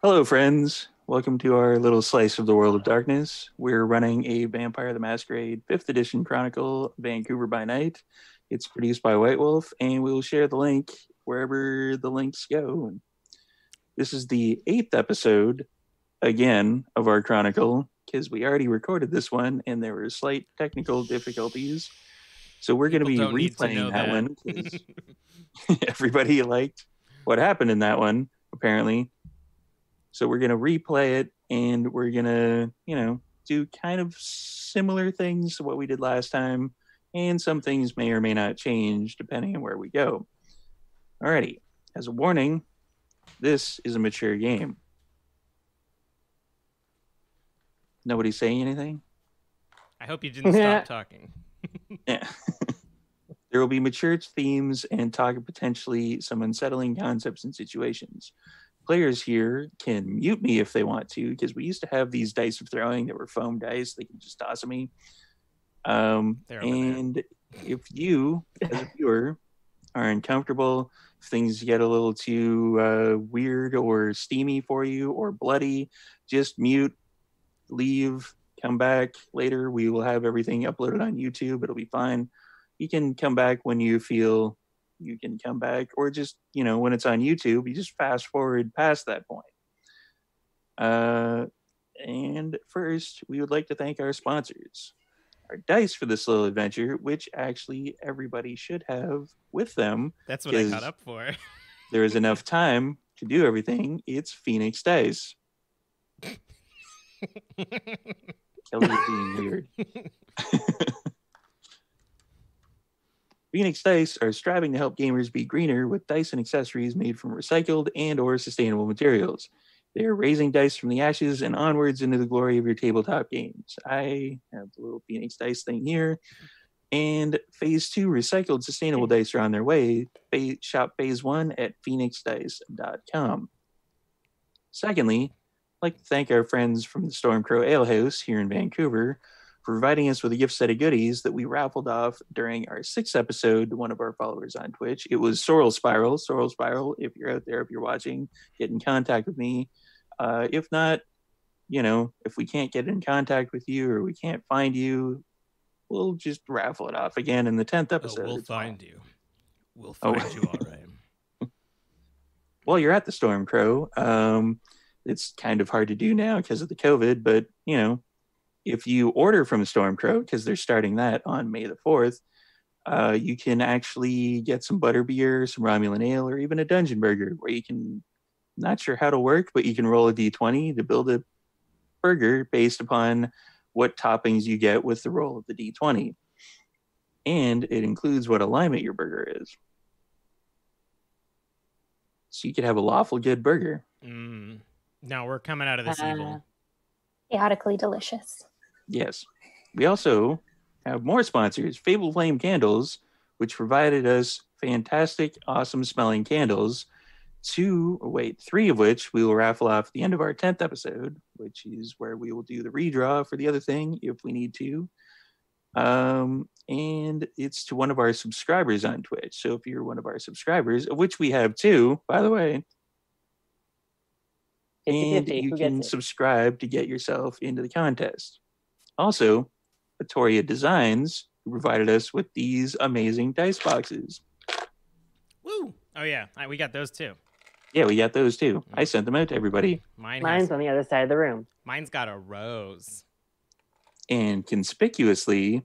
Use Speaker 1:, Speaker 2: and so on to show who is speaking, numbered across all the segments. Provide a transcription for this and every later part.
Speaker 1: Hello, friends. Welcome to our little slice of the world of darkness. We're running a Vampire the Masquerade 5th edition Chronicle, Vancouver by Night. It's produced by White Wolf, and we'll share the link wherever the links go. This is the 8th episode, again, of our Chronicle, because we already recorded this one, and there were slight technical difficulties. So we're going to be replaying that one, because everybody liked what happened in that one, apparently. So we're going to replay it, and we're going to, do kind of similar things to what we did last time, and some things may or may not change depending on where we go. Alrighty, as a warning, this is a mature game. Nobody saying anything?
Speaker 2: I hope you didn't stop talking.
Speaker 1: Yeah. There will be mature themes and talk of potentially some unsettling concepts and situations. Players here can mute me if they want to, because we used to have these dice of throwing that were foam dice. They can just toss at me. And if you, as a viewer, are uncomfortable, if things get a little too weird or steamy for you or bloody, just mute, leave, come back later. We will have everything uploaded on YouTube. It'll be fine. You can come back when you feel you can come back, or just, when it's on YouTube, you just fast forward past that point. And first, we would like to thank our sponsors. Our dice for this little adventure, which actually everybody should have with them.
Speaker 2: That's what I caught up for.
Speaker 1: There is enough time to do everything. It's Phoenix Dice. Kelly is being weird. Phoenix Dice are striving to help gamers be greener with dice and accessories made from recycled and or sustainable materials. They are raising dice from the ashes and onwards into the glory of your tabletop games. I have the little Phoenix Dice thing here. And Phase 2 recycled sustainable dice are on their way. Shop Phase 1 at phoenixdice.com. Secondly, I'd like to thank our friends from the Stormcrow Ale House here in Vancouver for providing us with a gift set of goodies that we raffled off during our 6th episode to one of our followers on Twitch. It was Sorrel Spiral. Sorrel Spiral, if you're out there, if you're watching, get in contact with me. If not, if we can't get in contact with you or we can't find you, we'll just raffle it off again in the 10th episode.
Speaker 2: We'll find you. We'll find you all right.
Speaker 1: Well, you're at the Stormcrow. It's kind of hard to do now because of the COVID, but, if you order from Stormcrow, because they're starting that on May the 4th, you can actually get some butterbeer, some Romulan ale, or even a dungeon burger where you can, not sure how to work, but you can roll a d20 to build a burger based upon what toppings you get with the roll of the d20. And it includes what alignment your burger is. So you could have a lawful good burger.
Speaker 2: Now we're coming out of this evil.
Speaker 3: Chaotically delicious.
Speaker 1: Yes. We also have more sponsors, Fable Flame Candles, which provided us fantastic, awesome smelling candles. 3 of which we will raffle off at the end of our 10th episode, which is where we will do the redraw for the other thing if we need to. And it's to one of our subscribers on Twitch. So if you're one of our subscribers, of which we have 2, by the way, and you can subscribe to get yourself into the contest. Also, Vittoria Designs, who provided us with these amazing dice boxes.
Speaker 2: Woo! Oh, yeah. We got those, too.
Speaker 1: Yeah, we got those, too. I sent them out to everybody.
Speaker 4: Mine's on the other side of the room.
Speaker 2: Mine's got a rose.
Speaker 1: And conspicuously,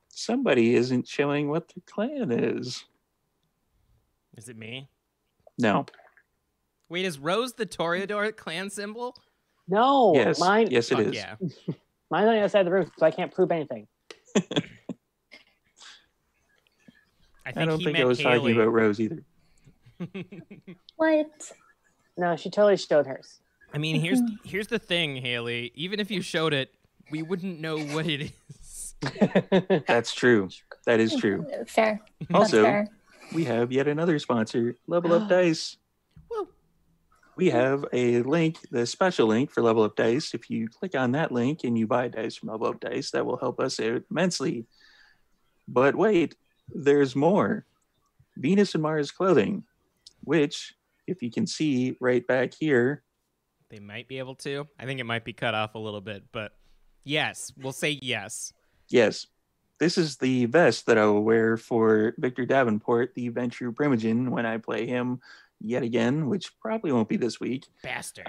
Speaker 1: somebody isn't showing what their clan is.
Speaker 2: Is it me?
Speaker 1: No.
Speaker 2: Wait, is Rose the Toreador clan symbol?
Speaker 4: No.
Speaker 1: Yes, yes it is.
Speaker 2: Yeah.
Speaker 4: Mine's on the other side of the room, so I can't prove anything.
Speaker 2: I
Speaker 1: don't think I was talking about Rose either.
Speaker 3: What?
Speaker 4: No, she totally showed hers.
Speaker 2: I mean, here's the thing, Haley. Even if you showed it, we wouldn't know what it is.
Speaker 1: That's true. That is true.
Speaker 3: Fair.
Speaker 1: Also,
Speaker 3: fair.
Speaker 1: We have yet another sponsor, Level Up Dice. We have a link, the special link for Level Up Dice. If you click on that link and you buy dice from Level Up Dice, that will help us out immensely. But wait, there's more. Venus and Mars clothing, which, if you can see right back here,
Speaker 2: They might be able to. I think it might be cut off a little bit, but yes, we'll say yes.
Speaker 1: Yes. This is the vest that I will wear for Victor Davenport, the Ventrue Primogen, when I play him yet again, which probably won't be this week.
Speaker 2: Bastard.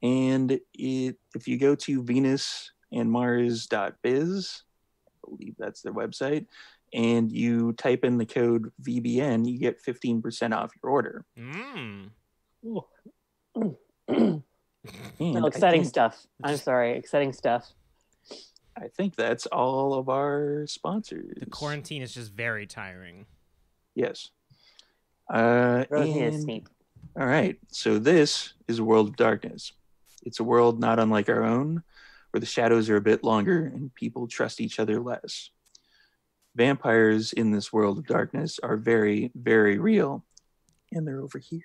Speaker 1: If you go to venusandmars.biz, I believe that's their website, and you type in the code VBN, you get 15% off your order.
Speaker 4: No, exciting stuff. I'm sorry, exciting stuff.
Speaker 1: I think that's all of our sponsors.
Speaker 2: The quarantine is just very tiring.
Speaker 1: Yes.
Speaker 4: Rose need a sleep.
Speaker 1: All right. So this is a world of darkness. It's a world not unlike our own, where the shadows are a bit longer and people trust each other less. Vampires in this world of darkness are very, very real, and they're over here.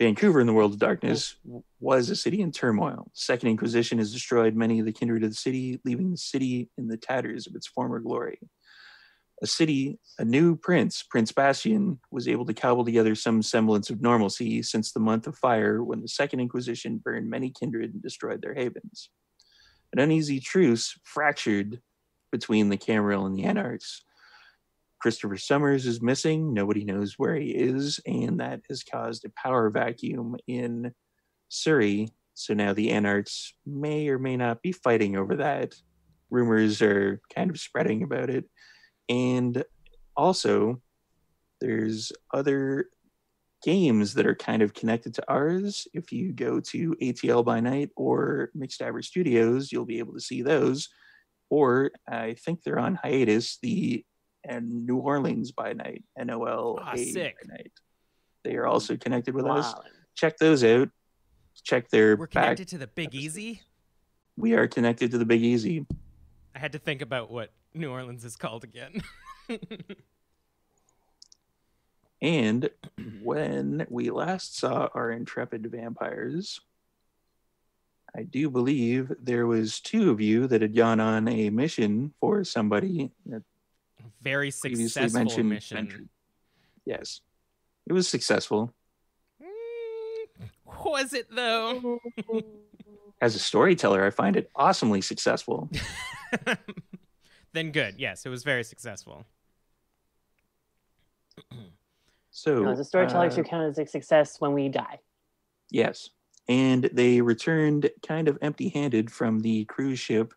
Speaker 1: Vancouver in the world of darkness was a city in turmoil. Second Inquisition has destroyed many of the kindred of the city, leaving the city in the tatters of its former glory. A new prince, Prince Bastian, was able to cobble together some semblance of normalcy since the month of fire when the Second Inquisition burned many kindred and destroyed their havens. An uneasy truce fractured between the Camarilla and the Anarchs. Christopher Summers is missing. Nobody knows where he is, and that has caused a power vacuum in Surrey. So now the Anarchs may or may not be fighting over that. Rumors are kind of spreading about it. And also, there's other games that are kind of connected to ours. If you go to ATL by Night or Mixed Average Studios, you'll be able to see those. Or I think they're on hiatus, and New Orleans by Night, NOLA by Night. They are also connected with us. Check those out. Check their
Speaker 2: We're connected to the Big Easy?
Speaker 1: We are connected to the Big Easy.
Speaker 2: I had to think about what New Orleans is called again.
Speaker 1: And when we last saw our intrepid vampires, I do believe there was 2 of you that had gone on a mission for somebody that
Speaker 2: very successful mission.
Speaker 1: Yes, it was successful.
Speaker 2: Was it though?
Speaker 1: As a storyteller, I find it awesomely successful.
Speaker 2: Then good. Yes, it was very successful.
Speaker 1: So,
Speaker 4: as a storyteller, should count as a success when we die.
Speaker 1: Yes, and they returned kind of empty-handed from the cruise ship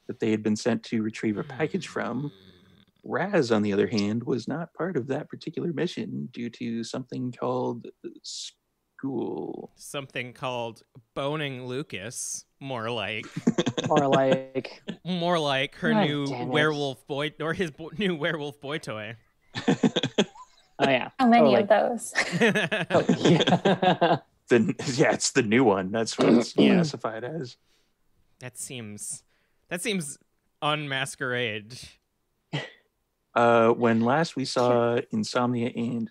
Speaker 1: that they had been sent to retrieve a package from. Raz, on the other hand, was not part of that particular mission due to something called school.
Speaker 2: Something called boning Lucas, more like.
Speaker 4: More like
Speaker 2: her new werewolf boy, or his new werewolf boy toy.
Speaker 4: Oh yeah.
Speaker 3: How many of those?
Speaker 4: Yeah.
Speaker 1: It's the new one. That's what it's classified as.
Speaker 2: That seems on Masquerade.
Speaker 1: When last we saw Insomnia and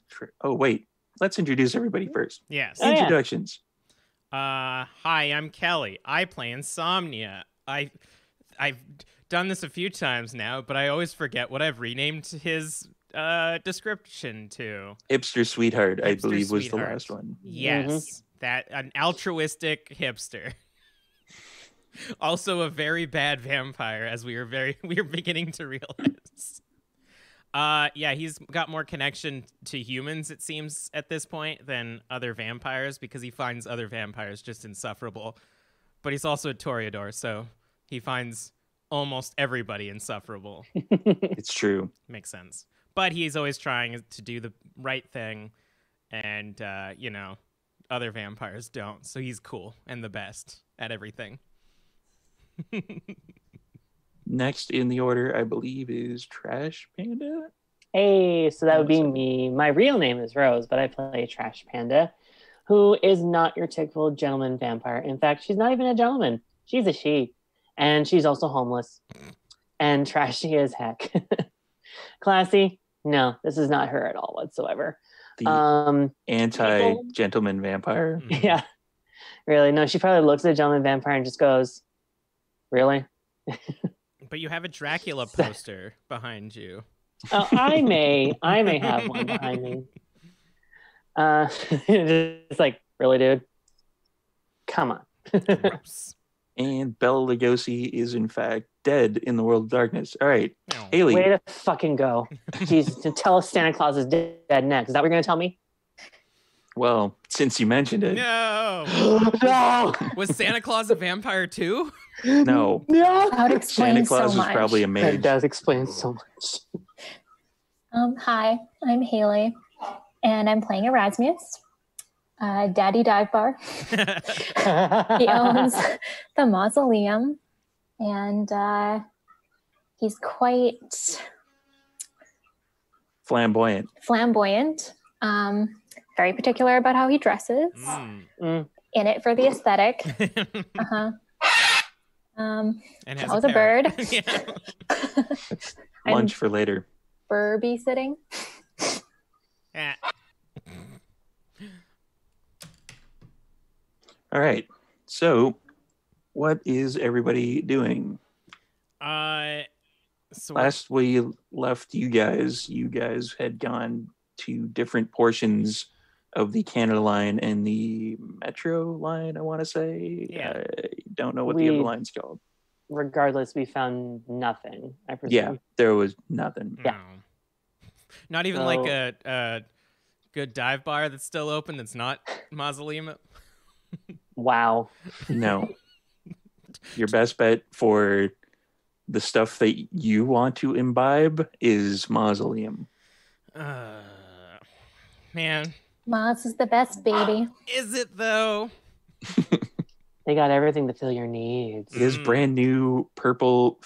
Speaker 1: let's introduce everybody first.
Speaker 2: Yes.
Speaker 1: Introductions.
Speaker 2: Hi, I'm Kelly. I play Insomnia. I've done this a few times now, but I always forget what I've renamed his description to.
Speaker 1: Hipster Sweetheart, I believe, was the last one.
Speaker 2: Yes, that an altruistic hipster. Also a very bad vampire, as we are beginning to realize. He's got more connection to humans, it seems, at this point than other vampires, because he finds other vampires just insufferable. But he's also a Toreador, so he finds almost everybody insufferable.
Speaker 1: It's true.
Speaker 2: Makes sense. But he's always trying to do the right thing, and, other vampires don't, so he's cool and the best at everything.
Speaker 1: Next in the order, I believe, is Trash Panda.
Speaker 4: Hey, so that would be me. My real name is Rose, but I play Trash Panda, who is not your typical gentleman vampire. In fact, she's not even a gentleman. She's a she. And she's also homeless. And trashy as heck. Classy? No, this is not her at all whatsoever.
Speaker 1: The anti-gentleman vampire.
Speaker 4: Yeah. Really? No, she probably looks at a gentleman vampire and just goes, really?
Speaker 2: But you have a Dracula poster behind you.
Speaker 4: I may have one behind me. It's like, really, dude? Come on.
Speaker 2: Gross.
Speaker 1: And Bela Lugosi is in fact dead in the world of darkness. All right,
Speaker 2: No.
Speaker 1: Haley.
Speaker 4: Way to fucking go. Jesus, to tell us Santa Claus is dead next. Is that what you're going to tell me?
Speaker 1: Well, since you mentioned it,
Speaker 2: No.
Speaker 4: No!
Speaker 2: Was Santa Claus a vampire too?
Speaker 1: no.
Speaker 4: No!
Speaker 3: That would explain
Speaker 1: Santa Claus
Speaker 3: so
Speaker 1: was
Speaker 3: much.
Speaker 1: probably a
Speaker 4: That
Speaker 1: mage.
Speaker 4: does explain so much.
Speaker 3: Hi, I'm Haley, and I'm playing Erasmus, Daddy Dive Bar. He owns the mausoleum, and he's quite
Speaker 1: Flamboyant.
Speaker 3: flamboyant, very particular about how he dresses,
Speaker 2: Mm.
Speaker 3: in it for the aesthetic. Uh-huh.
Speaker 2: And has
Speaker 3: I was
Speaker 2: a
Speaker 3: a bird.
Speaker 2: parrot. Yeah.
Speaker 3: I'm
Speaker 1: Lunch for later.
Speaker 3: Burby sitting.
Speaker 2: Ah.
Speaker 1: All right. So, what is everybody doing?
Speaker 2: So
Speaker 1: Last we left you guys had gone to different portions of the Canada line and the Metro line, I want to say.
Speaker 2: Yeah.
Speaker 1: I don't know what the other
Speaker 4: We-
Speaker 1: line's called.
Speaker 4: Regardless, we found nothing, I presume.
Speaker 1: Yeah, there was nothing.
Speaker 4: Yeah.
Speaker 2: No. Not even like a good dive bar that's still open that's not mausoleum.
Speaker 4: Wow.
Speaker 1: No. Your best bet for the stuff that you want to imbibe is Mausoleum.
Speaker 2: Man,
Speaker 3: Maz is the best baby.
Speaker 2: is it though?
Speaker 4: They got everything to fill your needs.
Speaker 1: It is brand new purple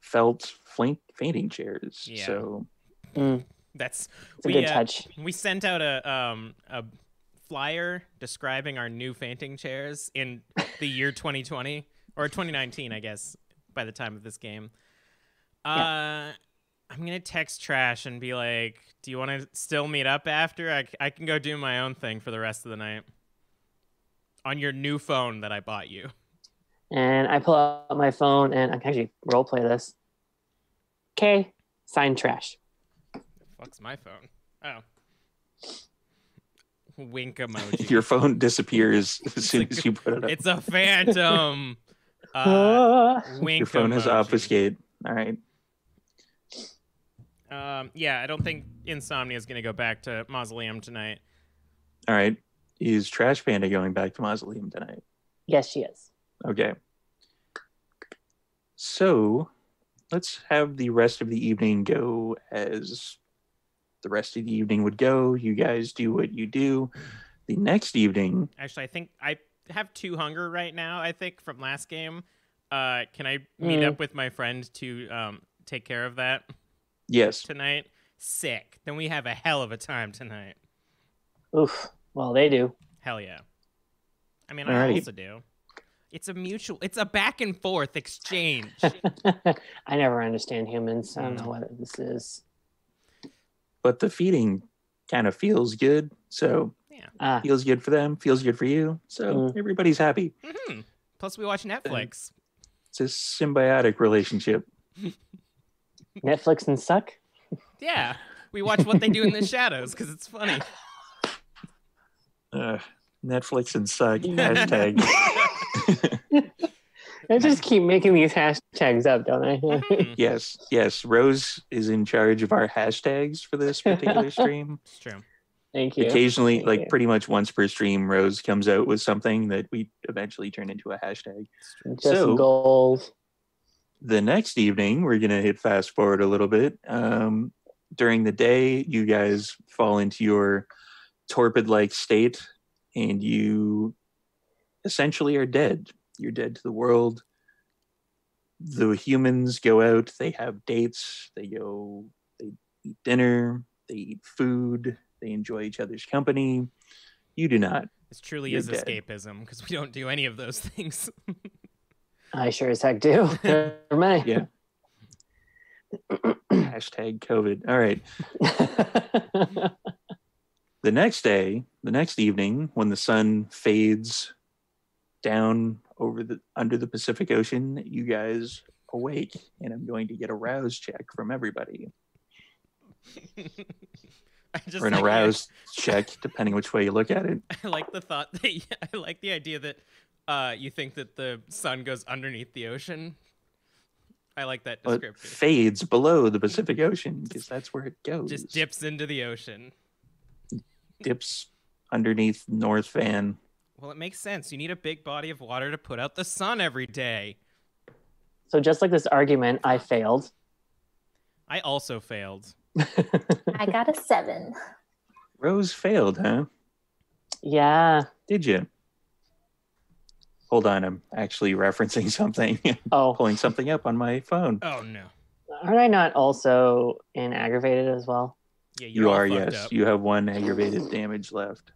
Speaker 1: felt fainting chairs.
Speaker 2: Yeah.
Speaker 1: So
Speaker 2: That's
Speaker 4: It's a good touch.
Speaker 2: We sent out a flyer describing our new fainting chairs in the year 2020 or 2019, I guess, by the time of this game. I'm gonna text Trash and be like, "Do you want to still meet up after? I can go do my own thing for the rest of the night on your new phone that I bought you."
Speaker 4: And I pull out my phone and I can actually role play this. Okay, sign Trash.
Speaker 2: Fuck's my phone. Oh. Wink emoji.
Speaker 1: your phone disappears as soon as you put it up.
Speaker 2: It's a phantom. Wink
Speaker 1: Your phone is
Speaker 2: emoji.
Speaker 1: obfuscate. All right.
Speaker 2: Yeah, I don't think Insomnia is going to go back to Mausoleum tonight.
Speaker 1: All right. Is Trash Panda going back to Mausoleum tonight?
Speaker 4: Yes, she is.
Speaker 1: Okay. So let's have the rest of the evening go as the rest of the evening would go. You guys do what you do. The next evening.
Speaker 2: Actually, I think I have 2 hunger right now, I think, from last game. Can I meet up with my friend to take care of that
Speaker 1: Yes.
Speaker 2: tonight? Sick. Then we have a hell of a time tonight.
Speaker 4: Oof. Well, they do.
Speaker 2: Hell yeah. I mean,
Speaker 1: Alrighty.
Speaker 2: I also do. It's a back and forth exchange.
Speaker 4: I never understand humans. I don't know what this is.
Speaker 1: But the feeding kind of feels good. So
Speaker 2: Yeah.
Speaker 1: feels good for them, feels good for you. So everybody's happy.
Speaker 2: Mm-hmm. Plus, we watch Netflix.
Speaker 1: It's a symbiotic relationship.
Speaker 4: Netflix and suck?
Speaker 2: Yeah. We watch What They Do in the Shadows because it's funny.
Speaker 1: Netflix and suck. Hashtag.
Speaker 4: I just keep making these hashtags up, don't I?
Speaker 2: Mhm.
Speaker 1: Yes. Rose is in charge of our hashtags for this particular stream.
Speaker 2: It's true.
Speaker 4: Thank you.
Speaker 1: Occasionally,
Speaker 4: Thank
Speaker 1: like
Speaker 4: you.
Speaker 1: pretty much once per stream, Rose comes out with something that we eventually turn into a hashtag.
Speaker 4: Just
Speaker 1: So-
Speaker 4: goals.
Speaker 1: The next evening, we're going to hit fast forward a little bit. During the day, you guys fall into your torpid-like state, and you essentially are dead. You're dead to the world. The humans go out, they have dates, they eat dinner, they eat food, they enjoy each other's company. You do not.
Speaker 2: This truly
Speaker 1: You're
Speaker 2: is
Speaker 1: dead.
Speaker 2: escapism because we don't do any of those things.
Speaker 4: I sure as heck do. Never mind.
Speaker 1: Yeah. Hashtag COVID. All right. The next day, the next evening, when the sun fades down under the Pacific Ocean, you guys awake, and I'm going to get a rouse check from everybody.
Speaker 2: just
Speaker 1: or an
Speaker 2: like
Speaker 1: aroused check, depending which way you look at it.
Speaker 2: I like the thought that I like the idea that you think that the sun goes underneath the ocean. I like that
Speaker 1: Well,
Speaker 2: description.
Speaker 1: it fades below the Pacific Ocean because that's where it goes.
Speaker 2: Just dips into the ocean.
Speaker 1: Dips underneath North Van.
Speaker 2: Well, it makes sense. You need a big body of water to put out the sun every day.
Speaker 4: So just like this argument, I failed.
Speaker 2: I also failed.
Speaker 3: I got a 7.
Speaker 1: Rose failed, huh?
Speaker 4: Yeah.
Speaker 1: Did you? Hold on, I'm actually referencing something.
Speaker 4: Oh,
Speaker 1: Pulling something up on my phone.
Speaker 2: Oh no.
Speaker 4: aren't I not also in aggravated as well?
Speaker 2: Yeah, you're
Speaker 1: You
Speaker 2: all
Speaker 1: are,
Speaker 2: fucked
Speaker 1: yes.
Speaker 2: up.
Speaker 1: You have 1 aggravated damage left.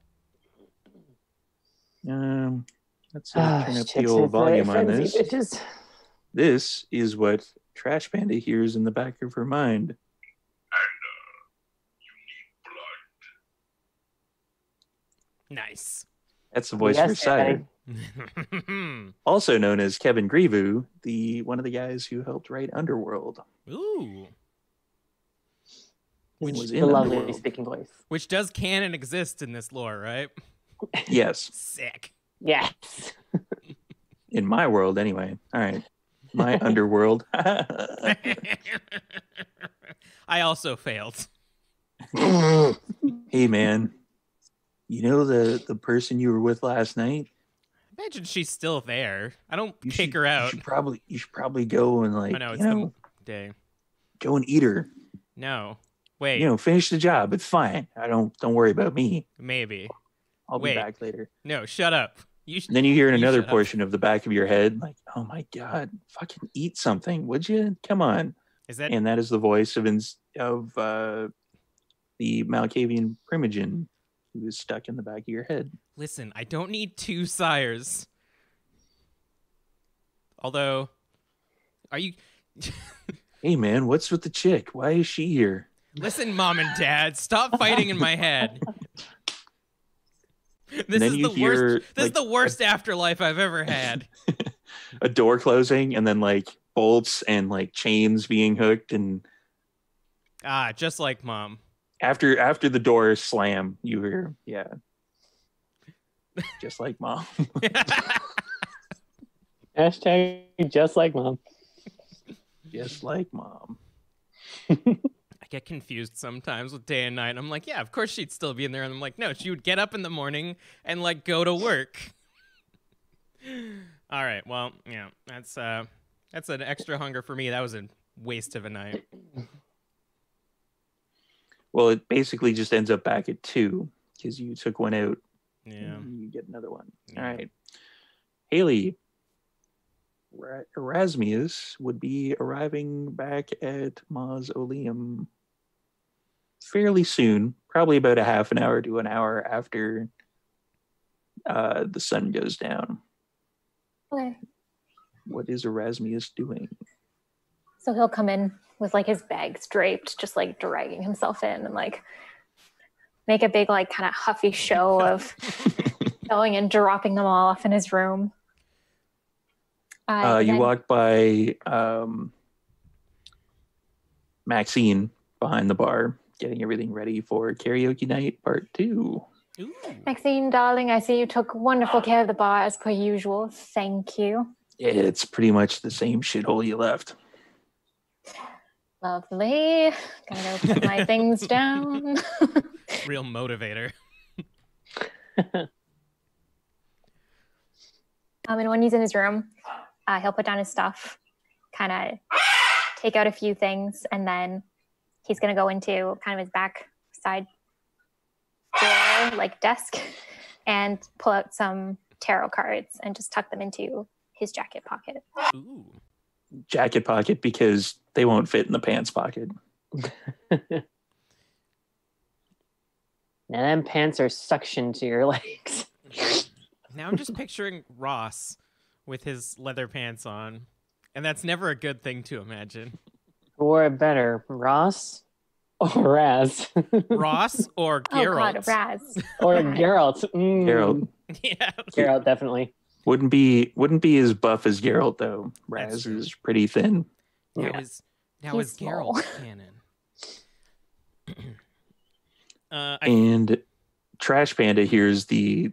Speaker 1: Let's turn up the old volume on this.
Speaker 4: Bitches.
Speaker 1: This is what Trash Panda hears in the back of her mind.
Speaker 2: Nice.
Speaker 1: That's the voice of her
Speaker 4: Yes,
Speaker 1: sire.
Speaker 2: Ooh.
Speaker 1: Also known as Kevin Grievou, one of the guys who helped write Underworld.
Speaker 4: Which
Speaker 1: was
Speaker 4: is
Speaker 1: in
Speaker 4: the lovely
Speaker 1: Underworld.
Speaker 4: speaking voice.
Speaker 2: Which does canon exist in this lore, right?
Speaker 1: Yes,
Speaker 2: Sick.
Speaker 4: Yes.
Speaker 1: in my world anyway. All right. My Underworld.
Speaker 2: I also failed.
Speaker 1: Hey, man. You know the person you were with last night?
Speaker 2: Imagine she's still there. I don't
Speaker 1: You
Speaker 2: kick
Speaker 1: should-
Speaker 2: her out.
Speaker 1: You should probably go and
Speaker 2: I know, it's
Speaker 1: you know,
Speaker 2: the day.
Speaker 1: go and eat her.
Speaker 2: No. Wait,
Speaker 1: You know, finish the job. It's fine. Don't worry about me.
Speaker 2: maybe.
Speaker 1: I'll
Speaker 2: Wait.
Speaker 1: be back later.
Speaker 2: No, shut up.
Speaker 1: And then you hear in
Speaker 2: You
Speaker 1: another
Speaker 2: shut up.
Speaker 1: portion of the back of your head, like, oh my God, fucking eat something, would you? Come on.
Speaker 2: Is that
Speaker 1: And that is the voice of the Malkavian Primogen who is stuck in the back of your head.
Speaker 2: Listen, I don't need 2 sires. Although, are you
Speaker 1: Hey man, what's with the chick? Why is she here?
Speaker 2: Listen, Mom and Dad, stop fighting in my head. This
Speaker 1: then
Speaker 2: is
Speaker 1: you
Speaker 2: the
Speaker 1: hear,
Speaker 2: worst. This is
Speaker 1: like,
Speaker 2: the worst afterlife I've ever had.
Speaker 1: a door closing and then like bolts and like chains being hooked, and
Speaker 2: Ah, just like Mom.
Speaker 1: after the door slam, you hear, yeah. Just like Mom.
Speaker 4: Hashtag just like Mom.
Speaker 1: Just like Mom.
Speaker 2: I get confused sometimes with day and night. I'm like, yeah, of course she'd still be in there. And I'm like, no, she would get up in the morning and like go to work. All right, well, yeah, that's an extra hunger for me. That was a waste of a night.
Speaker 1: Well, it basically just ends up back at 2 because you took one out.
Speaker 2: Yeah.
Speaker 1: And you get another one.
Speaker 2: Yeah.
Speaker 1: All right. Haley, Erasmus would be arriving back at Mausoleum fairly soon, probably about a half an hour to an hour after the sun goes down.
Speaker 3: Okay.
Speaker 1: What is Erasmus doing?
Speaker 3: So he'll come in with like his bags draped, just like dragging himself in and like make a big like kind of huffy show of going and dropping them all off in his room.
Speaker 1: You
Speaker 3: Then-
Speaker 1: walk by Maxine behind the bar, getting everything ready for karaoke night part 2.
Speaker 2: Ooh.
Speaker 3: Maxine, darling, I see you took wonderful care of the bar as per usual. Thank you.
Speaker 1: It's pretty much the same shithole you left.
Speaker 3: Lovely. Gonna go put my things down.
Speaker 2: Real motivator.
Speaker 3: And when he's in his room, he'll put down his stuff, kind of take out a few things, and then he's going to go into kind of his back side door, like desk, and pull out some tarot cards and just tuck them into his jacket pocket.
Speaker 2: Ooh.
Speaker 1: Jacket pocket because they won't fit in the pants pocket.
Speaker 4: Now them pants are suction to your legs.
Speaker 2: Now I'm just picturing Ross with his leather pants on, and that's never a good thing to imagine.
Speaker 4: Who wore it better, Ross or Raz?
Speaker 2: Ross or
Speaker 3: Oh
Speaker 2: Geralt?
Speaker 3: God, Raz.
Speaker 4: Or Geralt.
Speaker 1: Geralt
Speaker 2: Yeah.
Speaker 4: Geralt, definitely.
Speaker 1: wouldn't be as buff as Geralt though.
Speaker 2: That's
Speaker 1: Raz
Speaker 2: true.
Speaker 1: is pretty thin.
Speaker 2: Now
Speaker 4: Yeah.
Speaker 2: is
Speaker 3: He's
Speaker 2: Geralt
Speaker 3: small.
Speaker 2: canon?
Speaker 1: And Trash Panda hears the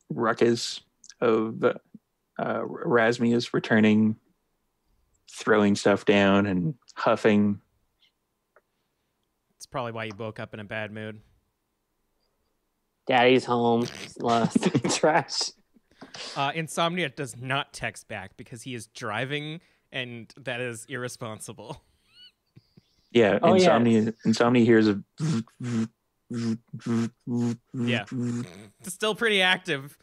Speaker 1: ruckus of Erasmus returning, throwing stuff down and huffing.
Speaker 2: It's probably why you woke up in a bad mood.
Speaker 4: Daddy's home. Lost trash.
Speaker 2: Insomnia does not text back because he is driving, and that is irresponsible.
Speaker 1: Yeah,
Speaker 4: Oh,
Speaker 1: Insomnia hears a
Speaker 2: Yeah. It's still pretty active.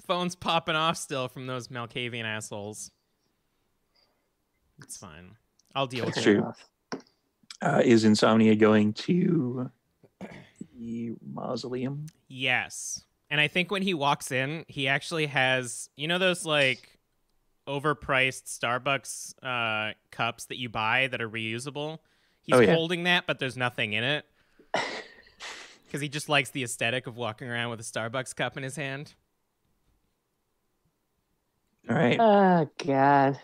Speaker 2: Phone's popping off still from those Malkavian assholes. It's fine. I'll deal with
Speaker 1: That's
Speaker 2: it.
Speaker 1: true. Is Insomnia going to the mausoleum?
Speaker 2: Yes. And I think when he walks in, he actually has, you know, those like overpriced Starbucks cups that you buy that are reusable? He's holding that, but there's nothing in it. Because he just likes the aesthetic of walking around with a Starbucks cup in his hand.
Speaker 1: All right.
Speaker 4: Oh, God.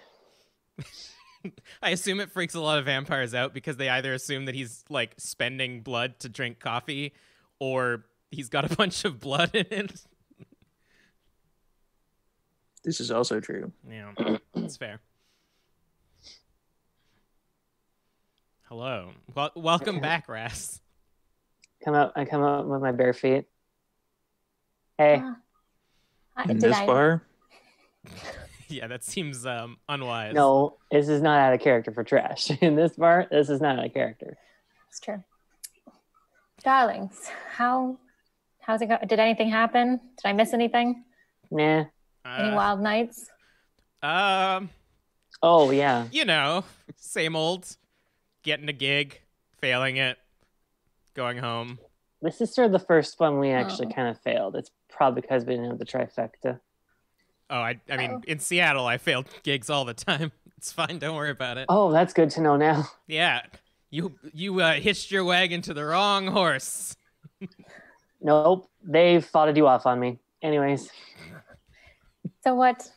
Speaker 2: I assume it freaks a lot of vampires out because they either assume that he's like spending blood to drink coffee or he's got a bunch of blood in it.
Speaker 1: This is also true.
Speaker 2: Yeah, that's fair. Hello. Welcome back, Ras.
Speaker 4: I come up with my bare feet. Hey.
Speaker 1: In this bar?
Speaker 2: Yeah, that seems unwise.
Speaker 4: No, this is not out of character for Trash. In this bar, this is not out of character.
Speaker 3: It's true. Darlings, how's it go? Did anything happen? Did I miss anything?
Speaker 4: Nah.
Speaker 3: Any wild nights?
Speaker 4: Oh, yeah.
Speaker 2: You know, same old. Getting a gig, failing it, going home.
Speaker 4: This is sort of the first one we actually kind of failed. It's probably because we didn't have the trifecta.
Speaker 2: Oh, I mean, in Seattle, I failed gigs all the time. It's fine. Don't worry about it.
Speaker 4: Oh, that's good to know now.
Speaker 2: Yeah. You hitched your wagon to the wrong horse.
Speaker 4: Nope. They fought you off on me. Anyways.
Speaker 3: So what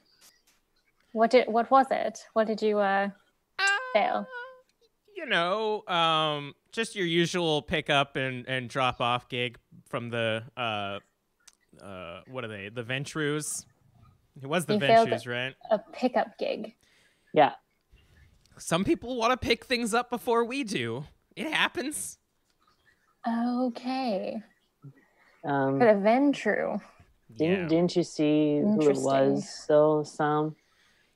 Speaker 3: was it? What did you fail?
Speaker 2: You know, just your usual pick up and drop off gig from the what are they? The Ventures. It was the Ventures, right?
Speaker 3: A pickup gig.
Speaker 4: Yeah.
Speaker 2: Some people want to pick things up before we do. It happens.
Speaker 3: Okay. For the Ventru.
Speaker 4: Didn't you see who it was though, Sam?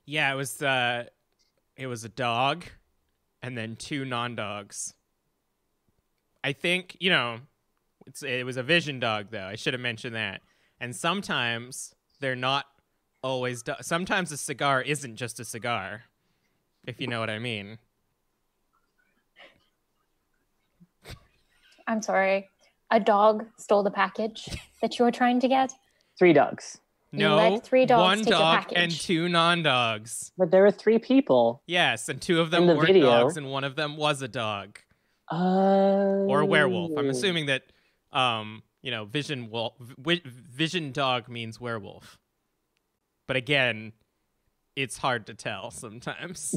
Speaker 2: Yeah, it was a dog and then 2 non-dogs. I think, you know, it was a vision dog though. I should have mentioned that. And sometimes they're not always sometimes a cigar isn't just a cigar, if you know what I mean.
Speaker 3: I'm sorry. A dog stole the package that you were trying to get?
Speaker 4: 3 dogs.
Speaker 3: You let 3 dogs
Speaker 2: 1
Speaker 3: take
Speaker 2: dog
Speaker 3: the package.
Speaker 2: and 2 non-dogs.
Speaker 4: But there were 3 people.
Speaker 2: Yes, and 2 of them
Speaker 4: In the
Speaker 2: were
Speaker 4: video.
Speaker 2: dogs and 1 of them was a dog. Or a werewolf. I'm assuming that you know, vision dog means werewolf. But again, it's hard to tell sometimes.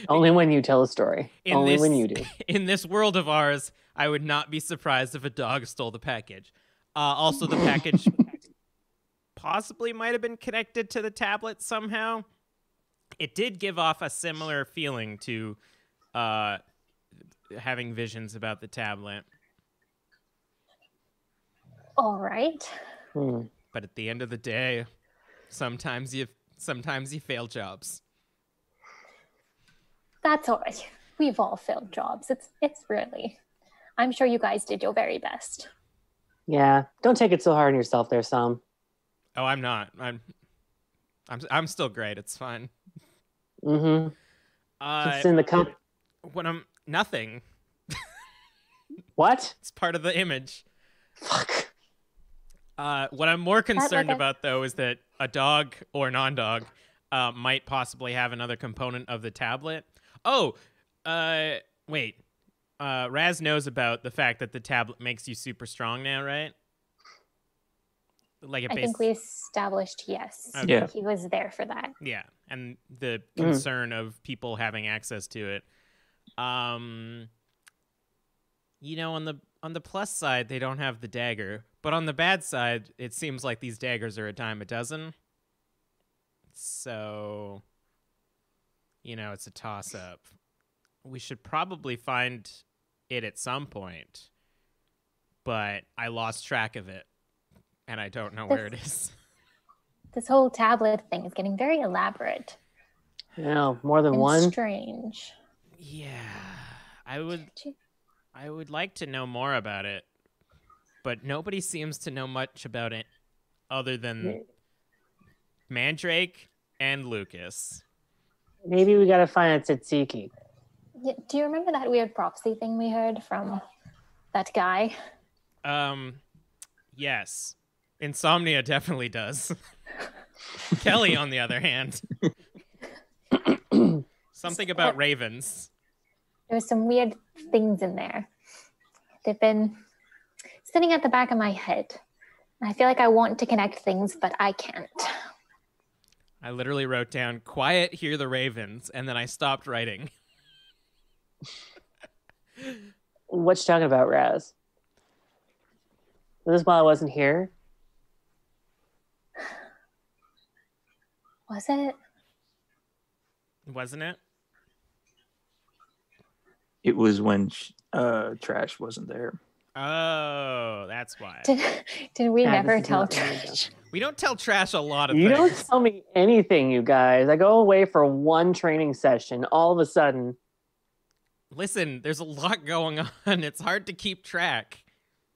Speaker 4: Only when you tell a story. Only when you do.
Speaker 2: In this world of ours, I would not be surprised if a dog stole the package. Also, the package possibly might have been connected to the tablet somehow. It did give off a similar feeling to having visions about the tablet.
Speaker 3: All right.
Speaker 2: But at the end of the day, sometimes you fail jobs.
Speaker 3: That's all right. We've all failed jobs. It's really. I'm sure you guys did your very best.
Speaker 4: Yeah. Don't take it so hard on yourself there, Sam.
Speaker 2: Oh, I'm not. I'm still great. It's fine.
Speaker 4: Mm-hmm. It's in the cup.
Speaker 2: When I'm nothing.
Speaker 4: What?
Speaker 2: It's part of the image.
Speaker 4: Fuck.
Speaker 2: What I'm more concerned about, though, is that a dog or non-dog might possibly have another component of the tablet. Oh, wait. Raz knows about the fact that the tablet makes you super strong now, right? Like
Speaker 3: I think we established yes.
Speaker 2: Okay.
Speaker 1: Yeah.
Speaker 3: He was there for that.
Speaker 2: Yeah, and the concern of people having access to it. On the plus side, they don't have the dagger, but on the bad side, it seems like these daggers are a dime a dozen. So, it's a toss-up. We should probably find it at some point, but I lost track of it, and I don't know where it is.
Speaker 3: This whole tablet thing is getting very elaborate.
Speaker 4: Yeah, more than
Speaker 3: and
Speaker 4: one.
Speaker 3: Strange.
Speaker 2: Yeah, I would like to know more about it, but nobody seems to know much about it other than Mandrake and Lucas.
Speaker 4: Maybe we gotta find a tzatziki.
Speaker 3: Yeah, do you remember that weird prophecy thing we heard from that guy?
Speaker 2: Yes. Insomnia definitely does. Kelly, on the other hand. Something about ravens.
Speaker 3: There's some weird things in there. They've been sitting at the back of my head. I feel like I want to connect things, but I can't.
Speaker 2: I literally wrote down, "Quiet, hear the ravens," and then I stopped writing.
Speaker 4: What you talking about, Raz? Was this while I wasn't here?
Speaker 3: Was it?
Speaker 2: Wasn't it?
Speaker 1: It was when Trash wasn't there.
Speaker 2: Oh, that's why.
Speaker 3: Did we
Speaker 4: Yeah,
Speaker 3: never
Speaker 4: this is
Speaker 3: tell
Speaker 4: not-
Speaker 3: Trash?
Speaker 2: We don't tell Trash a lot of
Speaker 4: You
Speaker 2: things.
Speaker 4: don't tell me anything, you guys. I go away for one training session. All of a sudden,
Speaker 2: Listen, there's a lot going on. It's hard to keep track.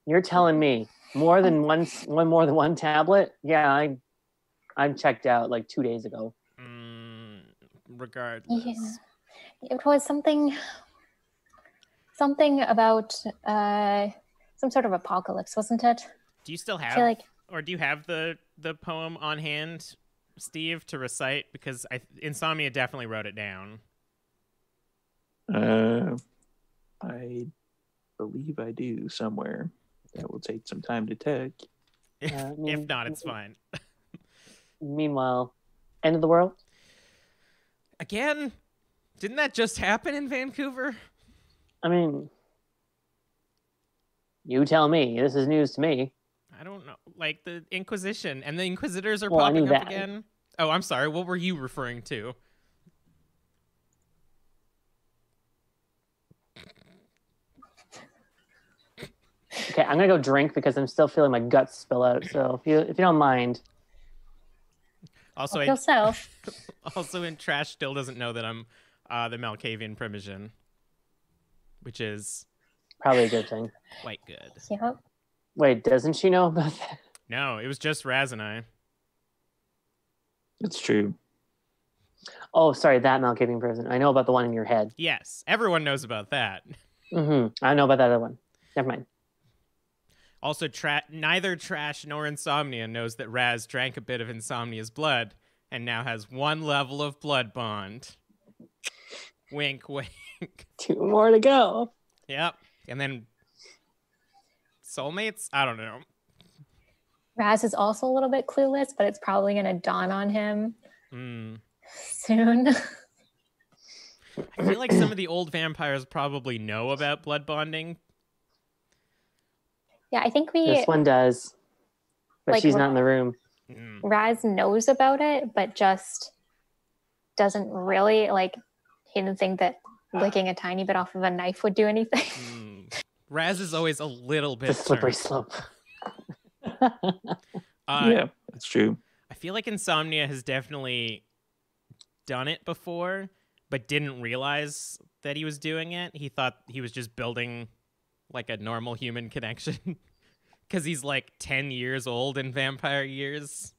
Speaker 4: you're telling me more than one tablet? Yeah, I'm checked out like 2 days ago.
Speaker 2: Regardless.
Speaker 3: Yeah. It was something about some sort of apocalypse, wasn't it?
Speaker 2: Do you still
Speaker 3: I
Speaker 2: have,
Speaker 3: feel like
Speaker 2: or do you have the poem on hand, Steve, to recite? Because Insomnia definitely wrote it down.
Speaker 1: I believe I do somewhere. That will take some time to check.
Speaker 2: If not, it's fine.
Speaker 4: Meanwhile, end of the world?
Speaker 2: Again? Didn't that just happen in Vancouver?
Speaker 4: I mean, you tell me. This is news to me.
Speaker 2: I don't know. Like the Inquisition and the Inquisitors are
Speaker 4: Well, I
Speaker 2: popping
Speaker 4: knew
Speaker 2: up
Speaker 4: that.
Speaker 2: again. Oh, I'm sorry. What were you referring to?
Speaker 4: Okay, I'm gonna go drink because I'm still feeling my guts spill out. So if you don't mind,
Speaker 2: Also,
Speaker 3: help yourself.
Speaker 2: also in Trash still doesn't know that I'm the Malkavian Primogen, which is
Speaker 4: probably a good thing.
Speaker 2: quite good.
Speaker 3: Yep.
Speaker 4: Wait, doesn't she know about that?
Speaker 2: No, it was just Raz and I.
Speaker 1: It's true.
Speaker 4: Oh, sorry, that Malkavian prison. I know about the one in your head.
Speaker 2: Yes, everyone knows about that.
Speaker 4: I know about that other one. Never mind.
Speaker 2: Also, neither Trash nor Insomnia knows that Raz drank a bit of Insomnia's blood and now has one level of blood bond. Wink, wink.
Speaker 4: 2 more to go.
Speaker 2: Yep. And then soulmates? I don't know.
Speaker 3: Raz is also a little bit clueless, but it's probably going to dawn on him soon.
Speaker 2: I feel like some of the old vampires probably know about blood bonding.
Speaker 3: Yeah, I think
Speaker 4: This one does, but
Speaker 3: Like,
Speaker 4: she's not in the room.
Speaker 3: Raz knows about it, but just doesn't really he didn't think that licking a tiny bit off of a knife would do anything.
Speaker 2: Raz is always a little bit
Speaker 4: It's a slippery
Speaker 2: turned.
Speaker 4: slope.
Speaker 1: Yeah, that's true.
Speaker 2: I feel like Insomnia has definitely done it before, but didn't realize that he was doing it. He thought he was just building like a normal human connection because he's like 10 years old in vampire years.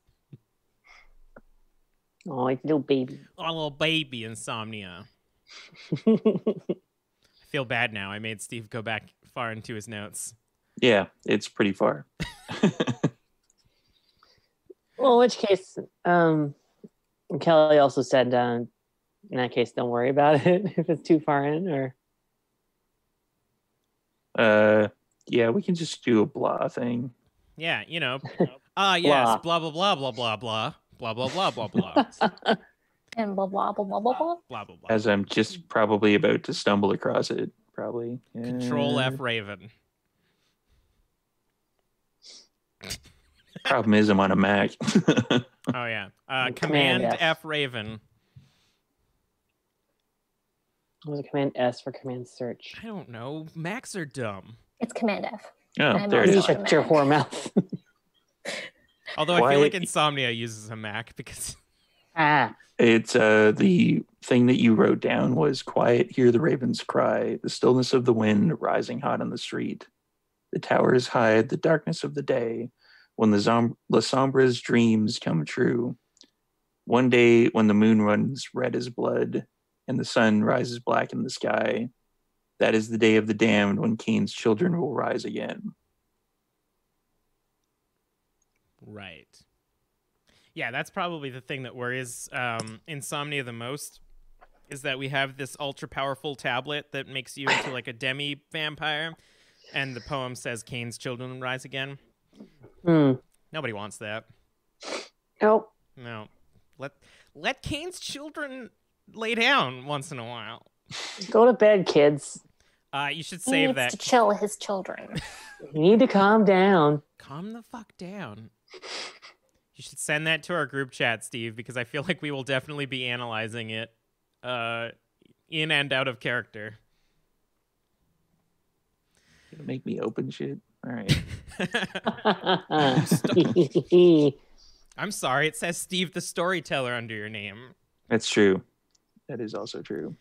Speaker 4: Oh, like little baby.
Speaker 2: Oh, little baby Insomnia. I feel bad now. I made Steve go back far into his notes.
Speaker 1: Yeah, it's pretty far.
Speaker 4: Well, in which case, Kelly also said, in that case, don't worry about it if it's too far in, or...
Speaker 1: Yeah, we can just do a blah thing.
Speaker 2: Yeah, yes, blah, blah, blah, blah, blah, blah, blah, blah, blah, blah, blah,
Speaker 3: And blah, blah, blah, blah, blah, blah.
Speaker 2: blah, blah, blah.
Speaker 1: As I'm just probably about to stumble across it probably.
Speaker 2: Control F Raven.
Speaker 1: Problem is, I'm on a Mac.
Speaker 2: Oh yeah.
Speaker 4: Command
Speaker 2: Command
Speaker 4: F.
Speaker 2: F Raven.
Speaker 4: What was a Command S for command search?
Speaker 2: I don't know. Macs are dumb.
Speaker 3: It's Command F.
Speaker 1: Oh,
Speaker 3: I'm
Speaker 1: there it
Speaker 3: also
Speaker 1: is.
Speaker 3: on a
Speaker 4: Shut your
Speaker 3: Mac.
Speaker 4: whore mouth.
Speaker 2: Although I feel like
Speaker 1: Quiet.
Speaker 2: Insomnia uses a Mac because
Speaker 4: Ah.
Speaker 1: It's the thing that you wrote down was quiet, hear the ravens cry, the stillness of the wind rising hot on the street. The towers hide the darkness of the day when the La Sombra's dreams come true. One day when the moon runs red as blood and the sun rises black in the sky, that is the day of the damned when Cain's children will rise again.
Speaker 2: right. Yeah, that's probably the thing that worries Insomnia the most is that we have this ultra powerful tablet that makes you into like a demi vampire, and the poem says Cain's children will rise again. Nobody wants that.
Speaker 4: Nope.
Speaker 2: No. Let Cain's children lay down once in a while.
Speaker 4: Go to bed, kids.
Speaker 2: You should
Speaker 3: He
Speaker 2: save
Speaker 3: needs
Speaker 2: that.
Speaker 3: to chill his children.
Speaker 4: You need to calm down.
Speaker 2: Calm the fuck down. You should send that to our group chat, Steve, because I feel like we will definitely be analyzing it in and out of character.
Speaker 1: Gonna make me open shit. All right.
Speaker 2: I'm sorry, it says Steve the Storyteller under your name.
Speaker 1: That's true. That is also true.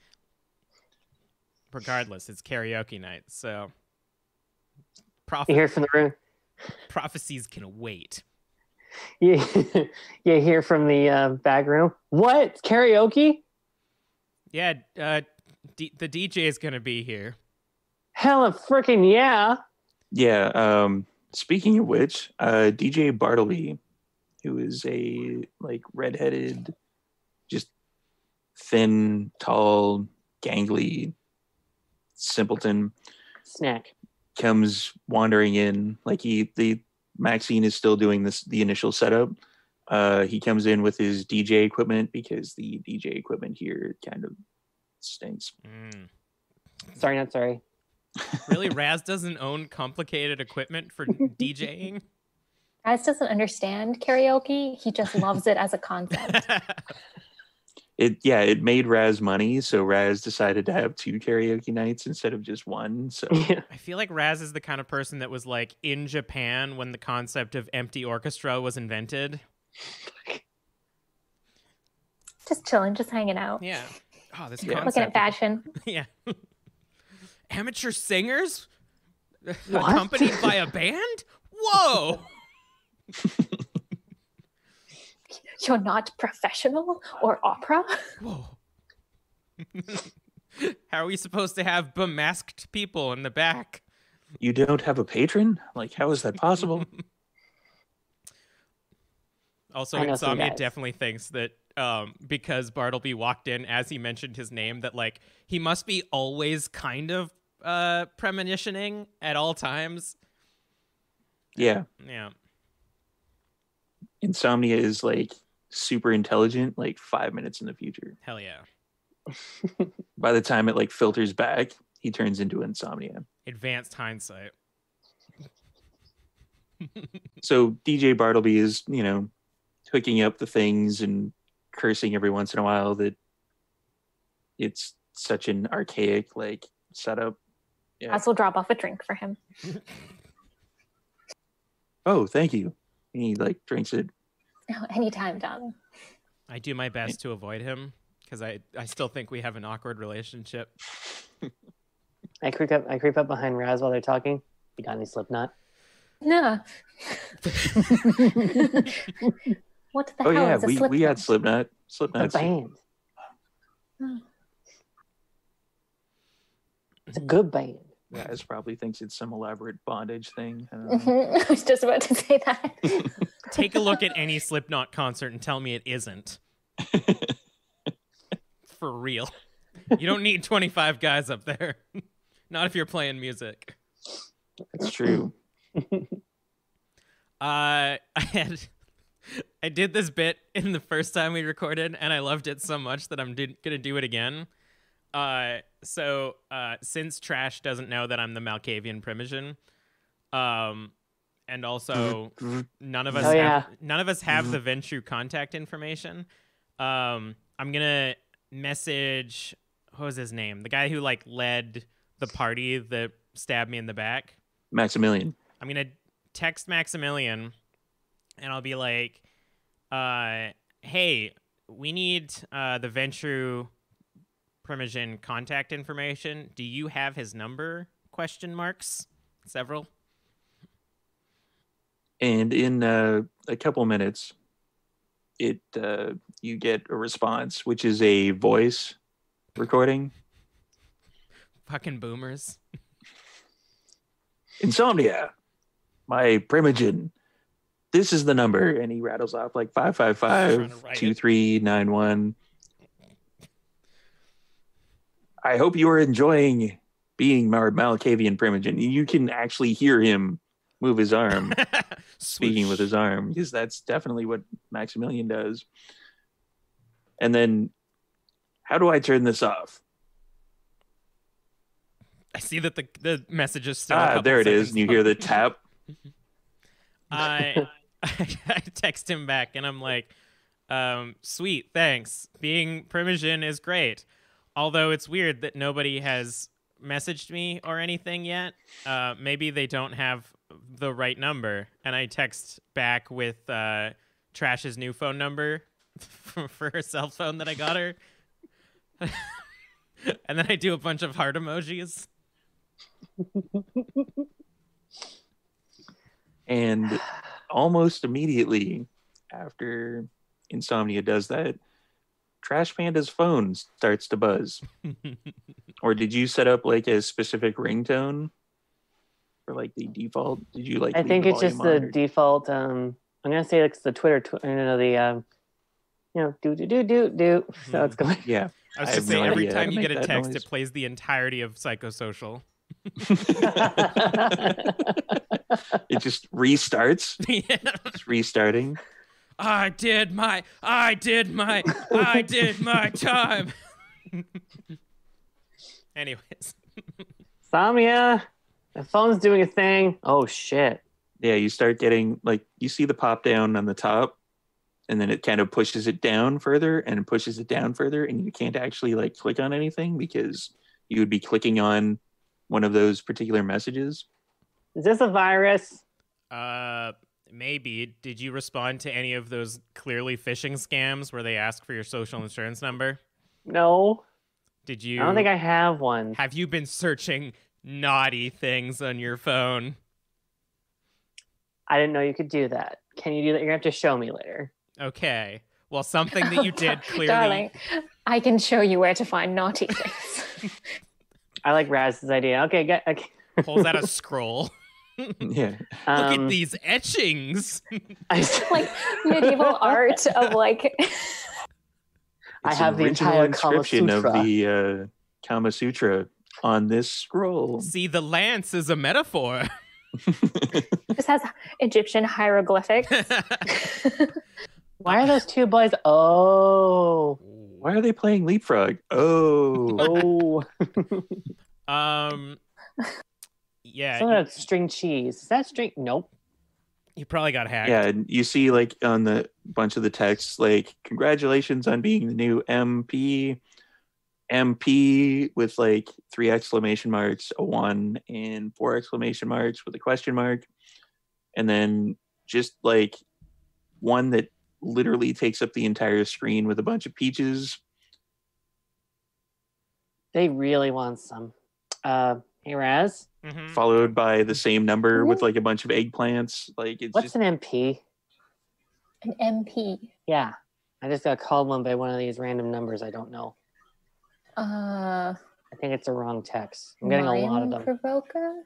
Speaker 2: Regardless, it's karaoke night, so
Speaker 4: You hear from the room.
Speaker 2: prophecies can wait.
Speaker 4: You hear from the back room. What? It's karaoke?
Speaker 2: Yeah, the DJ is gonna be here.
Speaker 4: Hella freaking yeah.
Speaker 1: Yeah. Speaking of which, DJ Bartleby, who is a like redheaded, just thin, tall, gangly simpleton,
Speaker 4: Snack.
Speaker 1: comes wandering in. Like Maxine is still doing the initial setup. He comes in with his DJ equipment because the DJ equipment here kind of stinks.
Speaker 4: Sorry, not sorry.
Speaker 2: Really, Raz doesn't own complicated equipment for DJing?
Speaker 3: Raz doesn't understand karaoke. He just loves it as a concept.
Speaker 1: It made Raz money, so Raz decided to have 2 karaoke nights instead of just one. So
Speaker 2: I feel like Raz is the kind of person that was like in Japan when the concept of empty orchestra was invented.
Speaker 3: Just chilling, just hanging out.
Speaker 2: Yeah. Oh, this
Speaker 1: Yeah.
Speaker 2: concept.
Speaker 3: Looking at fashion.
Speaker 2: Yeah. Amateur singers
Speaker 4: What?
Speaker 2: accompanied by a band? Whoa.
Speaker 3: You're not professional or opera?
Speaker 2: Whoa. How are we supposed to have bemasked people in the back?
Speaker 1: you don't have a patron? Like, how is that possible?
Speaker 2: Also,
Speaker 4: I know some
Speaker 2: Insomnia
Speaker 4: guys.
Speaker 2: definitely thinks that because Bartleby walked in as he mentioned his name, that like he must be always kind of premonitioning at all times.
Speaker 1: Yeah.
Speaker 2: Yeah.
Speaker 1: Insomnia is like super intelligent, like 5 minutes in the future.
Speaker 2: Hell yeah.
Speaker 1: By the time it like filters back, he turns into Insomnia.
Speaker 2: Advanced hindsight.
Speaker 1: So DJ Bartleby is, hooking up the things and cursing every once in a while that it's such an archaic like setup. Yeah.
Speaker 3: Raz will drop off a drink for him.
Speaker 1: Oh, thank you. And he like drinks it.
Speaker 3: Oh, anytime, darling.
Speaker 2: I do my best to avoid him because I still think we have an awkward relationship.
Speaker 4: I creep up behind Raz while they're talking. You got any Slipknot?
Speaker 3: No. What the
Speaker 1: Oh
Speaker 3: hell
Speaker 1: yeah,
Speaker 3: is a
Speaker 1: we
Speaker 3: Slipknot?
Speaker 1: had Slipknot.
Speaker 4: The
Speaker 1: Slipknot's
Speaker 4: band.
Speaker 3: Oh.
Speaker 4: It's a good band.
Speaker 1: Raz probably thinks it's some elaborate bondage thing. I don't know.
Speaker 3: Mhm. I was just about to say that.
Speaker 2: Take a look at any Slipknot concert and tell me it isn't. For real. You don't need 25 guys up there. Not if you're playing music.
Speaker 1: It's true.
Speaker 2: I did this bit in the first time we recorded, and I loved it so much that I'm gonna do it again. Since Trash doesn't know that I'm the Malkavian Primogen, and also none of us have the Ventrue contact information, I'm gonna message, what was his name? The guy who like led the party that stabbed me in the back.
Speaker 1: Maximilian.
Speaker 2: I'm gonna text Maximilian, and I'll be like, "Hey, we need the Ventrue Primogen contact information. Do you have his number?" Question marks. Several.
Speaker 1: And in a couple minutes, you get a response, which is a voice recording.
Speaker 2: Fucking boomers.
Speaker 1: Insomnia, my Primogen. This is the number. And he rattles off like 555-2391. I hope you are enjoying being our Malkavian Primogen. You can actually hear him move his arm, speaking with his arm, because that's definitely what Maximilian does. And then, how do I turn this off?
Speaker 2: I see that the message is still
Speaker 1: there it is, and you hear the tap.
Speaker 2: I text him back, and I'm like, sweet, thanks. Being Primogen is great. Although it's weird that nobody has messaged me or anything yet. Maybe they don't have the right number. And I text back with Trash's new phone number for her cell phone that I got her. And then I do a bunch of heart emojis.
Speaker 1: And almost immediately after Insomnia does that, Trash Panda's phone starts to buzz. Or did you set up like a specific ringtone for like the default? Did you like?
Speaker 4: I think it's just the default. I'm gonna say it's the Twitter. Do. So it's going.
Speaker 1: Yeah.
Speaker 2: I was just saying, every time you get a text, it plays the entirety of Psychosocial.
Speaker 1: It just restarts.
Speaker 2: Yeah.
Speaker 1: It's restarting.
Speaker 2: I did my time. Anyways.
Speaker 4: Samia, the phone's doing a thing. Oh shit.
Speaker 1: Yeah, you start getting like, you see the pop down on the top, and then it kind of pushes it down further and pushes it down further, and you can't actually like click on anything because you would be clicking on one of those particular messages.
Speaker 4: Is this a virus?
Speaker 2: Maybe. Did you respond to any of those clearly phishing scams where they ask for your social insurance number?
Speaker 4: No.
Speaker 2: Did you?
Speaker 4: I don't think I have one.
Speaker 2: Have you been searching naughty things on your phone?
Speaker 4: I didn't know you could do that. Can you do that? You're going to have to show me later.
Speaker 2: Okay. Well, something that you did clearly.
Speaker 3: Darling, I can show you where to find naughty things.
Speaker 4: I like Raz's idea. Okay.
Speaker 2: Pulls out a scroll.
Speaker 1: Yeah.
Speaker 2: Look at these etchings.
Speaker 3: Like medieval art of like.
Speaker 4: I have the entire
Speaker 1: inscription of the Kama Sutra on this scroll.
Speaker 2: See, the lance is a metaphor.
Speaker 3: This has Egyptian hieroglyphics.
Speaker 4: Why are those two boys? Oh.
Speaker 1: Why are they playing Leapfrog? Oh.
Speaker 2: Yeah.
Speaker 4: Some of that string cheese. Is that string? Nope.
Speaker 2: You probably got hacked.
Speaker 1: Yeah, and you see like on the bunch of the texts, like, congratulations on being the new MP with like 3 exclamation marks, a 1, and 4 exclamation marks with a question mark. And then just like one that literally takes up the entire screen with a bunch of peaches.
Speaker 4: They really want some. Hey, Raz?
Speaker 2: Mm-hmm.
Speaker 1: Followed by the same number with like a bunch of eggplants. Like, it's
Speaker 4: What's
Speaker 1: just
Speaker 4: an MP?
Speaker 3: An MP.
Speaker 4: Yeah. I just got called one by one of these random numbers I don't know. I think it's a wrong text. I'm getting a lot of them.
Speaker 3: Provoker?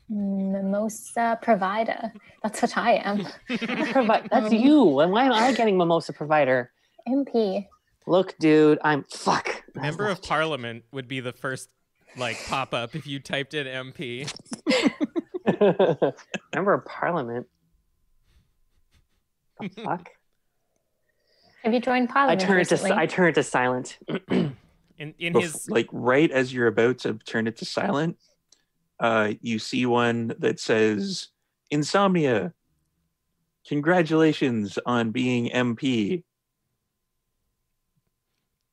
Speaker 3: Mimosa provider. That's what I am.
Speaker 4: That's you. And why am I getting mimosa provider?
Speaker 3: MP.
Speaker 4: Look, dude, fuck.
Speaker 2: Member of Parliament would be the first like pop up if you typed in MP.
Speaker 4: Member of Parliament. The fuck?
Speaker 3: Have you joined Parliament?
Speaker 4: I turn it to silent.
Speaker 2: In his
Speaker 1: like right as you're about to turn it to silent, you see one that says, "Insomnia, congratulations on being MP."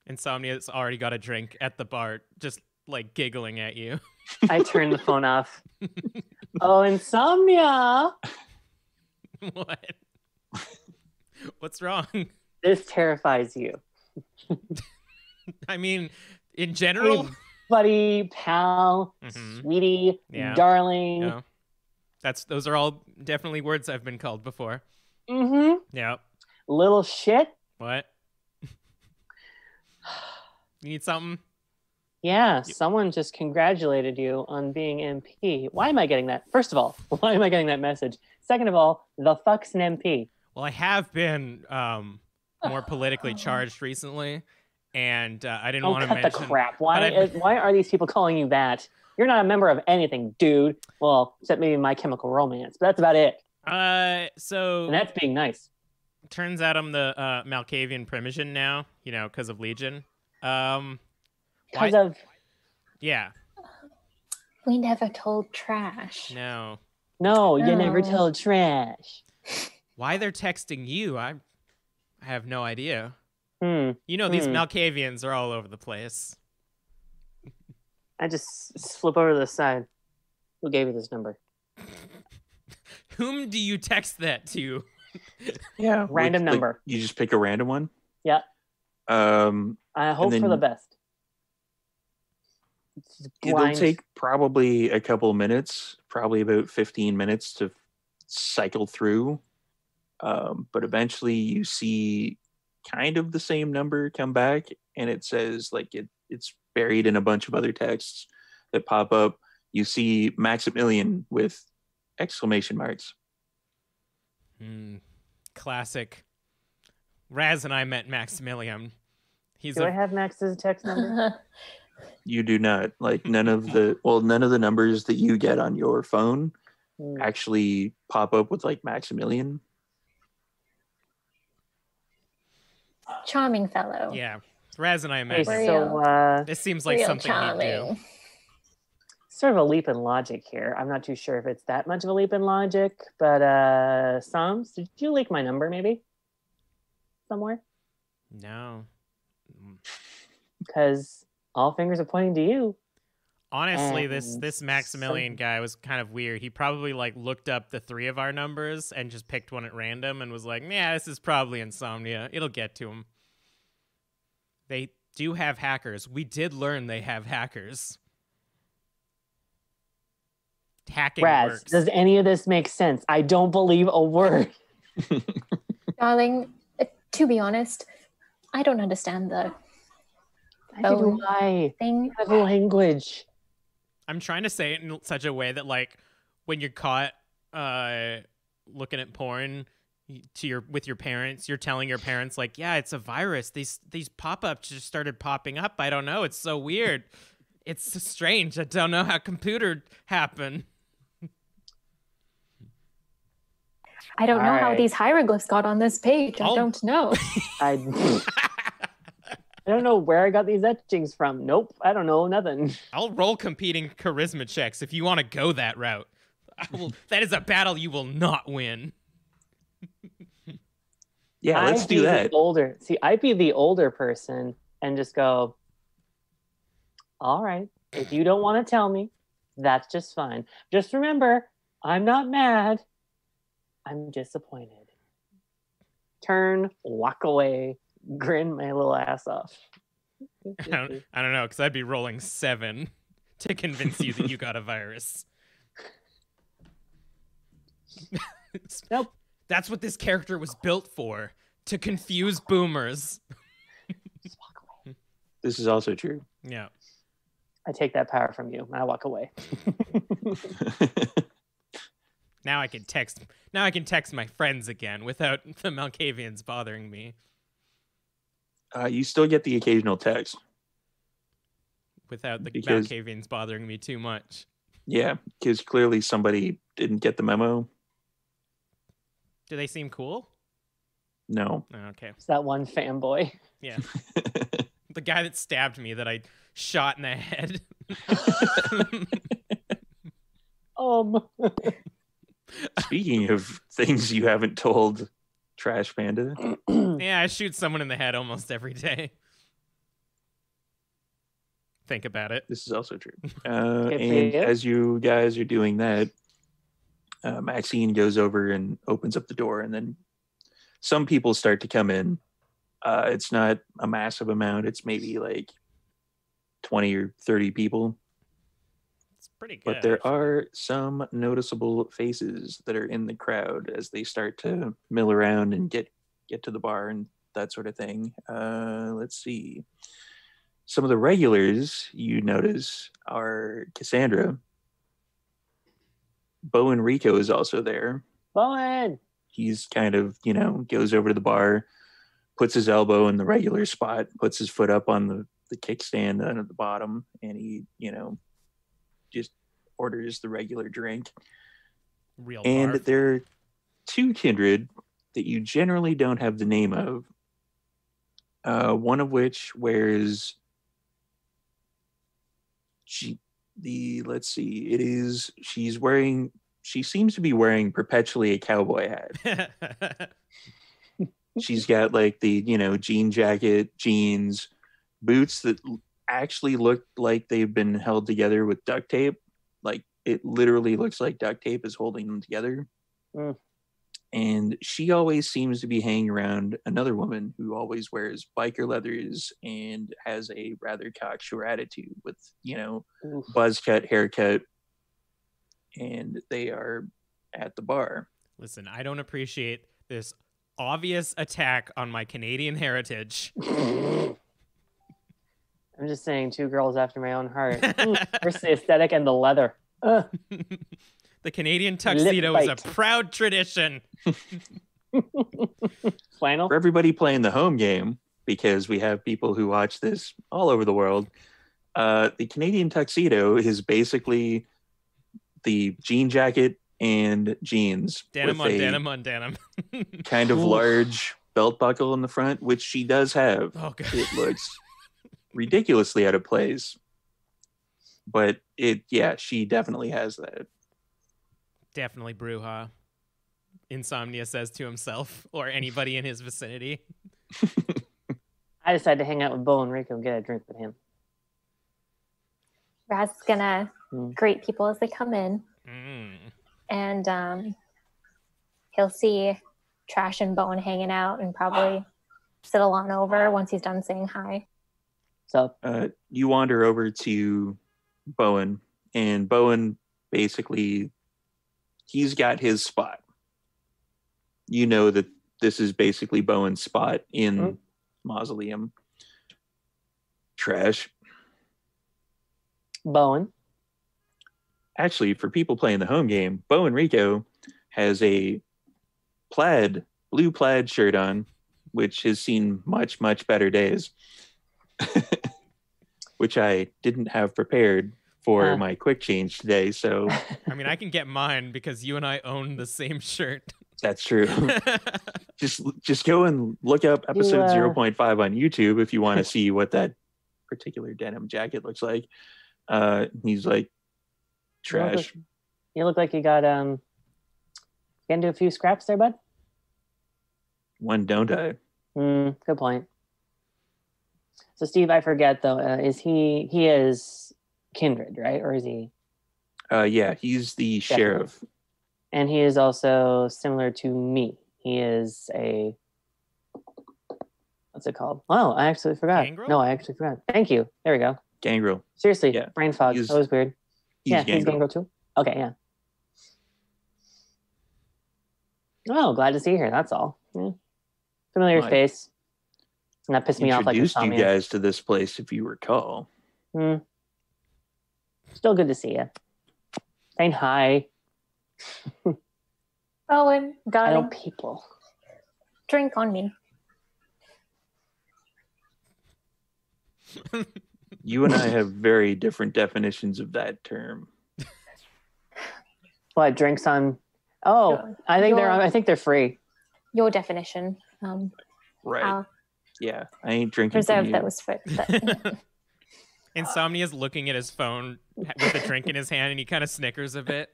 Speaker 2: Insomnia's already got a drink at the bar, just like giggling at you.
Speaker 4: I turn the phone off. Oh, Insomnia!
Speaker 2: What? What's wrong?
Speaker 4: This terrifies you.
Speaker 2: I mean, in general,
Speaker 4: Hey, buddy, pal,
Speaker 2: Mhm.
Speaker 4: sweetie,
Speaker 2: Yeah.
Speaker 4: darling.
Speaker 2: no. Those are all definitely words I've been called before.
Speaker 4: Mm-hmm.
Speaker 2: Yeah.
Speaker 4: Little shit.
Speaker 2: What? You need something?
Speaker 4: Yeah, someone just congratulated you on being MP. Why am I getting that? First of all, why am I getting that message? Second of all, the fuck's an MP?
Speaker 2: Well, I have been more politically charged recently, and I didn't
Speaker 4: Oh,
Speaker 2: want to
Speaker 4: cut the
Speaker 2: mention.
Speaker 4: crap.
Speaker 2: but
Speaker 4: Why are these people calling you that? You're not a member of anything, dude. Well, except maybe My Chemical Romance, but that's about it.
Speaker 2: So
Speaker 4: And that's being nice.
Speaker 2: turns out I'm the Malkavian Primogen now, because of Legion.
Speaker 4: Because of...
Speaker 2: Yeah.
Speaker 3: We never told Trash.
Speaker 2: No.
Speaker 4: No, you
Speaker 3: No.
Speaker 4: never told Trash.
Speaker 2: Why they're texting you, I have no idea.
Speaker 4: Hmm.
Speaker 2: These Malkavians are all over the place.
Speaker 4: I just flip over to the side. Who gave you this number?
Speaker 2: Whom do you text that to?
Speaker 1: Yeah,
Speaker 4: Random
Speaker 1: like,
Speaker 4: number.
Speaker 1: you just pick a random one.
Speaker 4: Yeah. I hope
Speaker 1: then
Speaker 4: for the best. It's
Speaker 1: it'll
Speaker 4: blind.
Speaker 1: take probably a couple minutes, probably about 15 minutes to cycle through. But eventually you see kind of the same number come back, and it says like it's buried in a bunch of other texts that pop up. You see Maximilian with exclamation marks.
Speaker 2: Classic. Raz and I met Maximilian.
Speaker 4: Do I have Max's text number?
Speaker 1: You do not. Like none of the numbers that you get on your phone actually pop up with like Maximilian.
Speaker 3: Charming fellow.
Speaker 2: Yeah. Raz and I
Speaker 4: Okay,
Speaker 2: met.
Speaker 3: Real.
Speaker 4: so
Speaker 2: This seems like
Speaker 3: Real
Speaker 2: something he'd
Speaker 3: charming.
Speaker 2: do.
Speaker 4: sort of a leap in logic here. I'm not too sure if it's that much of a leap in logic, but Psalms, did you leak my number maybe? Somewhere?
Speaker 2: No.
Speaker 4: Because all fingers are pointing to you.
Speaker 2: Honestly,
Speaker 4: And
Speaker 2: this Maximilian guy was kind of weird. He probably like looked up the three of our numbers and just picked one at random and was like, "Yeah, this is probably Insomnia. It'll get to him." They do have hackers. We did learn they have hackers. Hacking
Speaker 4: Raz,
Speaker 2: works.
Speaker 4: does any of this make sense? I don't believe a word.
Speaker 3: Darling, to be honest, I don't understand the
Speaker 4: Neither do I.
Speaker 3: thing.
Speaker 4: The language.
Speaker 2: I'm trying to say it in such a way that, like, when you're caught looking at porn with your parents, you're telling your parents, like, yeah, it's a virus. These pop-ups just started popping up. I don't know. It's so weird. It's so strange. I don't know how computer happened.
Speaker 3: I don't know
Speaker 4: All
Speaker 3: how
Speaker 4: right.
Speaker 3: these hieroglyphs got on this page. I
Speaker 2: Oh.
Speaker 3: don't know.
Speaker 4: I don't know where I got these etchings from. Nope, I don't know, nothing.
Speaker 2: I'll roll competing charisma checks if you want to go that route. That is a battle you will not win.
Speaker 1: Yeah, let's
Speaker 4: I'd
Speaker 1: do
Speaker 4: be the
Speaker 1: that.
Speaker 4: I'd be the older person and just go, all right, if you don't want to tell me, that's just fine. Just remember, I'm not mad. I'm disappointed. Turn, walk away, grin my little ass off.
Speaker 2: I don't know, because I'd be rolling 7 to convince you that you got a virus.
Speaker 4: Nope.
Speaker 2: That's what this character was built for, to confuse boomers.
Speaker 4: Just walk away.
Speaker 1: This is also true.
Speaker 2: Yeah.
Speaker 4: I take that power from you. I walk away.
Speaker 2: Now I can text my friends again without the Malkavians bothering me.
Speaker 1: You still get the occasional text.
Speaker 2: Without the
Speaker 1: Because-
Speaker 2: Malkavians bothering me too much.
Speaker 1: Yeah, because clearly somebody didn't get the memo.
Speaker 2: Do they seem cool?
Speaker 1: No.
Speaker 2: Oh, okay.
Speaker 4: It's that one fanboy.
Speaker 2: Yeah. The guy that stabbed me that I shot in the head.
Speaker 1: Speaking of things you haven't told Trash Panda.
Speaker 2: Yeah, I shoot someone in the head almost every day. Think about it.
Speaker 1: This is also true. And as you guys are doing that, Maxine goes over and opens up the door, and then some people start to come in. It's not a massive amount. It's maybe like 20 or 30 people.
Speaker 2: It's pretty good.
Speaker 1: But there are some noticeable faces that are in the crowd as they start to mill around and get to the bar and that sort of thing. Let's see. Some of the regulars you notice are Cassandra. Bowen Rico is also there.
Speaker 4: Bowen!
Speaker 1: He's kind of, goes over to the bar, puts his elbow in the regular spot, puts his foot up on the kickstand at the bottom, and he, just orders the regular drink.
Speaker 2: Real
Speaker 1: and
Speaker 2: barf.
Speaker 1: there are two kindred that you generally don't have the name of. One of which wears let's see, she seems to be wearing perpetually a cowboy hat. She's got like the, jean jacket, jeans, boots that actually look like they've been held together with duct tape. Like it literally looks like duct tape is holding them together. And she always seems to be hanging around another woman who always wears biker leathers and has a rather cocksure attitude with, buzz cut haircut. And they are at the bar.
Speaker 2: Listen, I don't appreciate this obvious attack on my Canadian heritage.
Speaker 4: I'm just saying, two girls after my own heart. First the aesthetic and the leather.
Speaker 2: The Canadian tuxedo is a proud tradition.
Speaker 4: Flannel?
Speaker 1: For everybody playing the home game, because we have people who watch this all over the world, the Canadian tuxedo is basically the jean jacket and jeans.
Speaker 2: Denim on denim on denim.
Speaker 1: Kind of large belt buckle in the front, which she does have.
Speaker 2: Oh, God.
Speaker 1: It looks ridiculously out of place. But she definitely has that.
Speaker 2: Definitely Bruja. Insomnia says to himself or anybody in his vicinity.
Speaker 4: I decided to hang out with Bo and Rico and get a drink with him.
Speaker 3: Raz is gonna greet people as they come in. And he'll see Trash and Bowen hanging out and probably settle on over once he's done saying hi.
Speaker 4: So
Speaker 1: you wander over to Bowen, and Bowen basically, he's got his spot. You know that this is basically Bowen's spot in Mausoleum. Trash.
Speaker 4: Bowen.
Speaker 1: Actually, for people playing the home game, Bowen Rico has a blue plaid shirt on, which has seen much, much better days. Which I didn't have prepared for my quick change today. So
Speaker 2: I mean, I can get mine because you and I own the same shirt.
Speaker 1: That's true. just go and look up episode 0.5 on YouTube if you want to see what that particular denim jacket looks like. He's like, Trash.
Speaker 4: You look like you got getting to a few scraps there, bud.
Speaker 1: When don't I?
Speaker 4: Good point. So Steve, I forget though, is he is kindred, right? Or is he?
Speaker 1: Yeah, he's the sheriff.
Speaker 4: And he is also similar to me. He is a, what's it called? Oh, I actually forgot.
Speaker 2: Gangrel?
Speaker 4: No, I actually forgot. Thank you. There we go.
Speaker 1: Gangrel.
Speaker 4: Seriously,
Speaker 1: Yeah.
Speaker 4: brain fog. That was weird.
Speaker 1: He's
Speaker 4: He's Gangrel too. Okay, yeah. Oh, glad to see you here. That's all. Yeah. Familiar face. And that pissed me off like
Speaker 1: introduced you
Speaker 4: insomnia.
Speaker 1: guys to this place, if you recall.
Speaker 4: Still good to see you. Saying hi.
Speaker 3: Bowen,
Speaker 4: I
Speaker 3: darling,
Speaker 4: know people.
Speaker 3: drink on me.
Speaker 1: You and I have very different definitions of that term.
Speaker 4: What, drinks on? Oh, I think they're free.
Speaker 3: Your definition.
Speaker 1: Right. Yeah, I ain't drinking
Speaker 3: Reserve
Speaker 1: for you.
Speaker 3: those for the,
Speaker 2: Insomnia's looking at his phone with a drink in his hand, and he kind of snickers a bit.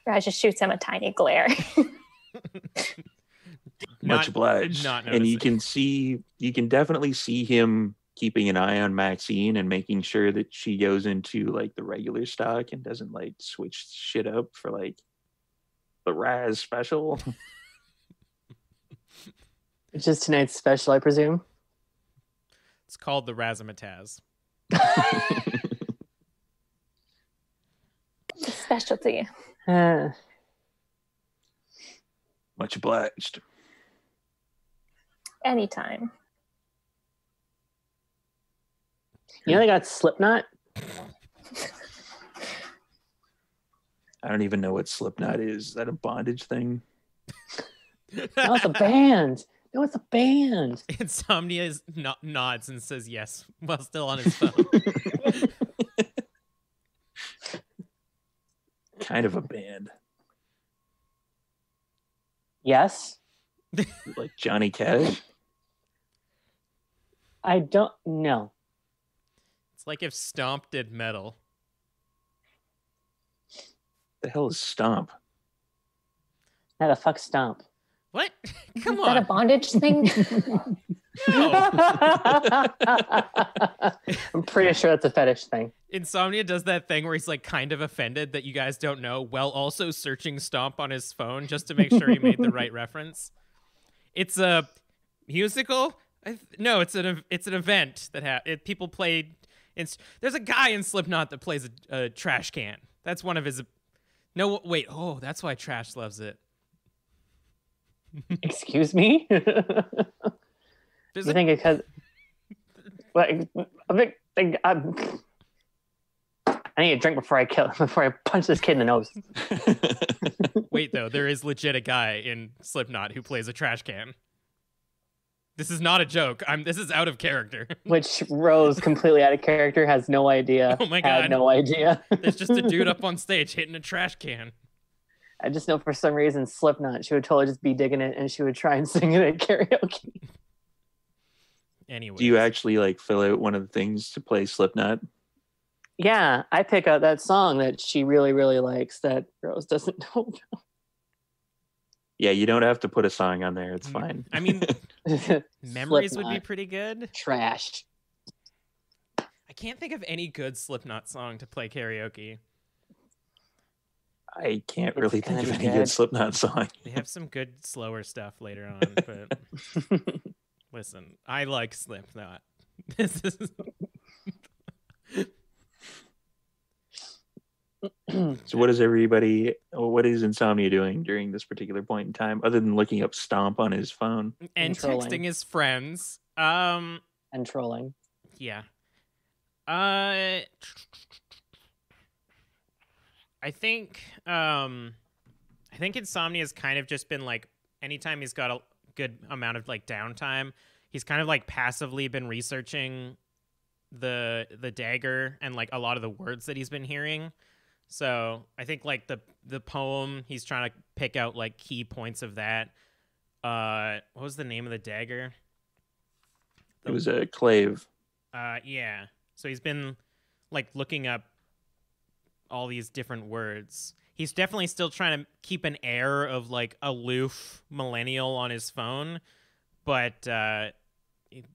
Speaker 3: Raj just shoots him a tiny glare.
Speaker 1: Much obliged.
Speaker 2: Not
Speaker 1: And
Speaker 2: noticing.
Speaker 1: you can definitely see him keeping an eye on Maxine and making sure that she goes into like the regular stock and doesn't like switch shit up for like the Raz special.
Speaker 4: Which is tonight's special, I presume.
Speaker 2: It's called the Razzmatazz.
Speaker 3: Specialty.
Speaker 1: Much obliged.
Speaker 3: Anytime.
Speaker 4: You know they got Slipknot?
Speaker 1: I don't even know what Slipknot is. Is that a bondage thing?
Speaker 4: No, it's a band. No, it's a band.
Speaker 2: Insomnia nods and says yes while still on his phone.
Speaker 1: Kind of a band.
Speaker 4: Yes.
Speaker 1: Like Johnny Cash?
Speaker 4: I don't know.
Speaker 2: It's like if Stomp did metal.
Speaker 1: The hell is Stomp?
Speaker 4: How the fuck Stomp?
Speaker 2: What? Come
Speaker 3: Is that a
Speaker 2: on.
Speaker 3: bondage thing?
Speaker 2: No.
Speaker 4: I'm pretty sure that's a fetish thing.
Speaker 2: Insomnia does that thing where he's like kind of offended that you guys don't know while also searching Stomp on his phone just to make sure he made the right reference. It's a musical? No, it's an event that people play. There's a guy in Slipknot that plays a trash can. That's one of his. No, wait. Oh, that's why Trash loves it.
Speaker 4: Excuse me? You think it because like I need a drink before I punch this kid in the nose.
Speaker 2: Wait, though, there is legit a guy in Slipknot who plays a trash can. This is not a joke. This is out of character.
Speaker 4: Which Rose, completely out of character, has no idea.
Speaker 2: Oh my God.
Speaker 4: Had no idea.
Speaker 2: There's just a dude up on stage hitting a trash can.
Speaker 4: I just know for some reason Slipknot, she would totally just be digging it and she would try and sing it at karaoke.
Speaker 2: Anyway.
Speaker 1: Do you actually like fill out one of the things to play Slipknot?
Speaker 4: Yeah, I pick out that song that she really, really likes that Rose doesn't know about.
Speaker 1: Yeah, you don't have to put a song on there. It's fine.
Speaker 2: I mean, Memories would be
Speaker 4: Slipknot.
Speaker 2: pretty good.
Speaker 4: Trash.
Speaker 2: I can't think of any good Slipknot song to play karaoke.
Speaker 1: I can't
Speaker 4: It's
Speaker 1: really think
Speaker 4: gonna
Speaker 1: of
Speaker 4: be
Speaker 1: any
Speaker 4: good.
Speaker 1: good Slipknot song.
Speaker 2: They have some good slower stuff later on, but listen, I like Slipknot. This is
Speaker 1: So what is Insomnia doing during this particular point in time, other than looking up Stomp on his phone?
Speaker 2: and
Speaker 4: Controlling.
Speaker 2: texting his friends.
Speaker 4: And trolling.
Speaker 2: Yeah. I think Insomnia's kind of just been like anytime he's got a good amount of like downtime, he's kind of like passively been researching the dagger and like a lot of the words that he's been hearing. So I think like the poem, he's trying to pick out like key points of that. What was the name of the dagger?
Speaker 1: It was a clave.
Speaker 2: Yeah. So he's been like looking up all these different words. He's definitely still trying to keep an air of like aloof millennial on his phone, but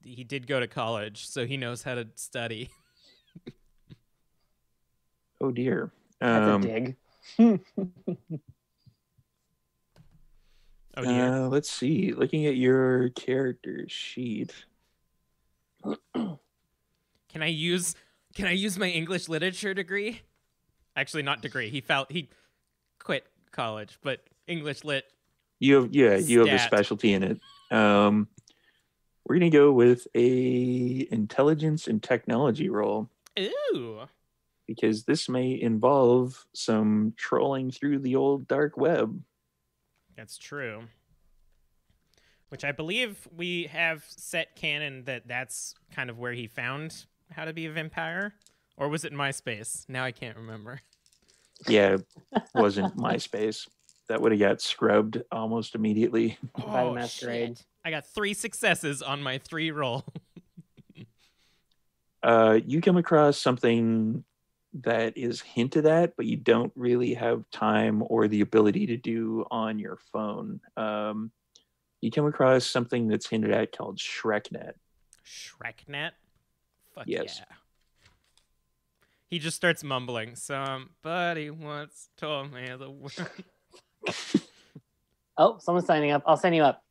Speaker 2: he did go to college, so he knows how to study.
Speaker 1: Oh dear.
Speaker 4: That's a dig.
Speaker 2: Oh dear.
Speaker 1: Let's see. Looking at your character sheet.
Speaker 2: Can I use my English literature degree? Actually, not degree. He quit college, but English lit.
Speaker 1: You have a
Speaker 2: Stat.
Speaker 1: specialty in it. We're gonna go with a intelligence and technology role
Speaker 2: Ooh.
Speaker 1: because this may involve some trolling through the old dark web.
Speaker 2: That's true. Which I believe we have set canon that's kind of where he found how to be a vampire. Or was it MySpace? Now I can't remember.
Speaker 1: Yeah, it wasn't MySpace. That would have got scrubbed almost immediately.
Speaker 4: By the Masquerade.
Speaker 2: Shit. I got 3 successes on my 3 roll.
Speaker 1: You come across something that is hinted at, but you don't really have time or the ability to do on your phone. You come across something that's hinted at called ShrekNet.
Speaker 2: ShrekNet? Fuck
Speaker 1: yes.
Speaker 2: Yeah. He just starts mumbling. Somebody once told me the word.
Speaker 4: Oh, someone's signing up. I'll send you up.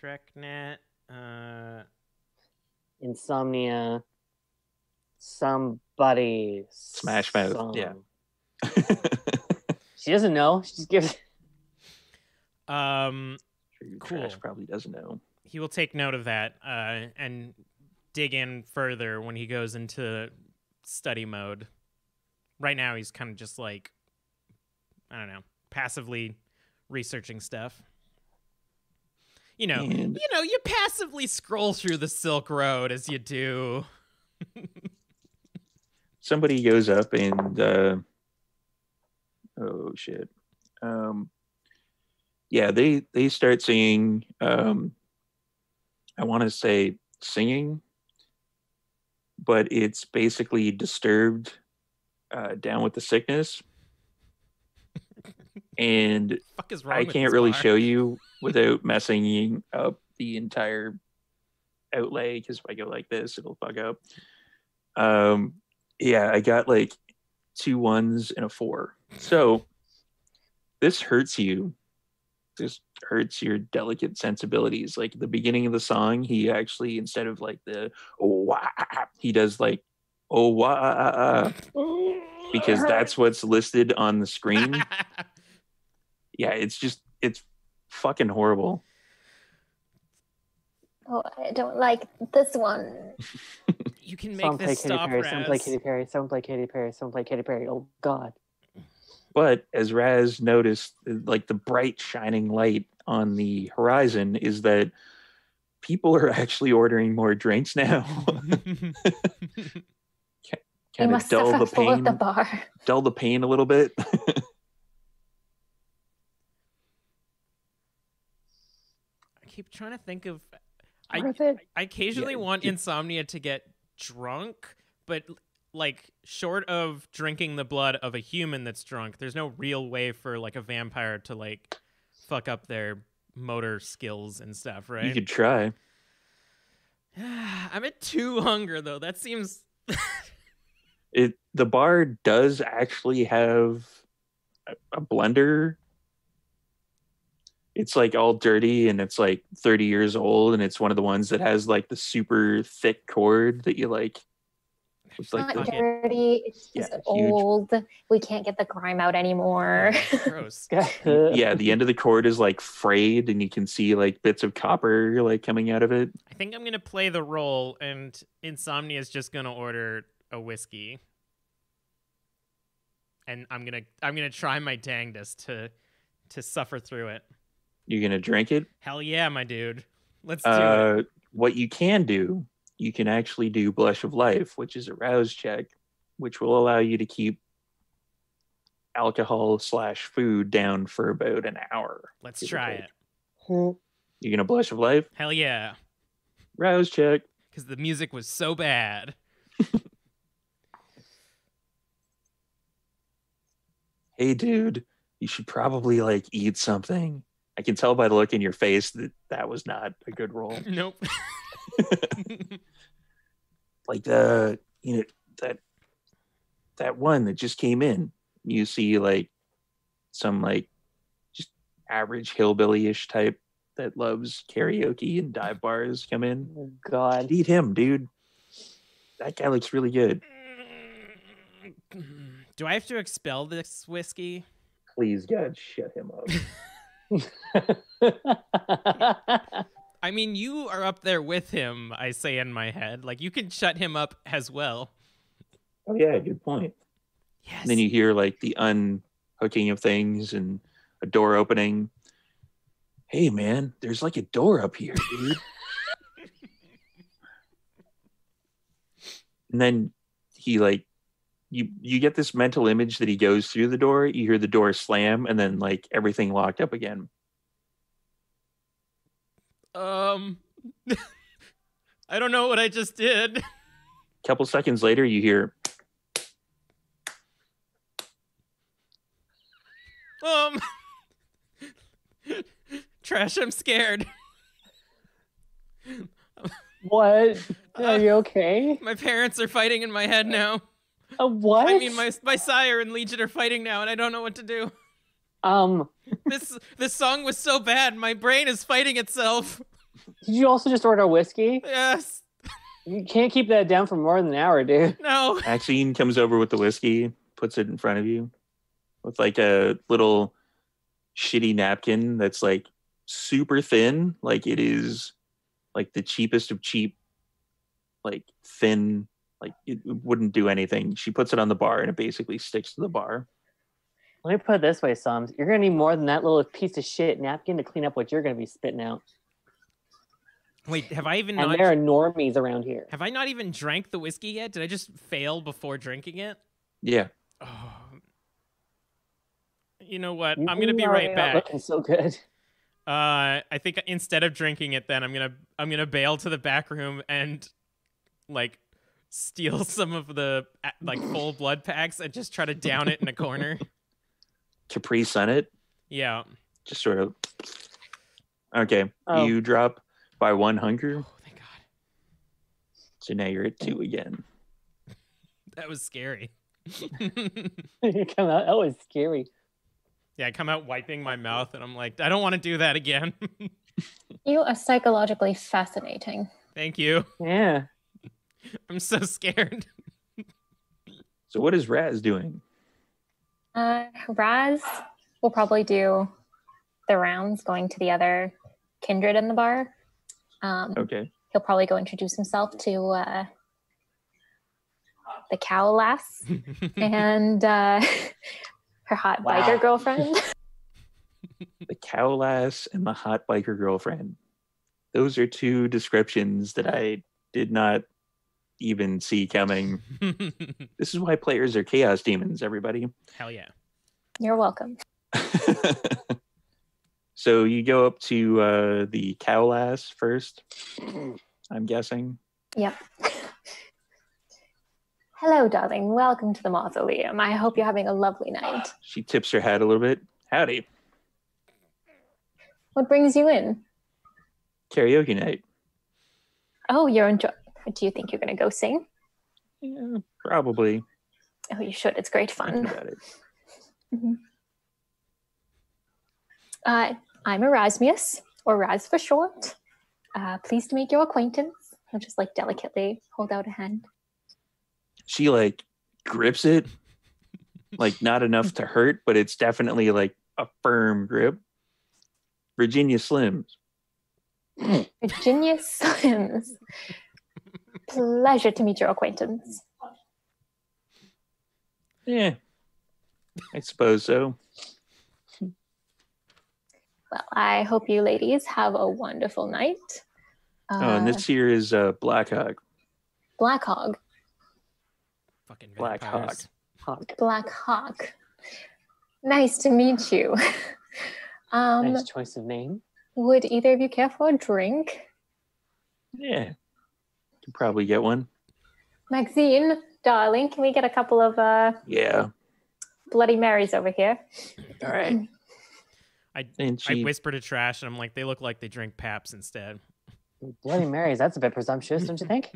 Speaker 2: ShrekNet.
Speaker 4: Insomnia. Somebody.
Speaker 1: Smash Mouth. Yeah.
Speaker 4: She doesn't know. She just gives.
Speaker 2: Cool.
Speaker 1: Trash probably doesn't know.
Speaker 2: He will take note of that and dig in further when he goes into study mode. Right now, he's kind of just like, I don't know, passively researching stuff. You passively scroll through the Silk Road as you do.
Speaker 1: Somebody goes up and oh shit. Yeah, they start singing. I want to say singing, but it's basically Disturbed, Down with the Sickness. And
Speaker 2: fuck is wrong
Speaker 1: I
Speaker 2: with
Speaker 1: can't
Speaker 2: this
Speaker 1: really
Speaker 2: bar?
Speaker 1: show you without messing up the entire outlay, because if I go like this, it'll fuck up. Yeah, I got like 2 1s and a 4. So this hurts you. This hurts your delicate sensibilities. Like the beginning of the song, he actually, instead of like the oh wah, he does like oh wah, because that's what's listed on the screen. Yeah, it's fucking horrible.
Speaker 3: Oh, I don't like this one.
Speaker 2: You can make
Speaker 4: Someone play
Speaker 2: this
Speaker 4: Katy
Speaker 2: stop,
Speaker 4: Perry.
Speaker 2: Raz.
Speaker 4: Someone play Katy Perry. Someone play Katy Perry. Someone play Katy Perry. Oh God.
Speaker 1: But as Raz noticed, like the bright shining light on the horizon is that people are actually ordering more drinks now.
Speaker 3: You
Speaker 1: Kind of
Speaker 3: must
Speaker 1: dull
Speaker 3: suffer
Speaker 1: the
Speaker 3: full at the
Speaker 1: pain,
Speaker 3: bar.
Speaker 1: dull the pain a little bit.
Speaker 2: I keep trying to think of.
Speaker 4: Worth it.
Speaker 2: I occasionally
Speaker 1: Yeah,
Speaker 2: want Insomnia to get drunk, but like short of drinking the blood of a human that's drunk, there's no real way for like a vampire to like fuck up their motor skills and stuff, right?
Speaker 1: You could try.
Speaker 2: I'm at 2 hunger though. That seems.
Speaker 1: The bar does actually have a blender. It's like all dirty and it's like 30 years old, and it's one of the ones that has like the super thick cord that you like.
Speaker 3: It's
Speaker 1: like
Speaker 3: not
Speaker 1: the,
Speaker 3: dirty. It's just
Speaker 1: huge.
Speaker 3: old. We can't get the grime out anymore.
Speaker 2: Gross.
Speaker 1: Yeah, the end of the cord is like frayed, and you can see like bits of copper like coming out of it.
Speaker 2: I think I'm gonna play the role, and Insomnia is just gonna order a whiskey, and I'm gonna try my dangdest to suffer through it.
Speaker 1: You're gonna drink it?
Speaker 2: Hell yeah, my dude. Let's do it.
Speaker 1: What you can do, you can actually do Blush of Life, which is a rouse check, which will allow you to keep alcohol/food down for about an hour.
Speaker 2: Let's try it.
Speaker 1: You're gonna Blush of Life?
Speaker 2: Hell yeah.
Speaker 1: Rouse check.
Speaker 2: Because the music was so bad.
Speaker 1: Hey dude, you should probably like eat something. I can tell by the look in your face that was not a good roll.
Speaker 2: Nope.
Speaker 1: Like that one that just came in. You see like some like just average hillbilly-ish type that loves karaoke and dive bars come in.
Speaker 4: Oh God.
Speaker 1: Eat him, dude. That guy looks really good.
Speaker 2: Do I have to expel this whiskey?
Speaker 1: Please, God, shut him up.
Speaker 2: I mean, you are up there with him, I say in my head. Like, you can shut him up as well.
Speaker 1: Oh, yeah, good point.
Speaker 2: Yes.
Speaker 1: And then you hear, like, the unhooking of things and a door opening. Hey, man, there's, like, a door up here, dude. And then he, like, you get this mental image that he goes through the door, you hear the door slam, and then, like, everything locked up again.
Speaker 2: I don't know what I just did.
Speaker 1: Couple seconds later, you hear,
Speaker 2: Trash, I'm scared.
Speaker 4: What? Are you okay?
Speaker 2: My parents are fighting in my head now.
Speaker 4: What?
Speaker 2: I mean, my sire and Legion are fighting now, and I don't know what to do. This song was so bad, my brain is fighting itself.
Speaker 4: Did you also just order whiskey?
Speaker 2: Yes.
Speaker 4: You can't keep that down for more than an hour, dude.
Speaker 2: No.
Speaker 1: Maxine comes over with the whiskey, puts it in front of you with like a little shitty napkin that's like super thin. Like it is like the cheapest of cheap, like thin, like it wouldn't do anything. She puts it on the bar and it basically sticks to the bar.
Speaker 4: Let me put it this way, Sums. You're going to need more than that little piece of shit napkin to clean up what you're going to be spitting out.
Speaker 2: Wait, have I even
Speaker 4: And
Speaker 2: not...
Speaker 4: there are normies around here.
Speaker 2: Have I not even drank the whiskey yet? Did I just fail before drinking it?
Speaker 1: Yeah.
Speaker 2: Oh. You know what? I'm going to be right back.
Speaker 4: Looking so good.
Speaker 2: I think instead of drinking it then I'm going to bail to the back room and like steal some of the like full blood packs and just try to down it in a corner.
Speaker 1: Capri Sun it.
Speaker 2: Yeah.
Speaker 1: Just sort of. Okay.
Speaker 4: Oh.
Speaker 1: You drop by 1 hunger.
Speaker 2: Oh, thank God.
Speaker 1: So now you're at 2 again.
Speaker 2: That was scary.
Speaker 4: You come out. That was scary.
Speaker 2: Yeah, I come out wiping my mouth and I'm like, I don't want to do that again.
Speaker 3: You are psychologically fascinating.
Speaker 2: Thank you.
Speaker 4: Yeah.
Speaker 2: I'm so scared.
Speaker 1: So what is Raz doing?
Speaker 3: Raz will probably do the rounds, going to the other kindred in the bar.
Speaker 1: Okay.
Speaker 3: He'll probably go introduce himself to the cow lass and her hot biker girlfriend.
Speaker 1: The cow lass and the hot biker girlfriend. Those are 2 descriptions that I did not even see coming. This is why players are chaos demons, everybody.
Speaker 2: Hell yeah.
Speaker 3: You're welcome.
Speaker 1: So you go up to the cow lass first, I'm guessing.
Speaker 3: Yep. Hello, darling. Welcome to the mausoleum. I hope you're having a lovely night.
Speaker 1: She tips her hat a little bit. Howdy.
Speaker 3: What brings you in?
Speaker 1: Karaoke night.
Speaker 3: Oh, you're enjoying. Do you think you're going to go sing?
Speaker 1: Yeah, probably.
Speaker 3: Oh, you should. It's great
Speaker 1: Thinking
Speaker 3: fun.
Speaker 1: about it.
Speaker 3: Mm-hmm. I'm Erasmus, or Raz for short. Pleased to make your acquaintance. I'll just like delicately hold out a hand.
Speaker 1: She like grips it, like not enough to hurt, but it's definitely like a firm grip. Virginia Slims.
Speaker 3: Virginia Sims. Pleasure to meet your acquaintance.
Speaker 1: Yeah, I suppose so.
Speaker 3: Well, I hope you ladies have a wonderful night.
Speaker 1: And this here is Black Hawk.
Speaker 3: Black Hog.
Speaker 2: Fucking
Speaker 1: Black
Speaker 2: vampires.
Speaker 4: Hawk.
Speaker 3: Black Hawk. Nice to meet you.
Speaker 4: Nice choice of name.
Speaker 3: Would either of you care for a drink?
Speaker 1: Yeah, can probably get one.
Speaker 3: Maxine, darling, can we get a couple of
Speaker 1: Yeah.
Speaker 3: Bloody Marys over here?
Speaker 1: All right.
Speaker 2: I
Speaker 1: And she
Speaker 2: whisper to Trash and I'm like, they look like they drink Paps instead.
Speaker 4: Bloody Marys, that's a bit presumptuous, don't you think?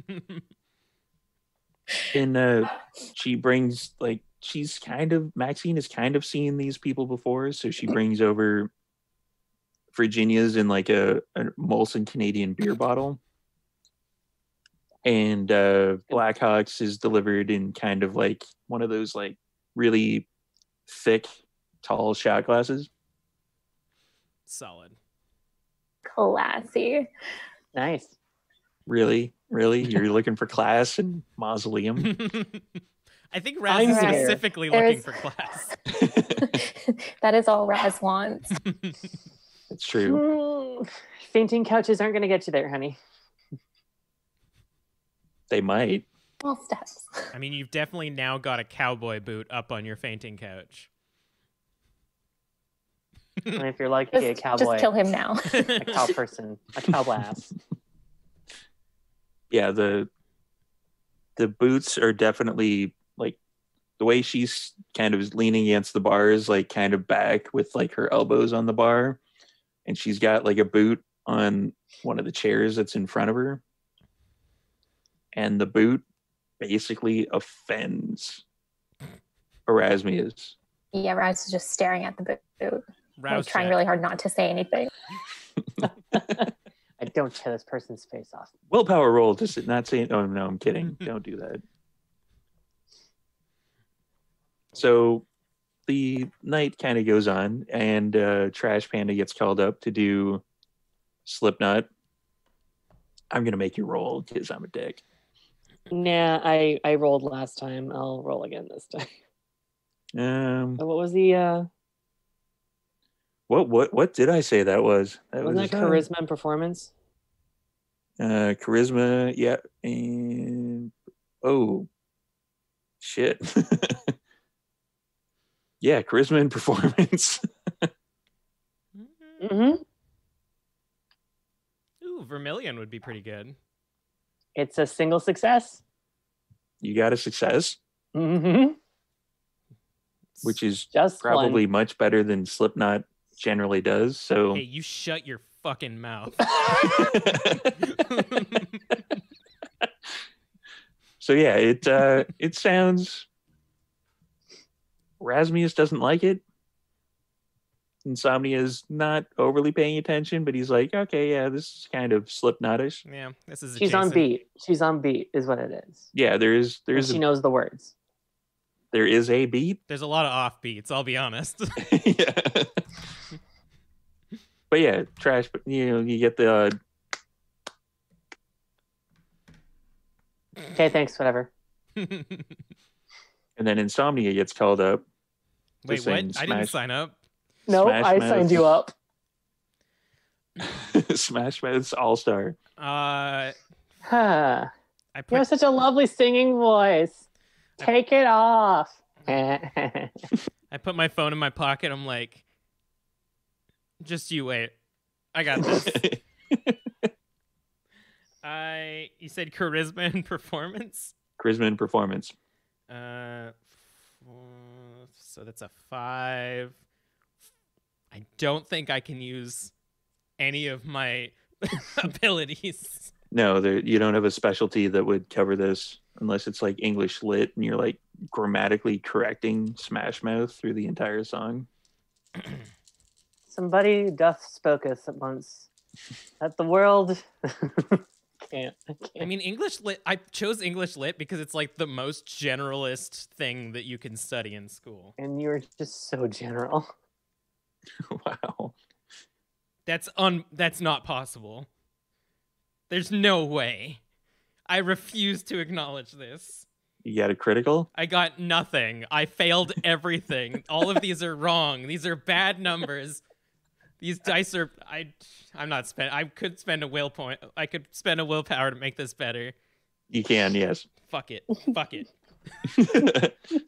Speaker 1: and she brings like Maxine has kind of seen these people before, so she brings over Virginia's in like a Molson Canadian beer bottle. And Blackhawks is delivered in kind of like one of those like really thick, tall shot glasses.
Speaker 2: Solid.
Speaker 3: Classy.
Speaker 4: Nice.
Speaker 1: Really? You're looking for class and mausoleum?
Speaker 2: I think Raz is
Speaker 4: I'm here.
Speaker 2: specifically looking for class.
Speaker 3: That is all Raz wants.
Speaker 1: It's true.
Speaker 4: Fainting couches aren't going to get you there, honey.
Speaker 1: They might.
Speaker 3: Small steps.
Speaker 2: I mean, you've definitely now got a cowboy boot up on your fainting couch.
Speaker 4: And if you're lucky, a cowboy.
Speaker 3: Just kill him now.
Speaker 4: A cow person. A cow blast.
Speaker 1: Yeah, the boots are definitely like the way she's kind of leaning against the bars, like kind of back with like her elbows on the bar, and she's got like a boot on one of the chairs that's in front of her, and the boot basically offends Erasmus.
Speaker 3: Yeah, Raz is just staring at the boot,
Speaker 2: Rouse
Speaker 3: trying
Speaker 2: check.
Speaker 3: really hard not to say anything.
Speaker 4: I don't tear this person's face off.
Speaker 1: Willpower roll, just not saying. Oh no, I'm kidding. Don't do that. So the night kind of goes on, and Trash Panda gets called up to do Slipknot. I'm gonna make you roll because I'm a dick.
Speaker 4: Nah, I rolled last time. I'll roll again this time. What was the
Speaker 1: What did I say that was?
Speaker 4: wasn't that charisma and performance?
Speaker 1: Charisma, yeah, and oh shit. Yeah, charisma and performance.
Speaker 4: Mm-hmm.
Speaker 2: Ooh, Vermilion would be pretty good.
Speaker 4: It's a single success.
Speaker 1: You got a success,
Speaker 4: Mm-hmm.
Speaker 1: which is
Speaker 4: Just
Speaker 1: probably much better than Slipknot generally does. So
Speaker 2: Hey, you shut your fucking mouth.
Speaker 1: so yeah, it sounds. Rasmus doesn't like it. Insomnia's not overly paying attention, but he's like, okay, yeah, this is kind of Slipknotish.
Speaker 2: Yeah, this is
Speaker 4: She's on
Speaker 2: adjacent.
Speaker 4: beat. She's on beat, is what it is.
Speaker 1: Yeah, there
Speaker 4: And she knows the words.
Speaker 1: there is a beat.
Speaker 2: There's a lot of offbeats, I'll be honest.
Speaker 1: Yeah. But yeah, Trash. You get the.
Speaker 4: Okay, thanks. Whatever.
Speaker 1: And then Insomnia gets called up.
Speaker 2: Wait,
Speaker 1: sing
Speaker 2: what? I didn't
Speaker 1: Smash-
Speaker 2: sign up.
Speaker 4: No,
Speaker 1: Smash
Speaker 4: I
Speaker 1: Mouth.
Speaker 4: signed you up.
Speaker 1: Smash Mouth's All Star.
Speaker 2: I
Speaker 4: Huh. You
Speaker 2: put
Speaker 4: have such a lovely singing voice. Take it off.
Speaker 2: I put my phone in my pocket. I'm like, just you wait. I got this. You said charisma and performance?
Speaker 1: Charisma and performance.
Speaker 2: So that's a 5. I don't think I can use any of my abilities.
Speaker 1: No, you don't have a specialty that would cover this unless it's like English lit and you're like grammatically correcting Smash Mouth through the entire song.
Speaker 4: Somebody doth spoke us at once that the world can't.
Speaker 2: I mean, English lit. I chose English lit because it's like the most generalist thing that you can study in school.
Speaker 4: And you're just so general.
Speaker 1: Wow.
Speaker 2: That's not possible. There's no way. I refuse to acknowledge this.
Speaker 1: You got a critical?
Speaker 2: I got nothing. I failed everything. All of these are wrong. These are bad numbers. These dice are. I'm not spend. I could spend a will point. I could spend a willpower to make this better.
Speaker 1: You can, yes.
Speaker 2: Fuck it. Fuck it.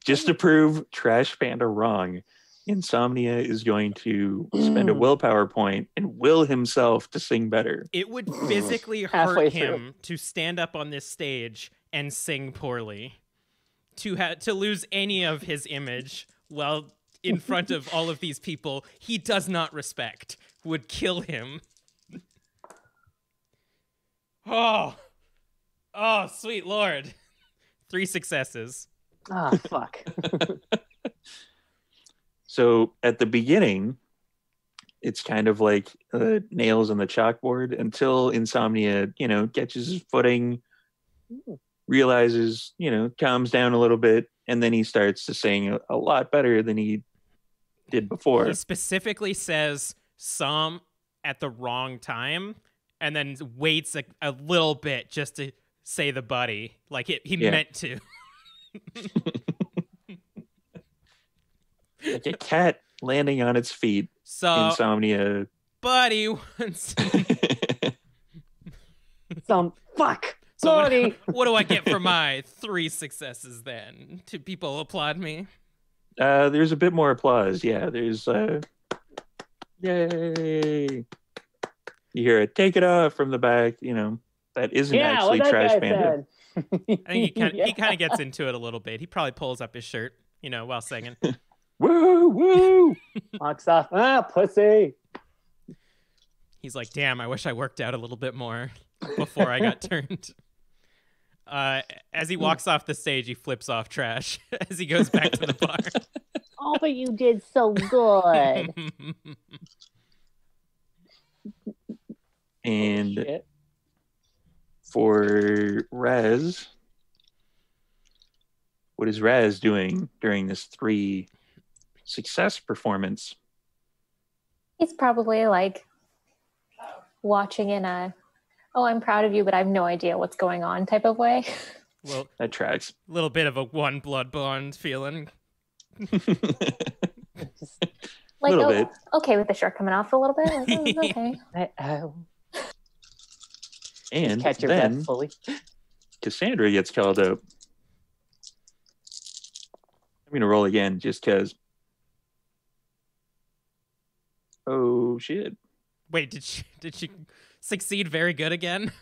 Speaker 1: Just to prove Trash Panda wrong, Insomnia is going to spend a willpower point and will himself to sing better.
Speaker 2: It would physically
Speaker 4: Halfway
Speaker 2: hurt
Speaker 4: through.
Speaker 2: him to stand up on this stage and sing poorly. To lose any of his image while in front of all of these people he does not respect would kill him. Oh, sweet Lord. 3 successes.
Speaker 4: Ah, fuck.
Speaker 1: So at the beginning, it's kind of like nails on the chalkboard until Insomnia, catches his footing, realizes, calms down a little bit, and then he starts to sing a lot better than he did before.
Speaker 2: He specifically says some at the wrong time and then waits a little bit just to say the buddy. Like he meant to.
Speaker 1: Like a cat landing on its feet.
Speaker 2: So,
Speaker 1: Insomnia.
Speaker 2: buddy wants...
Speaker 4: Some fuck.
Speaker 2: So
Speaker 4: Buddy.
Speaker 2: what do I get for my 3 successes then? Do people applaud me?
Speaker 1: There's a bit more applause. Yeah, there's Yay! You hear it, take it off from the back. That isn't
Speaker 4: Yeah,
Speaker 1: actually
Speaker 4: what that
Speaker 1: Trash
Speaker 4: guy
Speaker 1: Panda.
Speaker 4: said.
Speaker 2: I think he
Speaker 4: Yeah.
Speaker 2: kind of gets into it a little bit. He probably pulls up his shirt, while singing.
Speaker 1: Woo, woo!
Speaker 4: Walks off. Pussy.
Speaker 2: He's like, damn, I wish I worked out a little bit more before I got turned. As he walks off the stage, he flips off Trash as he goes back to the bar.
Speaker 4: Oh, but you did so good.
Speaker 1: And
Speaker 4: Shit.
Speaker 1: for Raz, what is Raz doing during this 3 success performance?
Speaker 3: He's probably like watching in a, oh, I'm proud of you, but I have no idea what's going on type of way.
Speaker 2: Well,
Speaker 1: That tracks.
Speaker 2: a little bit of a one blood bond feeling.
Speaker 3: Like,
Speaker 1: Little bit.
Speaker 3: okay with the shirt coming off a little bit. Like, oh, okay.
Speaker 1: And
Speaker 4: Catch your
Speaker 1: then
Speaker 4: breath fully.
Speaker 1: Cassandra gets called up. I'm going to roll again just because. Oh, shit.
Speaker 2: Wait, did she succeed very good again?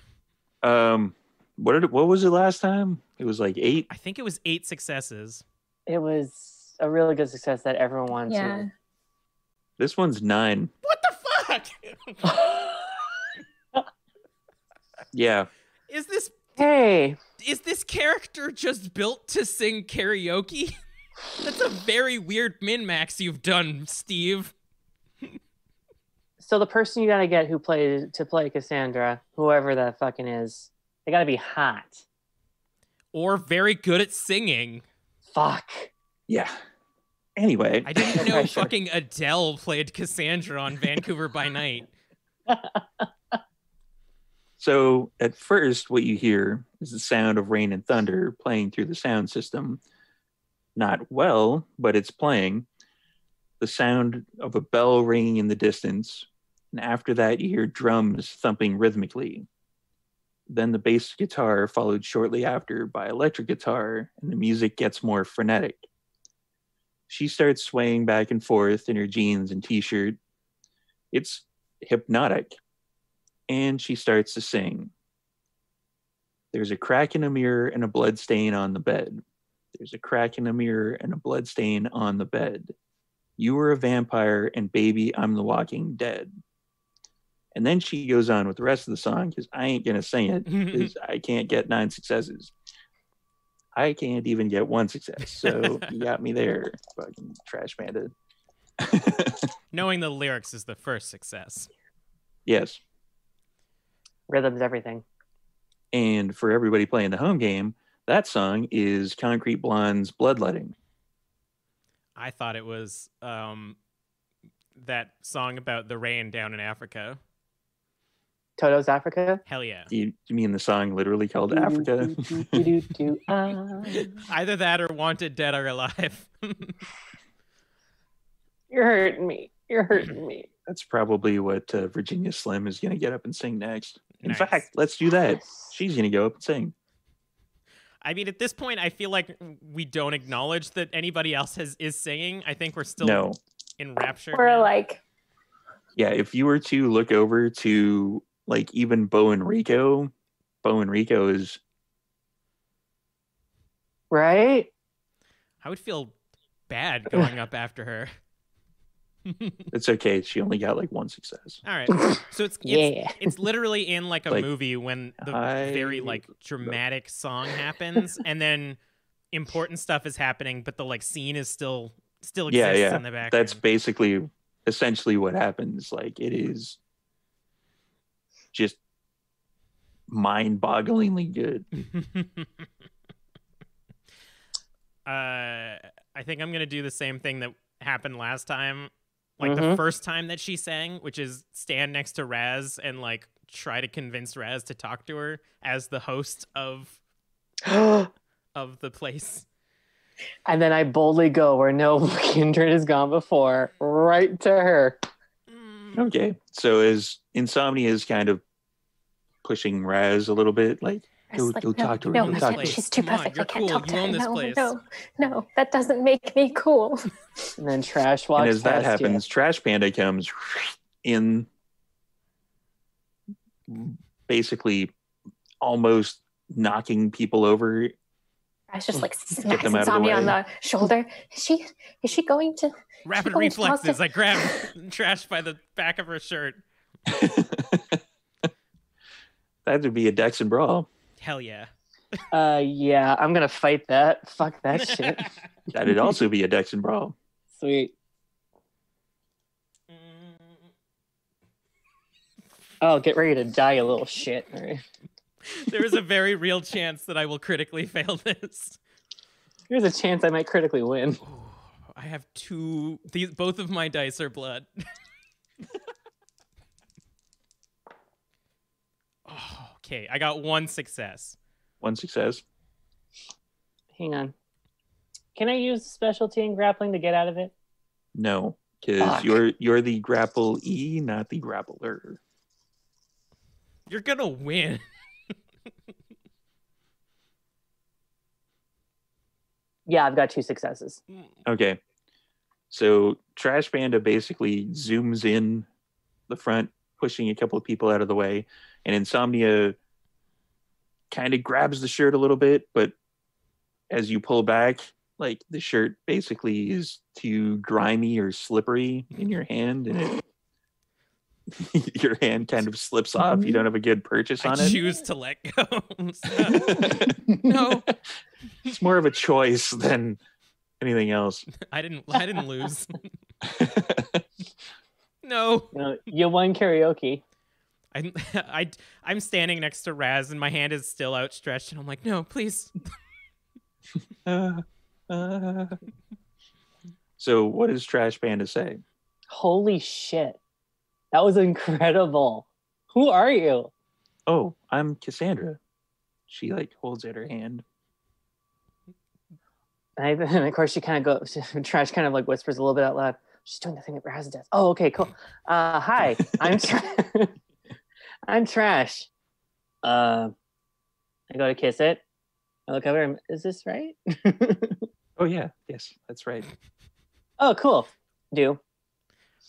Speaker 1: What was it last time? It was like 8.
Speaker 2: I think it was 8 successes.
Speaker 4: It was a really good success that everyone wanted
Speaker 3: Yeah.
Speaker 1: This one's 9.
Speaker 2: What the fuck?
Speaker 1: Yeah.
Speaker 2: Is this
Speaker 4: Hey,
Speaker 2: character just built to sing karaoke? That's a very weird min-max you've done, Steve.
Speaker 4: so the person you gotta get to play Cassandra, whoever that fucking is, they gotta be hot.
Speaker 2: Or very good at singing.
Speaker 4: Fuck.
Speaker 1: Yeah. Anyway.
Speaker 2: I didn't
Speaker 4: Okay,
Speaker 2: know
Speaker 4: sure.
Speaker 2: fucking Adele played Cassandra on Vancouver by Night.
Speaker 1: So at first, what you hear is the sound of rain and thunder playing through the sound system. Not well, but it's playing. The sound of a bell ringing in the distance. And after that, you hear drums thumping rhythmically. Then the bass guitar followed shortly after by electric guitar, and the music gets more frenetic. She starts swaying back and forth in her jeans and t-shirt. It's hypnotic. And she starts to sing. There's a crack in a mirror and a blood stain on the bed. There's a crack in a mirror and a blood stain on the bed. You were a vampire, and baby, I'm the walking dead. And then she goes on with the rest of the song, because I ain't going to sing it, because I can't get 9 successes. I can't even get 1 success. So you got me there, fucking Trash Panda.
Speaker 2: Knowing the lyrics is the first success.
Speaker 1: Yes.
Speaker 4: Rhythm's everything.
Speaker 1: And for everybody playing the home game, that song is Concrete Blonde's Bloodletting.
Speaker 2: I thought it was that song about the rain down in Africa.
Speaker 4: Toto's Africa?
Speaker 2: Hell yeah.
Speaker 1: Do you mean the song literally called Africa?
Speaker 2: Either that or Wanted Dead or Alive.
Speaker 4: You're hurting me. You're hurting me.
Speaker 1: That's probably what Virginia Slim is going to get up and sing next. In
Speaker 2: Nice.
Speaker 1: fact, let's do that. She's going to go up and sing.
Speaker 2: I mean, at this point, I feel like we don't acknowledge that anybody else is singing. I think we're still
Speaker 1: No.
Speaker 2: enraptured.
Speaker 3: We're
Speaker 2: now.
Speaker 3: like,
Speaker 1: Yeah, if you were to look over to like even Bo and Rico is
Speaker 4: Right?
Speaker 2: I would feel bad going up after her.
Speaker 1: it's okay. She only got like 1 success.
Speaker 2: All right. So it's
Speaker 4: Yeah.
Speaker 2: it's literally in like a
Speaker 1: Like,
Speaker 2: movie when the
Speaker 1: I-
Speaker 2: very like dramatic song happens and then important stuff is happening, but the like scene is still exists
Speaker 1: Yeah.
Speaker 2: in the background.
Speaker 1: That's basically essentially what happens. Like it is just mind-bogglingly good.
Speaker 2: I think I'm gonna do the same thing that happened last time. Like the
Speaker 4: Mhm.
Speaker 2: first time that she sang, which is stand next to Raz and like try to convince Raz to talk to her as the host of the place.
Speaker 4: And then I boldly go where no kindred has gone before, right to her.
Speaker 1: Okay. So as Insomnia is kind of pushing Raz a little bit, like,
Speaker 3: Rez is like,
Speaker 1: Go
Speaker 3: no,
Speaker 1: talk to her.
Speaker 3: no,
Speaker 1: Go
Speaker 3: I
Speaker 1: talk
Speaker 3: can't.
Speaker 1: to her.
Speaker 3: She's too
Speaker 2: Come on,
Speaker 3: perfect.
Speaker 2: you're
Speaker 3: I can't
Speaker 2: cool.
Speaker 3: talk
Speaker 2: You
Speaker 3: to her.
Speaker 2: own this
Speaker 3: No,
Speaker 2: place.
Speaker 3: no, that doesn't make me cool.
Speaker 4: And then Trash walks
Speaker 1: And as that
Speaker 4: past
Speaker 1: happens, Trash Panda comes in, basically almost knocking people over.
Speaker 3: Rez just like
Speaker 1: Get
Speaker 3: smacks
Speaker 1: them out of the
Speaker 3: Insomnia on
Speaker 1: way.
Speaker 3: the shoulder. Is she going to?
Speaker 2: Rapid
Speaker 3: going to talk
Speaker 2: reflexes.
Speaker 3: to-
Speaker 2: I grab Trash by the back of her shirt.
Speaker 1: That would be a Dex and Brawl.
Speaker 2: Hell yeah.
Speaker 4: Yeah, I'm gonna fight that. Fuck that shit.
Speaker 1: That'd also be a Dex and Brawl.
Speaker 4: Sweet. Oh, get ready to die, you little shit. All right.
Speaker 2: There is a very real chance that I will critically fail this.
Speaker 4: Here's a chance I might critically win.
Speaker 2: Ooh, I have two. Both of my dice are blood. Oh, okay, I got one success.
Speaker 1: One success.
Speaker 4: Hang on. Can I use specialty in grappling to get out of it?
Speaker 1: No, because
Speaker 4: Fuck.
Speaker 1: you're the grapple E, not the grappler.
Speaker 2: You're gonna win.
Speaker 4: Yeah, I've got 2 successes.
Speaker 1: Okay. So Trash Panda basically zooms in the front, pushing a couple of people out of the way, and Insomnia kind of grabs the shirt a little bit, but as you pull back, like the shirt basically is too grimy or slippery in your hand, and your hand kind of slips off. You don't have a good purchase
Speaker 2: I
Speaker 1: on it.
Speaker 2: choose to let go. No,
Speaker 1: It's more of a choice than anything else.
Speaker 2: I didn't lose. No.
Speaker 4: No, you won karaoke.
Speaker 2: I'm standing next to Raz and my hand is still outstretched and I'm like, no, please.
Speaker 1: So what does Trash Panda say?
Speaker 4: Holy shit. That was incredible. Who are you?
Speaker 1: Oh, I'm Cassandra. She like holds out her hand.
Speaker 4: And of course she kind of goes, Trash kind of like whispers a little bit out loud. She's doing the thing that Raz does. Oh, okay, cool. Hi, I'm Trash. I go to kiss it. I look over and, is this right?
Speaker 1: Oh yeah, yes, that's right.
Speaker 4: Oh, cool. Do.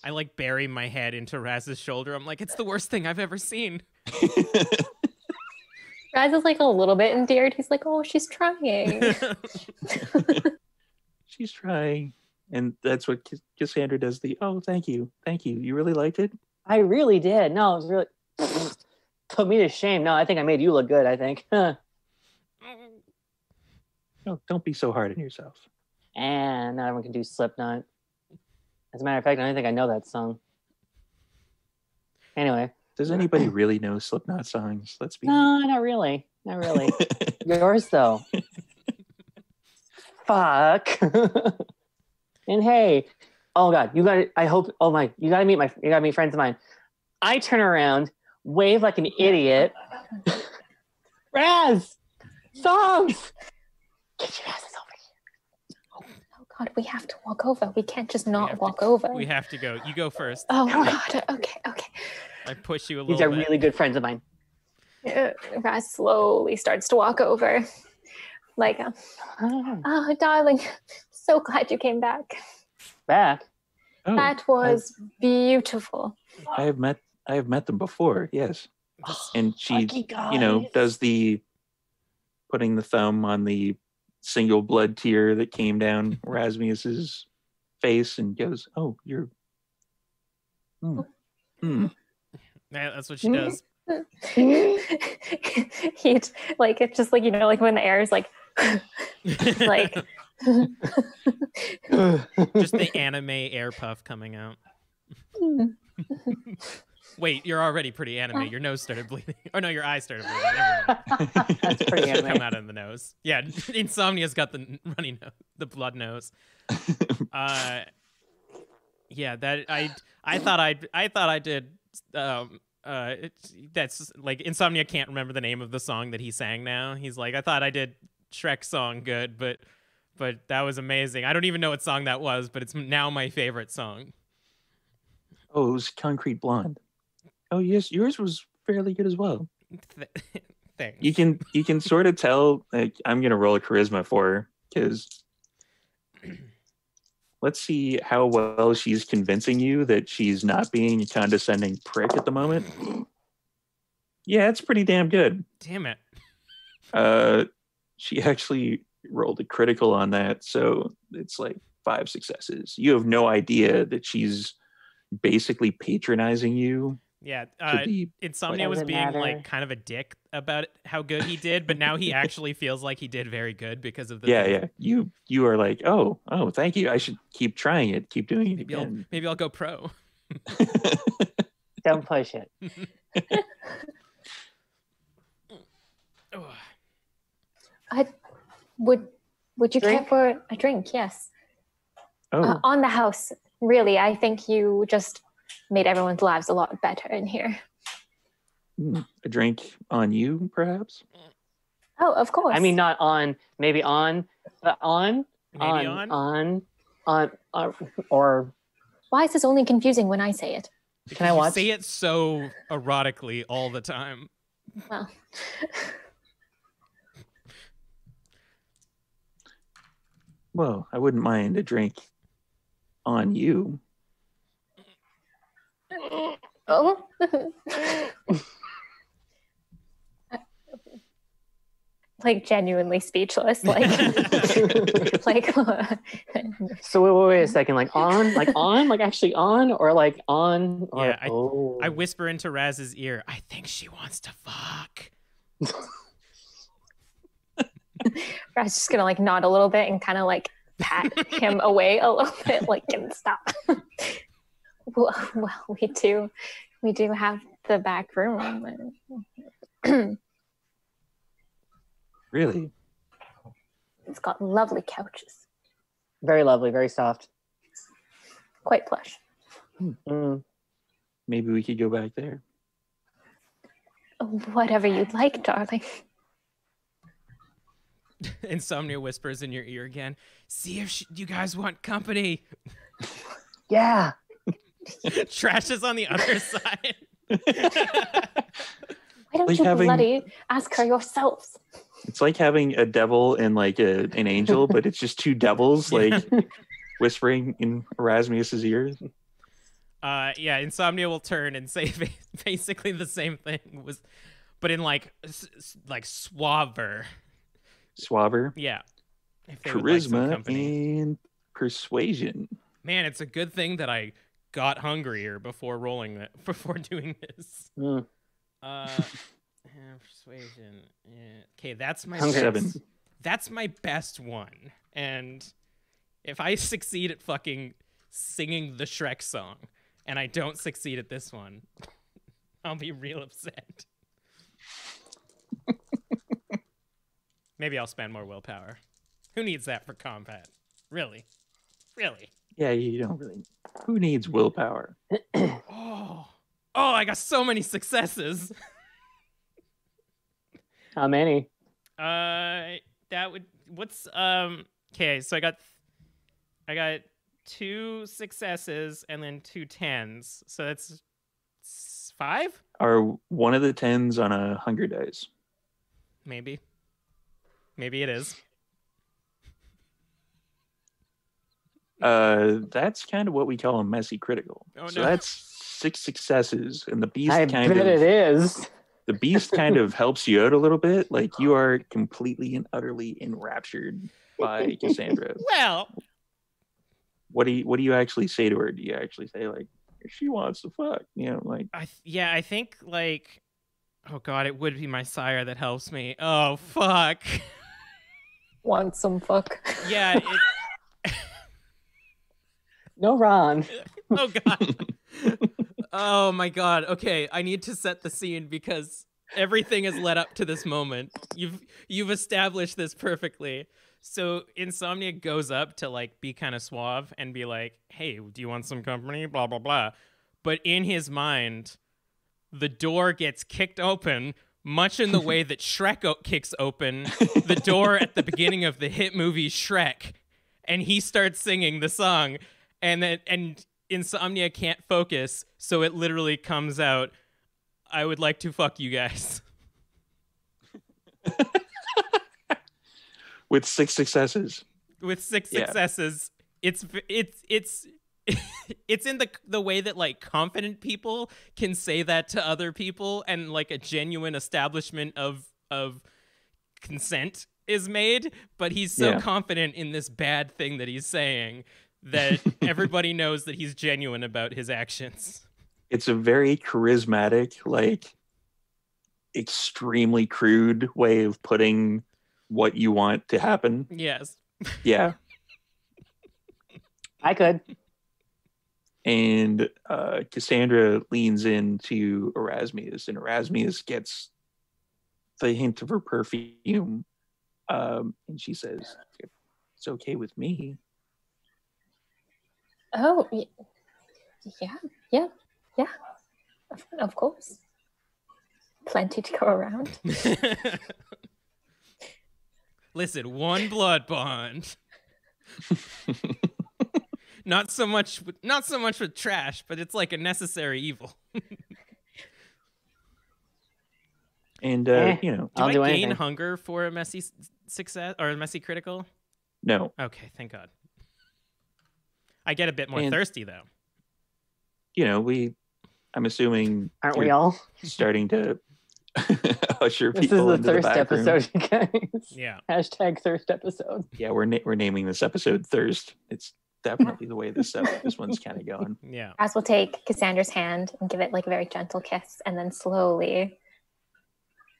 Speaker 2: I like bury my head into Raz's shoulder. I'm like, it's the worst thing I've ever seen.
Speaker 3: Raz is like a little bit endeared. He's like, oh, she's trying.
Speaker 1: She's trying. And that's what Cassandra does. Oh, thank you. You really liked it?
Speaker 4: I really did. No, it was really put me to shame. No, I think I made you look good, I think.
Speaker 1: No, don't be so hard on yourself.
Speaker 4: And now everyone can do Slipknot. As a matter of fact, I don't think I know that song. Anyway.
Speaker 1: Does anybody really know Slipknot songs? Let's be
Speaker 4: No, not really. Not really. Yours though. Fuck. And hey, oh god, you got I hope you gotta meet friends of mine. I turn around, wave like an idiot. Raz! Songs! Get your asses over here.
Speaker 3: Oh god, we have to walk over. We can't just not walk over.
Speaker 2: We have to go. You go first.
Speaker 3: Oh god, okay.
Speaker 2: I push you a
Speaker 4: These
Speaker 2: little
Speaker 4: are
Speaker 2: bit.
Speaker 4: really good friends of mine.
Speaker 3: Raz slowly starts to walk over. Like, oh, darling, so glad you came back.
Speaker 4: Back.
Speaker 1: Oh,
Speaker 3: That was beautiful.
Speaker 1: I have met them before, yes. And she,
Speaker 4: Lucky guys.
Speaker 1: does the putting the thumb on the single blood tear that came down Rasmus's face and goes, "Oh, you're
Speaker 2: Yeah, that's what she does.
Speaker 3: He'd like it's just like like when the air is like like
Speaker 2: Just the anime air puff coming out. Wait, you're already pretty anime. Your nose started bleeding. Oh no, your eyes started bleeding. Never mind.
Speaker 4: That's pretty
Speaker 2: Should
Speaker 4: anime.
Speaker 2: come out in the nose. Yeah, Insomnia's got the runny nose, the blood nose. Yeah, that I thought I did. That's like Insomnia can't remember the name of the song that he sang. Now he's like, I thought I did Shrek song good, but that was amazing. I don't even know what song that was, but it's now my favorite song.
Speaker 1: Oh, it was Concrete Blonde. Oh yes, yours was fairly good as well.
Speaker 2: things.
Speaker 1: You can sort of tell. Like, I'm gonna roll a charisma for her because let's see how well she's convincing you that she's not being a condescending prick at the moment. Yeah, it's pretty damn good.
Speaker 2: Damn it.
Speaker 1: She actually rolled a critical on that, so it's like 5 successes. You have no idea that she's basically patronizing you.
Speaker 2: Yeah,
Speaker 1: the
Speaker 2: Insomnia was being like kind of a dick about how good he did, but now he actually feels like he did very good because of the
Speaker 1: yeah. You are like, oh, thank you. I should keep trying it, keep doing it again.
Speaker 2: Maybe I'll go pro.
Speaker 4: Don't push it.
Speaker 3: Would you care for a drink? Yes.
Speaker 1: Oh,
Speaker 3: On the house. Really, I think you just made everyone's lives a lot better in here.
Speaker 1: a drink on you, perhaps?
Speaker 3: Oh, of course.
Speaker 4: I mean, not on, maybe on, but on,
Speaker 2: Maybe
Speaker 4: on, or
Speaker 3: Why is this only confusing when I say it?
Speaker 4: can I watch?
Speaker 2: You say it so erotically all the time.
Speaker 3: Well,
Speaker 1: Well, I wouldn't mind a drink on you.
Speaker 3: oh. Like genuinely speechless. Like, like.
Speaker 4: So wait a second. Like on, like actually on, or like on, or
Speaker 2: Yeah, I whisper into Raz's ear, I think she wants to fuck.
Speaker 3: Brad's just gonna like nod a little bit and kind of like pat him away a little bit, like, can stop. well, we do have the back room.
Speaker 1: Really?
Speaker 3: It's got lovely couches,
Speaker 4: very lovely, very soft.
Speaker 3: quite plush.
Speaker 1: Maybe we could go back there.
Speaker 3: Whatever you'd like, darling.
Speaker 2: Insomnia whispers in your ear again. See if you guys want company.
Speaker 4: Yeah.
Speaker 2: Trash is on the other side.
Speaker 3: Why don't
Speaker 1: Like
Speaker 3: you
Speaker 1: having-
Speaker 3: bloody ask her yourselves?
Speaker 1: It's like having a devil and like an angel, but it's just 2 devils like whispering in Erasmus's ear.
Speaker 2: Yeah, Insomnia will turn and say basically the same thing, but in like suaver.
Speaker 1: Swabber,
Speaker 2: Yeah. If they would like some
Speaker 1: charisma,
Speaker 2: company.
Speaker 1: and persuasion.
Speaker 2: Man, it's a good thing that I got hungrier before doing this. Persuasion. Yeah. Okay, that's my
Speaker 4: Hungry.
Speaker 1: 7.
Speaker 2: That's my best one. And if I succeed at fucking singing the Shrek song, and I don't succeed at this one, I'll be real upset. Maybe I'll spend more willpower. Who needs that for combat? Really?
Speaker 1: Yeah, you don't really. Who needs willpower?
Speaker 2: Oh, I got so many successes.
Speaker 4: How many?
Speaker 2: That would okay, so I got 2 successes and then 2 10s. So that's 5?
Speaker 1: Are one of the 10s on a Hunger Dice?
Speaker 2: Maybe it is.
Speaker 1: That's kind of what we call a messy critical.
Speaker 2: Oh,
Speaker 1: so
Speaker 2: no.
Speaker 1: that's 6 successes, and the beast
Speaker 4: I
Speaker 1: kind
Speaker 4: bet
Speaker 1: of
Speaker 4: it is.
Speaker 1: the beast kind of helps you out a little bit. Like, you are completely and utterly enraptured by Cassandra.
Speaker 2: Well,
Speaker 1: What do you actually say to her? Do you actually say like, she wants to fuck? You know, like,
Speaker 2: I think like, oh god, it would be my sire that helps me. Oh fuck.
Speaker 3: Want some fuck?
Speaker 2: Yeah.
Speaker 4: No, Ron.
Speaker 2: Oh god. Oh my god. Okay, I need to set the scene because everything has led up to this moment. You've established this perfectly. So Insomnia goes up to like be kind of suave and be like, "Hey, do you want some company?" Blah blah blah. But in his mind, the door gets kicked open, much in the way that Shrek kicks open the door at the beginning of the hit movie Shrek, and he starts singing the song, and Insomnia can't focus, so it literally comes out, "I would like to fuck you guys."
Speaker 1: With 6 successes.
Speaker 2: With 6
Speaker 1: Yeah.
Speaker 2: successes. It's it's in the way that like confident people can say that to other people, and like a genuine establishment of consent is made, but he's so
Speaker 1: Yeah.
Speaker 2: confident in this bad thing that he's saying that everybody knows that he's genuine about his actions.
Speaker 1: It's a very charismatic, like extremely crude way of putting what you want to happen.
Speaker 2: Yes.
Speaker 1: Yeah.
Speaker 4: I could.
Speaker 1: And Cassandra leans into Erasmus, and Erasmus gets the hint of her perfume. And she says, "It's okay with me."
Speaker 3: Oh, yeah. Of course. Plenty to go around.
Speaker 2: Listen, one blood bond. Not so much with trash, but it's like a necessary evil.
Speaker 1: And you know,
Speaker 2: Do
Speaker 4: I'll
Speaker 2: I
Speaker 4: do
Speaker 2: gain
Speaker 4: anything.
Speaker 2: hunger for a messy success or a messy critical?
Speaker 1: no.
Speaker 2: Okay, thank God. I get a bit more
Speaker 1: And-
Speaker 2: thirsty though.
Speaker 1: You know, I'm assuming
Speaker 4: Aren't
Speaker 1: you're
Speaker 4: we all?
Speaker 1: starting to usher
Speaker 4: This is
Speaker 1: people
Speaker 4: the
Speaker 1: into the
Speaker 4: thirst
Speaker 1: back room.
Speaker 4: episode, you guys.
Speaker 2: Yeah.
Speaker 4: Hashtag thirst episode.
Speaker 1: Yeah, we're naming this episode Thirst. It's definitely the way this one's kind of going.
Speaker 2: Yeah.
Speaker 3: As we'll take Cassandra's hand and give it like a very gentle kiss, and then slowly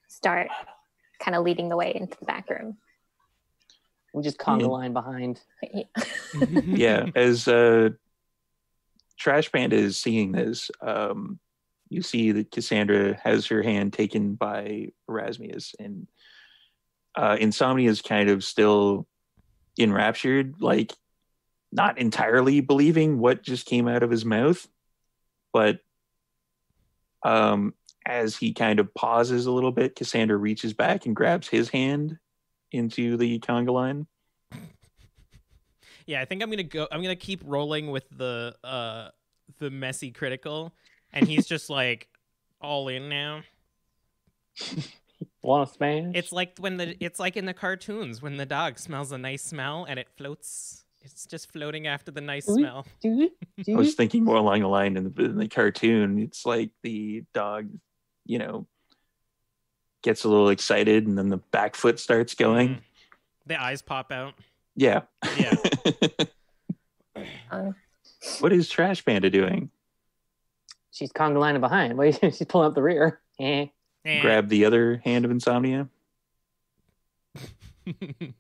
Speaker 3: start kind of leading the way into the back room.
Speaker 4: We just conga
Speaker 1: Yeah.
Speaker 4: line behind.
Speaker 1: Yeah, as Trash Panda is seeing this, you see that Cassandra has her hand taken by Erasmus, and Insomnia is kind of still enraptured, like not entirely believing what just came out of his mouth, but as he kind of pauses a little bit, Cassandra reaches back and grabs his hand into the conga line.
Speaker 2: Yeah, I think I'm gonna keep rolling with the messy critical, and he's just like all in now.
Speaker 4: Want to smash?
Speaker 2: It's like it's like in the cartoons when the dog smells a nice smell and it floats. It's just floating after the nice
Speaker 4: Ooh.
Speaker 2: smell.
Speaker 1: I was thinking more along the line in the cartoon. It's like the dog, you know, gets a little excited and then the back foot starts going.
Speaker 2: Mhm. The eyes pop out.
Speaker 1: Yeah.
Speaker 2: Yeah.
Speaker 1: What is Trash Panda doing?
Speaker 4: She's conga lining behind. Wait, she's pulling up the rear.
Speaker 2: Eh.
Speaker 1: Grab the other hand of Insomnia.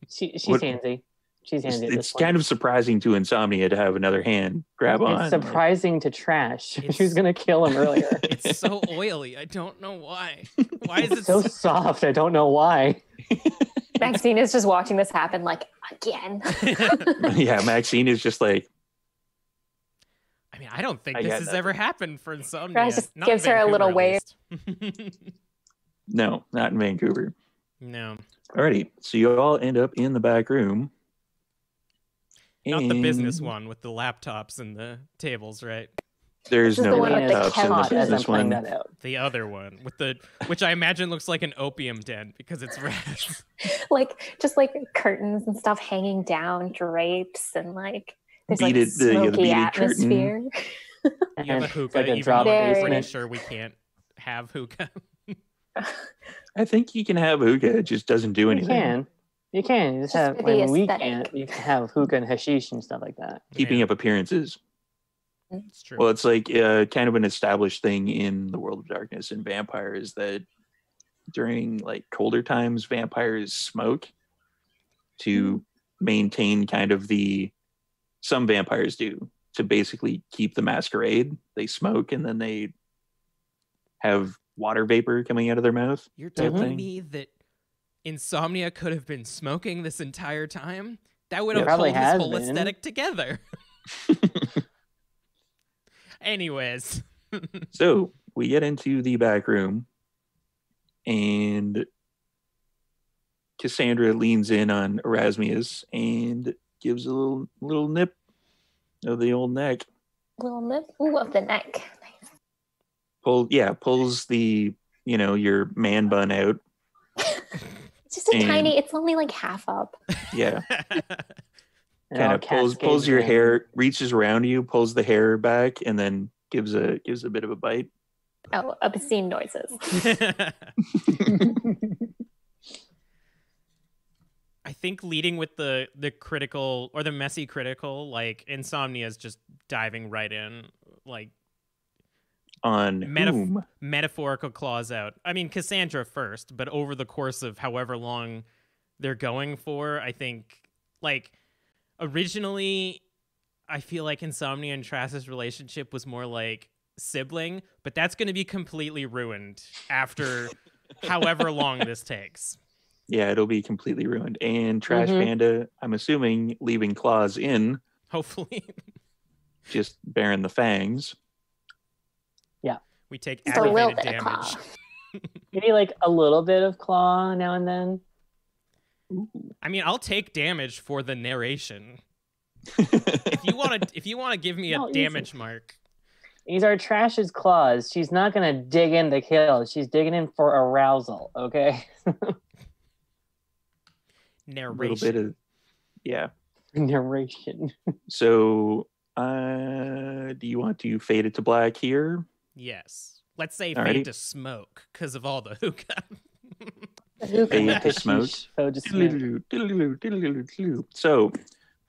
Speaker 4: She's
Speaker 1: What-
Speaker 4: handsy. She's handsy. at this
Speaker 1: It's
Speaker 4: point.
Speaker 1: kind of surprising to Insomnia to have another hand grab on.
Speaker 4: It's surprising to Trash.
Speaker 2: It's-
Speaker 4: She was gonna kill him earlier.
Speaker 2: It's so oily. I don't know why. Why is it
Speaker 4: so soft. I don't know why.
Speaker 3: Maxine is just watching this happen, like, again.
Speaker 1: Yeah, Maxine is just like,
Speaker 2: I mean, I don't think
Speaker 1: I
Speaker 2: this
Speaker 1: got
Speaker 2: has
Speaker 1: nothing.
Speaker 2: ever happened for Insomnia.
Speaker 3: Raz just
Speaker 2: Not
Speaker 3: gives her a little
Speaker 2: Vancouver, at least.
Speaker 1: no, not in Vancouver.
Speaker 2: No,
Speaker 1: Alrighty, so you all end up in the back room.
Speaker 2: not the business
Speaker 1: And
Speaker 2: one with the laptops and the tables, right?
Speaker 1: There's
Speaker 3: This is
Speaker 1: no
Speaker 3: the one with the
Speaker 1: laptops in
Speaker 3: couch.
Speaker 1: the
Speaker 4: As I'm
Speaker 1: business
Speaker 4: playing
Speaker 1: one.
Speaker 4: that out.
Speaker 2: The other one with which I imagine looks like an opium den because it's Raz.
Speaker 3: Like, just like curtains and stuff hanging down, drapes, and like, there's like a
Speaker 1: Beaded- the
Speaker 3: smoky
Speaker 1: beaded
Speaker 3: atmosphere.
Speaker 2: You have a
Speaker 4: And
Speaker 2: hookah,
Speaker 4: it's like a
Speaker 2: even
Speaker 4: drop
Speaker 2: though I'm
Speaker 3: Very-
Speaker 2: pretty
Speaker 4: basement.
Speaker 2: sure we can't have hookah.
Speaker 1: I think you can have hookah, it just doesn't do
Speaker 4: You
Speaker 1: anything.
Speaker 4: can. You can. You just
Speaker 3: Just
Speaker 4: have
Speaker 3: for the
Speaker 4: when we
Speaker 3: aesthetic.
Speaker 4: can't. You can have hookah and hashish and stuff like that.
Speaker 1: Keeping
Speaker 2: Yeah,
Speaker 1: up appearances.
Speaker 2: it's true.
Speaker 1: Well, it's like kind of an established thing in the world of darkness and vampires that during like colder times, vampires smoke to maintain kind of some vampires do to basically keep the masquerade. They smoke and then they have water vapor coming out of their mouth.
Speaker 2: You're
Speaker 1: type
Speaker 2: telling
Speaker 1: thing.
Speaker 2: me that Insomnia could have been smoking this entire time? That would have
Speaker 4: Probably
Speaker 2: pulled his
Speaker 4: has
Speaker 2: whole
Speaker 4: been.
Speaker 2: aesthetic together. Anyways.
Speaker 1: So we get into the back room and Cassandra leans in on Erasmus and gives a little nip of the old neck.
Speaker 3: Little nip of the neck. Nice.
Speaker 1: Pulls the your man bun out
Speaker 3: just a
Speaker 1: And-
Speaker 3: tiny. It's only like half up.
Speaker 1: Yeah.
Speaker 4: And
Speaker 1: Kind
Speaker 4: all
Speaker 1: of pulls
Speaker 4: cascades
Speaker 1: your
Speaker 4: in.
Speaker 1: hair, reaches around you, pulls the hair back, and then gives a bit of a bite.
Speaker 3: Oh, obscene noises.
Speaker 2: I think leading with the critical or the messy critical, like Insomnia's just diving right in, like
Speaker 1: On whom?
Speaker 2: metaphorical claws out. I mean, Cassandra first, but over the course of however long they're going for, I think, like, originally, I feel like Insomnia and Trash's relationship was more like sibling, but that's going to be completely ruined after however long this takes.
Speaker 1: Yeah, it'll be completely ruined. And Trash Panda, I'm assuming, leaving claws in,
Speaker 2: Hopefully.
Speaker 1: just bearing the fangs.
Speaker 2: We take
Speaker 3: Just a little
Speaker 2: aggravated
Speaker 3: bit of
Speaker 2: damage.
Speaker 3: claw.
Speaker 4: Maybe like a little bit of claw now and then.
Speaker 2: I mean, I'll take damage for the narration. If you want to give me a
Speaker 4: No, easy.
Speaker 2: damage mark.
Speaker 4: These are Trash's claws. She's not gonna dig in to kill. She's digging in for arousal. Okay.
Speaker 1: A
Speaker 2: Narration.
Speaker 1: little bit of, yeah.
Speaker 4: Narration.
Speaker 1: So, do you want to fade it to black here?
Speaker 2: Yes. Let's say
Speaker 1: Alrighty.
Speaker 2: fade to smoke because of all the hookah.
Speaker 1: Fade to smoke. So,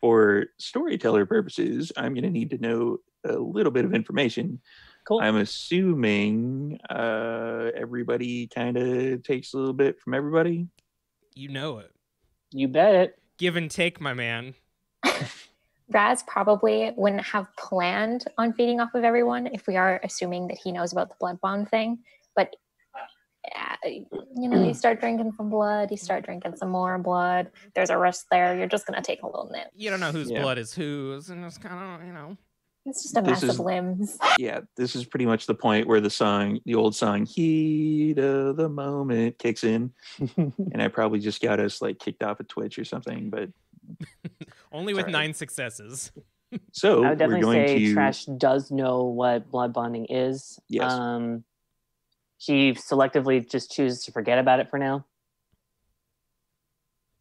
Speaker 1: for storyteller purposes, I'm going to need to know a little bit of information.
Speaker 4: Cool.
Speaker 1: I'm assuming everybody kind of takes a little bit from everybody.
Speaker 2: You know it.
Speaker 4: You bet it.
Speaker 2: Give and take, my man.
Speaker 3: Raz probably wouldn't have planned on feeding off of everyone if we are assuming that he knows about the blood bond thing. But, you start drinking some blood, you start drinking some more blood. There's a risk there. You're just going to take a little nip.
Speaker 2: You don't know whose
Speaker 1: Yeah.
Speaker 2: blood is whose, and it's kind of,
Speaker 3: It's just a
Speaker 1: This
Speaker 3: mess
Speaker 1: is-
Speaker 3: of limbs.
Speaker 1: Yeah, this is pretty much the point where the old song "Heat of the Moment" kicks in, and I probably just got us like kicked off of Twitch or something. But
Speaker 2: only with
Speaker 1: Sorry.
Speaker 2: 9 successes.
Speaker 1: so
Speaker 4: I would
Speaker 1: we're
Speaker 4: definitely
Speaker 1: going
Speaker 4: say
Speaker 1: to
Speaker 4: Trash does know what blood bonding is.
Speaker 1: Yes.
Speaker 4: She selectively just chooses to forget about it for now.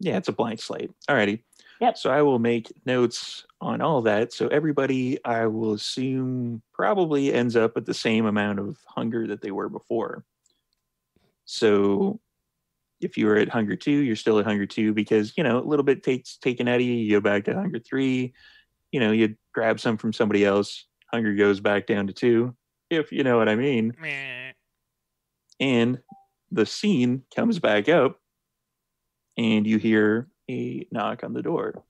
Speaker 1: Yeah, it's a blank slate. Alrighty.
Speaker 4: Yep.
Speaker 1: So I will make notes on all that. So everybody, I will assume, probably ends up at the same amount of hunger that they were before. So if you were at hunger 2, you're still at hunger 2 because, a little bit taken out of you go back to hunger 3. You grab some from somebody else, hunger goes back down to 2, if you know what I mean.
Speaker 2: Meh.
Speaker 1: And the scene comes back up and you hear a knock on the door.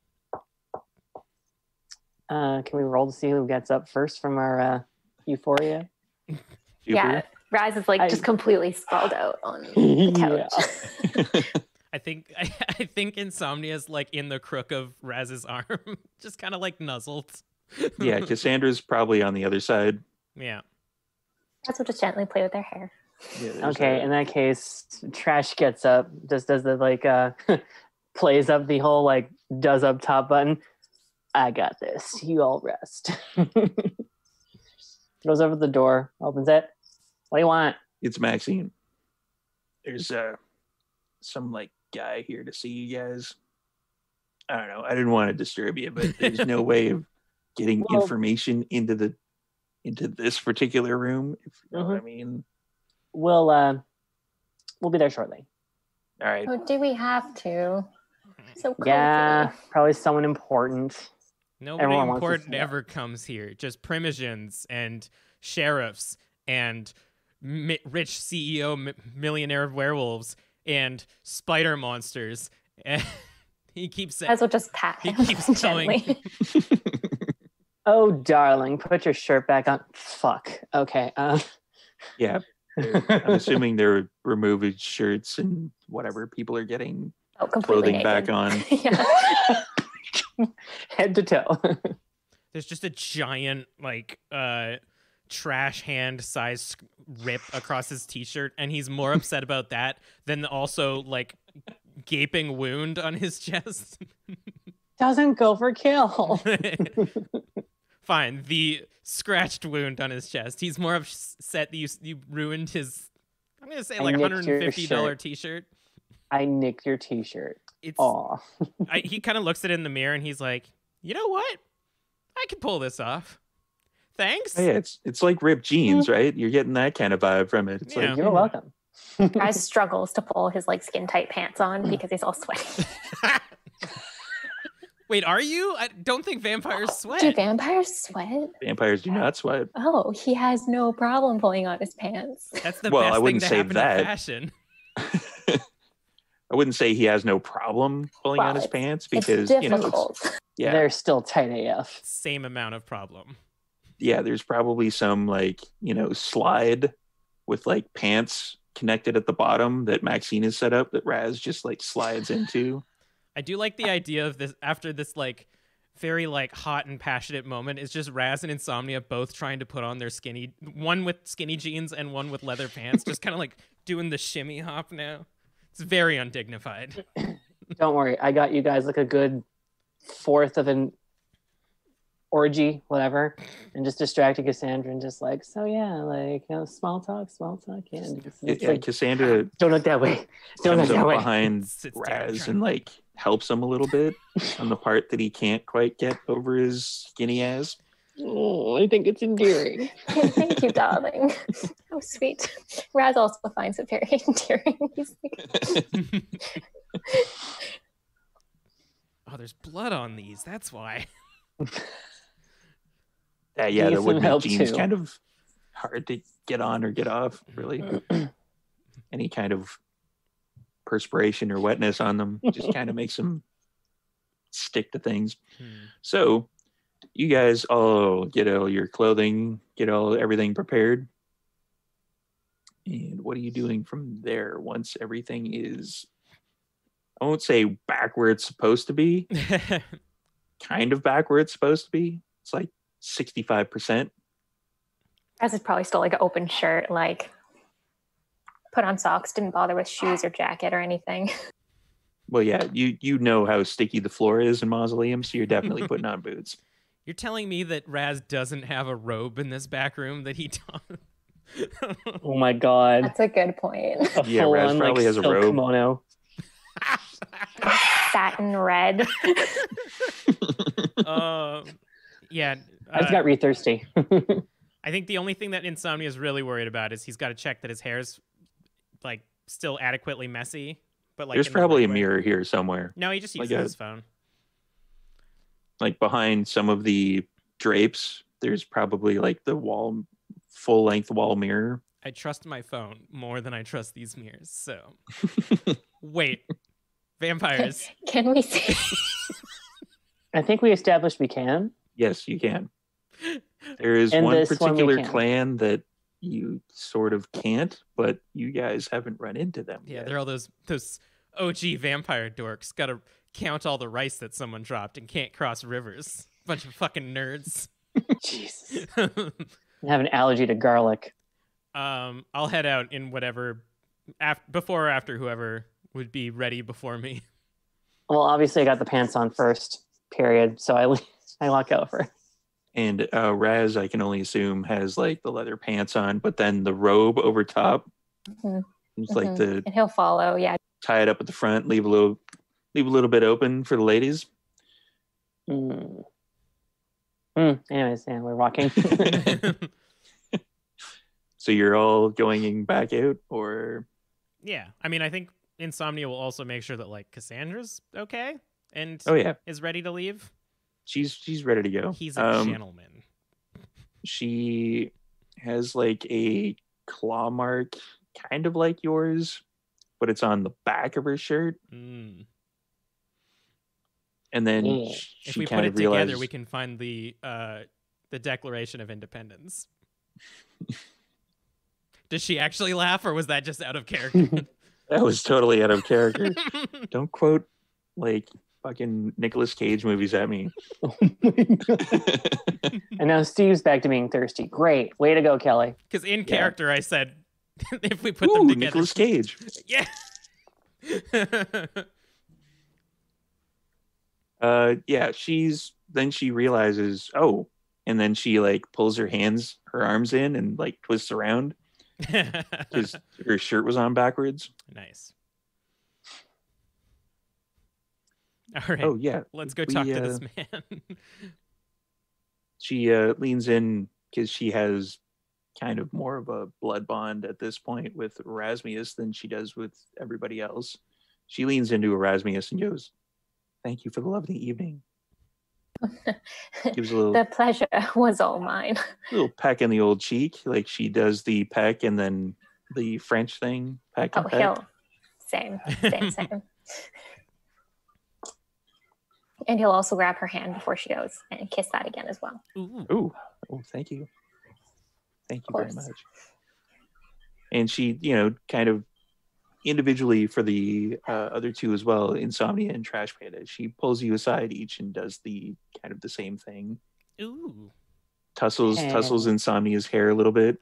Speaker 4: Can we roll to see who gets up first from our euphoria?
Speaker 3: Yeah, Raz is just completely sprawled out on the
Speaker 4: Yeah.
Speaker 3: couch.
Speaker 2: I think Insomnia's like in the crook of Raz's arm, just kind of like nuzzled.
Speaker 1: Yeah, Cassandra's probably on the other side.
Speaker 2: Yeah.
Speaker 3: Raz will just gently play with their hair.
Speaker 1: Yeah, there's
Speaker 4: Okay,
Speaker 1: a-
Speaker 4: in that case, Trash gets up, just does the plays up the whole does up top button. I got this. You all rest. Goes over to the door, opens it. What do you want?
Speaker 1: It's Maxine. There's some guy here to see you guys. I don't know. I didn't want to disturb you, but there's no way of getting
Speaker 4: Well-
Speaker 1: information into this particular room. If you know what I mean.
Speaker 4: We'll be there shortly.
Speaker 1: All right.
Speaker 3: Oh, do we have to? So cozy.
Speaker 4: Yeah, probably someone important.
Speaker 2: Nobody
Speaker 4: Everyone wants to
Speaker 2: important
Speaker 4: see that.
Speaker 2: ever comes here. Just primogens and sheriffs and rich CEO millionaire werewolves and spider monsters. And he keeps saying,
Speaker 3: Raz will just pat
Speaker 2: He
Speaker 3: him
Speaker 2: keeps going.
Speaker 3: gently.
Speaker 4: Oh, darling, put your shirt back on. Fuck. Okay.
Speaker 1: Yeah. I'm assuming they're removing shirts and whatever. People are getting
Speaker 3: Oh, completely
Speaker 1: clothing back
Speaker 3: naked.
Speaker 1: on.
Speaker 3: Yeah.
Speaker 4: Head to toe.
Speaker 2: there's just a giant trash hand size rip across his t-shirt, and he's more upset about that than also gaping wound on his chest.
Speaker 4: Doesn't go for kill.
Speaker 2: Fine, the scratched wound on his chest. He's more upset that you ruined his, I'm gonna say
Speaker 4: I nicked your
Speaker 2: $150
Speaker 4: shirt.
Speaker 2: t-shirt.
Speaker 4: I nicked your t-shirt.
Speaker 2: It's
Speaker 4: Aw.
Speaker 2: he kind of looks at it in the mirror and he's like, you know what? I can pull this off. Thanks.
Speaker 1: Oh, yeah, it's like ripped jeans, right? You're getting that kind of vibe from it. It's
Speaker 2: Yeah.
Speaker 1: like
Speaker 4: You're welcome.
Speaker 3: Raz struggles to pull his like skin tight pants on because he's all sweaty.
Speaker 2: Wait, are you? I don't think vampires sweat.
Speaker 3: Do vampires sweat?
Speaker 1: vampires do not sweat.
Speaker 3: Oh, he has no problem pulling on his pants.
Speaker 2: That's the
Speaker 1: Well,
Speaker 2: best
Speaker 1: I wouldn't
Speaker 2: thing to
Speaker 1: say
Speaker 2: happen
Speaker 1: that.
Speaker 2: to fashion.
Speaker 1: I wouldn't say he has no problem pulling
Speaker 3: Well,
Speaker 1: on his
Speaker 3: it's-
Speaker 1: pants
Speaker 3: It's
Speaker 1: because
Speaker 3: difficult.
Speaker 1: yeah,
Speaker 4: They're still tight AF.
Speaker 2: Same amount of problem.
Speaker 1: yeah. There's probably some like slide with like pants connected at the bottom that Maxine has set up that Raz just like slides into.
Speaker 2: I do like the idea of this after this like very like hot and passionate moment is just Raz and Insomnia both trying to put on their one with skinny jeans and one with leather pants, just kind of like doing the shimmy hop now. It's very undignified.
Speaker 4: Don't worry, I got you guys like a good fourth of an orgy, whatever, and just distracting Cassandra and just like, so yeah, like small talk, yeah. It's
Speaker 1: Yeah,
Speaker 4: like,
Speaker 1: Cassandra
Speaker 4: don't look that way. Don't look
Speaker 1: comes
Speaker 4: that
Speaker 1: up
Speaker 4: way.
Speaker 1: behind
Speaker 2: Sits down
Speaker 1: Raz
Speaker 2: trying-
Speaker 1: and like helps him a little bit on the part that he can't quite get over his skinny ass.
Speaker 4: Oh, I think it's endearing.
Speaker 3: Thank you, darling. How sweet. Raz also finds it very endearing. He's like,
Speaker 2: Oh, there's blood on these. That's why.
Speaker 1: Yeah,
Speaker 4: Need
Speaker 1: that
Speaker 4: some
Speaker 1: would make
Speaker 4: help,
Speaker 1: jeans
Speaker 4: too.
Speaker 1: kind of hard to get on or get off, really. Any kind of perspiration or wetness on them just kind of makes them stick to things. So you guys all get all your clothing, get everything prepared. And what are you doing from there once everything is, I won't say back where it's supposed to be, kind of back where it's supposed to be. It's like 65%.
Speaker 3: Raz is probably still like an open shirt, like put on socks, didn't bother with shoes or jacket or anything.
Speaker 1: Well, yeah, you know how sticky the floor is in mausoleums, so you're definitely putting on boots.
Speaker 2: You're telling me that Raz doesn't have a robe in this back room that he
Speaker 4: Oh my god.
Speaker 3: That's a good point.
Speaker 4: A
Speaker 1: Yeah, Raz
Speaker 4: full-on,
Speaker 1: probably has a
Speaker 4: silk
Speaker 1: robe.
Speaker 4: kimono.
Speaker 3: Satin red.
Speaker 2: Yeah.
Speaker 4: I just got re-thirsty.
Speaker 2: I think the only thing that Insomnia is really worried about is he's got to check that his hair's like still adequately messy. But like
Speaker 1: There's
Speaker 2: in the
Speaker 1: probably
Speaker 2: right
Speaker 1: a
Speaker 2: way.
Speaker 1: mirror here somewhere,
Speaker 2: No, he just
Speaker 1: Like
Speaker 2: uses
Speaker 1: a-
Speaker 2: his phone.
Speaker 1: like behind some of the drapes. There's probably like the full length wall mirror.
Speaker 2: I trust my phone more than I trust these mirrors. So wait, vampires.
Speaker 3: Can we see?
Speaker 4: I think we established we can.
Speaker 1: Yes, you can. There is
Speaker 4: And
Speaker 1: one
Speaker 4: this one we
Speaker 1: particular
Speaker 4: can.
Speaker 1: clan that you sort of can't, but you guys haven't run into them
Speaker 2: Yeah,
Speaker 1: yet.
Speaker 2: they're all those OG vampire dorks. Got to count all the rice that someone dropped and can't cross rivers. Bunch of fucking nerds.
Speaker 4: Jesus. I have an allergy to garlic.
Speaker 2: I'll head out in whatever before or after whoever would be ready before me.
Speaker 4: Well, obviously I got the pants on first, period. So I walk out first.
Speaker 1: And Raz, I can only assume, has like the leather pants on, but then the robe over top.
Speaker 3: Mhm.
Speaker 1: It's like
Speaker 3: Mhm.
Speaker 1: the
Speaker 3: And he'll follow. Yeah.
Speaker 1: tie it up at the front, leave a little bit open for the ladies.
Speaker 4: Anyways, yeah, we're walking.
Speaker 1: So you're all going back out, or
Speaker 2: Yeah, I mean, I think Insomnia will also make sure that like Cassandra's okay and
Speaker 1: oh yeah,
Speaker 2: is ready to leave.
Speaker 1: she's ready to go.
Speaker 2: He's a gentleman.
Speaker 1: She has like a claw mark, kind of like yours, but it's on the back of her shirt.
Speaker 2: Mm.
Speaker 1: And then
Speaker 4: Yeah.
Speaker 2: If
Speaker 1: she
Speaker 2: we
Speaker 1: kind
Speaker 2: put
Speaker 1: of
Speaker 2: it together,
Speaker 1: realizes
Speaker 2: we can find the Declaration of Independence. Does she actually laugh, or was that just out of character?
Speaker 1: that was totally out of character. Don't quote like fucking Nicolas Cage movies at me.
Speaker 4: And now Steve's back to being thirsty. Great. Way to go, Kelly.
Speaker 2: Because in
Speaker 1: Yeah.
Speaker 2: character, I said if we put
Speaker 1: Ooh,
Speaker 2: them together,
Speaker 1: Nicolas Cage.
Speaker 2: yeah.
Speaker 1: Yeah, then she realizes, oh, and then she like pulls her arms in and like twists around because her shirt was on backwards.
Speaker 2: Nice. All right.
Speaker 1: Oh yeah,
Speaker 2: Let's go talk
Speaker 1: we
Speaker 2: to this man.
Speaker 1: she leans in because she has kind of more of a blood bond at this point with Erasmus than she does with everybody else. She leans into Erasmus and goes, "Thank you for the lovely evening." Gives a little
Speaker 3: The pleasure was all mine.
Speaker 1: little peck in the old cheek, like she does the peck and then the French thing, peck and
Speaker 3: Oh,
Speaker 1: peck.
Speaker 3: he'll same. And he'll also grab her hand before she goes and kiss that again as well.
Speaker 2: Ooh.
Speaker 1: Oh, thank you. Thank you
Speaker 3: Of
Speaker 1: very
Speaker 3: course.
Speaker 1: much. And she, kind of individually for the other two as well, Insomnia and Trash Panda, she pulls you aside each and does the kind of the same thing.
Speaker 2: Ooh.
Speaker 1: Tussles Insomnia's hair a little bit.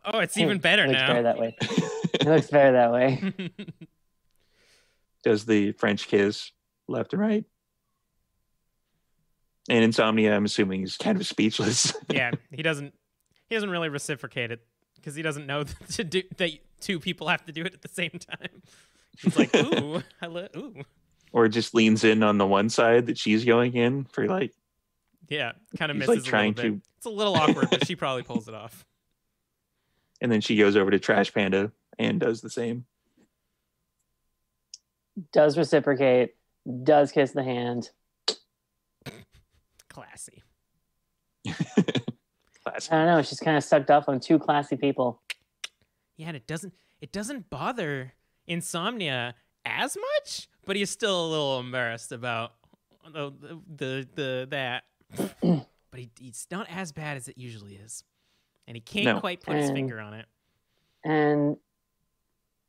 Speaker 2: Oh, it's even better
Speaker 4: it looks
Speaker 2: now.
Speaker 4: better that way. It looks better that way.
Speaker 1: Does the French kiss left and right. And Insomnia, I'm assuming, is kind of speechless.
Speaker 2: Yeah, he doesn't really reciprocate it because he doesn't know that two people have to do it at the same time. He's like, ooh, ooh.
Speaker 1: Or just leans in on the one side that she's going in for like.
Speaker 2: Yeah, kind of
Speaker 1: He's,
Speaker 2: misses
Speaker 1: like, trying
Speaker 2: a little bit. It's a little awkward, but she probably pulls it off.
Speaker 1: And then she goes over to Trash Panda and does the same.
Speaker 4: Does reciprocate, does kiss the hand.
Speaker 2: Classy.
Speaker 1: Classic.
Speaker 4: I don't know. She's kind of sucked up on two classy people.
Speaker 2: Yeah, and it doesn't bother Insomnia as much, but he's still a little embarrassed about that. But he's not as bad as it usually is, and he can't quite put his finger on it.
Speaker 4: And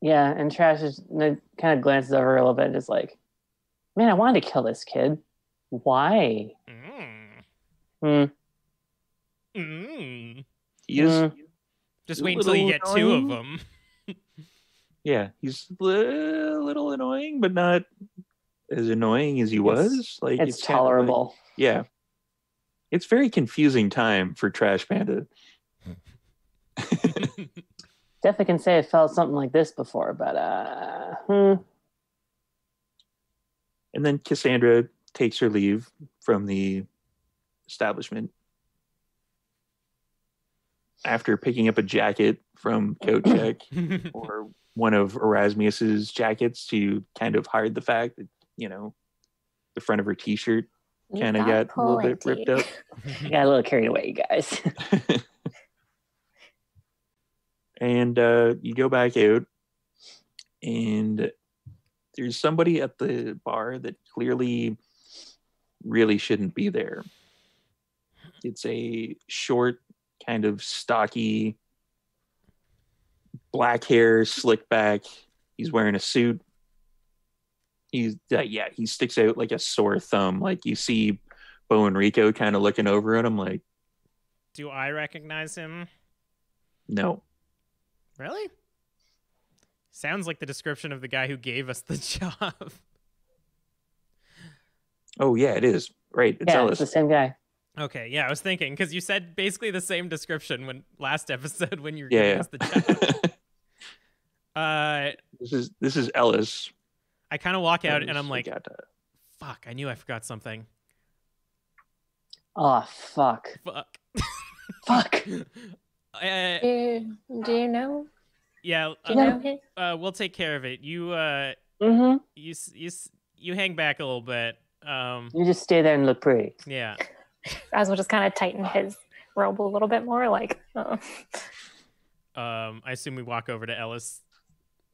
Speaker 4: yeah, and Trash is kind of glances over a little bit, and is like, "Man, I wanted to kill this kid. Why?"
Speaker 1: He is
Speaker 2: just wait until you get two of them.
Speaker 1: Yeah, he's a little annoying, but not as annoying as he was. Like
Speaker 4: it's
Speaker 1: Kind
Speaker 4: tolerable.
Speaker 1: of yeah, it's very confusing time for Trash Panda.
Speaker 4: Definitely can say I felt something like this before, but
Speaker 1: And then Cassandra takes her leave from the establishment after picking up a jacket from Coat Check or one of Erasmus's jackets to kind of hide the fact that, the front of her t-shirt kind of got a little bit ripped up.
Speaker 4: Got a little carried away, you guys.
Speaker 1: And you go back out and there's somebody at the bar that clearly really shouldn't be there. It's a short, kind of stocky, black hair, slick back. He's wearing a suit. He sticks out like a sore thumb. Like you see Bo and Rico kind of looking over at him like,
Speaker 2: do I recognize him?
Speaker 1: No.
Speaker 2: Really? Sounds like the description of the guy who gave us the job.
Speaker 1: Oh yeah, it is. Right. It's Ellis.
Speaker 4: It's the same guy.
Speaker 2: Okay, yeah, I was thinking because you said basically the same description when last episode when you were giving us the job.
Speaker 1: This is Ellis.
Speaker 2: I kind of walk out and I'm like,
Speaker 1: Fugata.
Speaker 2: fuck, I knew I forgot something.
Speaker 4: Oh, fuck. Fuck.
Speaker 3: Do you know?
Speaker 2: Yeah,
Speaker 3: Do you know him?
Speaker 2: we'll take care of it. You you hang back a little bit.
Speaker 4: You just stay there and look pretty.
Speaker 2: Yeah.
Speaker 3: Raz will just kind of tighten his robe a little bit more, like.
Speaker 2: I assume we walk over to Ellis.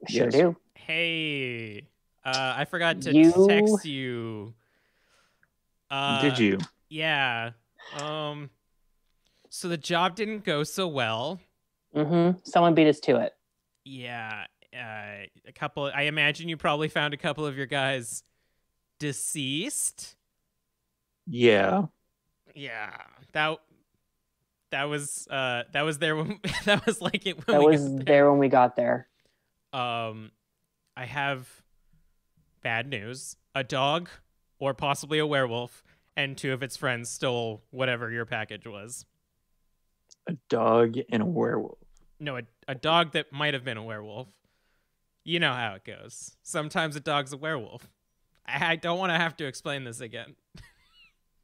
Speaker 4: Sure
Speaker 1: Yes.
Speaker 4: do.
Speaker 2: Hey, I forgot to
Speaker 4: You-
Speaker 2: text you.
Speaker 1: Did you?
Speaker 2: Yeah. So the job didn't go so well.
Speaker 4: Someone beat us to it.
Speaker 2: Yeah. A couple. I imagine you probably found a couple of your guys deceased.
Speaker 1: Yeah.
Speaker 2: Yeah. That was there when that was like it when
Speaker 4: That
Speaker 2: we
Speaker 4: was
Speaker 2: got
Speaker 4: there when we got there.
Speaker 2: I have bad news. A dog, or possibly a werewolf, and two of its friends stole whatever your package was.
Speaker 1: A dog and a werewolf.
Speaker 2: No, a dog that might have been a werewolf. You know how it goes. Sometimes a dog's a werewolf. I don't want to have to explain this again.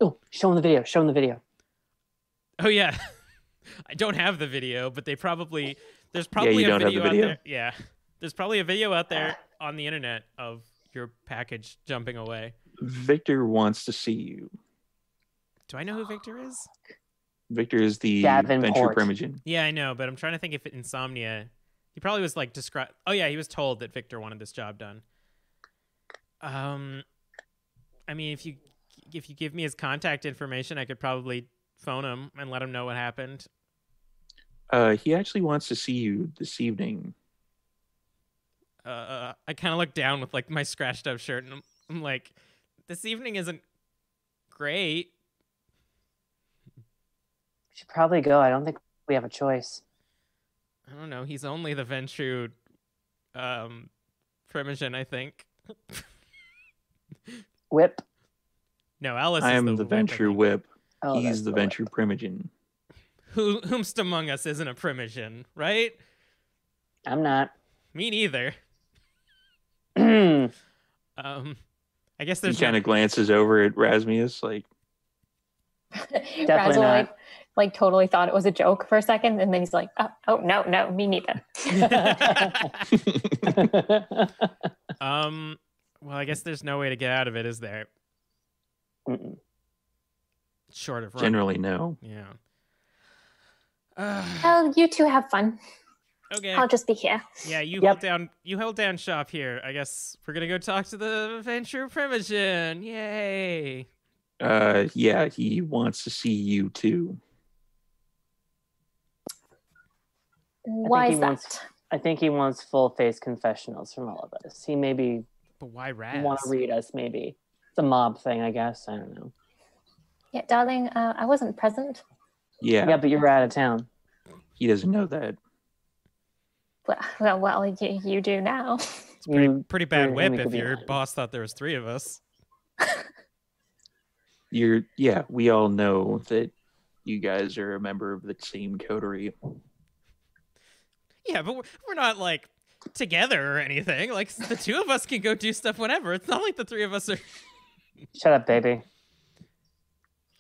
Speaker 4: Oh, show him the video. Show him the video.
Speaker 2: Oh yeah, I don't have the video, but there's probably
Speaker 1: you
Speaker 2: a
Speaker 1: don't have
Speaker 2: video
Speaker 1: the
Speaker 2: out
Speaker 1: video.
Speaker 2: there. Yeah, there's probably a video out there on the internet of your package jumping away.
Speaker 1: Victor wants to see you.
Speaker 2: Do I know who Victor is?
Speaker 1: Victor is the
Speaker 4: Davenport.
Speaker 1: Venture Primogen.
Speaker 2: Yeah, I know, but I'm trying to think if Insomnia. He probably was like described. Oh yeah, he was told that Victor wanted this job done. I mean, if you give me his contact information, I could probably phone him and let him know what happened.
Speaker 1: He actually wants to see you this evening.
Speaker 2: I kind of look down with like my scratched up shirt, and I'm like, this evening isn't great.
Speaker 4: We should probably go. I don't think we have a choice.
Speaker 2: I don't know. He's only the Ventru Primogen, I think.
Speaker 4: Whip.
Speaker 2: No, Alice
Speaker 1: I
Speaker 2: is
Speaker 1: am
Speaker 2: the
Speaker 1: the
Speaker 2: whip, I
Speaker 1: Venture
Speaker 2: think.
Speaker 1: Whip.
Speaker 4: Oh,
Speaker 1: He's
Speaker 4: that's
Speaker 1: the
Speaker 4: the
Speaker 1: Venture
Speaker 4: whip.
Speaker 1: Primogen.
Speaker 2: Whomst among us isn't a Primogen, right?
Speaker 4: I'm not.
Speaker 2: Me neither.
Speaker 4: Definitely
Speaker 2: I guess
Speaker 1: He
Speaker 2: there's
Speaker 1: kind of glances over at Rasmus, like,
Speaker 3: Razzle
Speaker 4: not.
Speaker 3: like totally thought it was a joke for a second, and then he's like, "Oh no, me neither."
Speaker 2: Well, I guess there's no way to get out of it, is there?
Speaker 4: Mm-mm.
Speaker 2: Short of run.
Speaker 1: generally no.
Speaker 2: Yeah.
Speaker 3: Well, you two have fun.
Speaker 2: Okay.
Speaker 3: I'll just be here.
Speaker 2: Yeah, you
Speaker 4: Yep.
Speaker 2: hold down shop here. I guess we're gonna go talk to the Venture Primogen. Yay.
Speaker 1: Yeah, he wants to see you too.
Speaker 3: Why is that?
Speaker 4: I think he wants full face confessionals from all of us. He maybe
Speaker 2: But why Raz?
Speaker 4: want to read us. Maybe it's a mob thing. I guess I don't know.
Speaker 3: Yeah, darling, I wasn't present.
Speaker 1: Yeah,
Speaker 4: Yeah, but you were out of town.
Speaker 1: he doesn't know that.
Speaker 3: Well, you do now.
Speaker 2: It's
Speaker 4: You-
Speaker 2: pretty bad
Speaker 4: you're
Speaker 2: whip
Speaker 4: gonna
Speaker 2: if
Speaker 4: be
Speaker 2: your
Speaker 4: lying.
Speaker 2: boss thought there was 3 of us.
Speaker 1: We all know that you guys are a member of the same coterie.
Speaker 2: Yeah, but we're not like together or anything. Like the 2 of us can go do stuff whenever. It's not like the 3 of us are.
Speaker 4: Shut up, baby.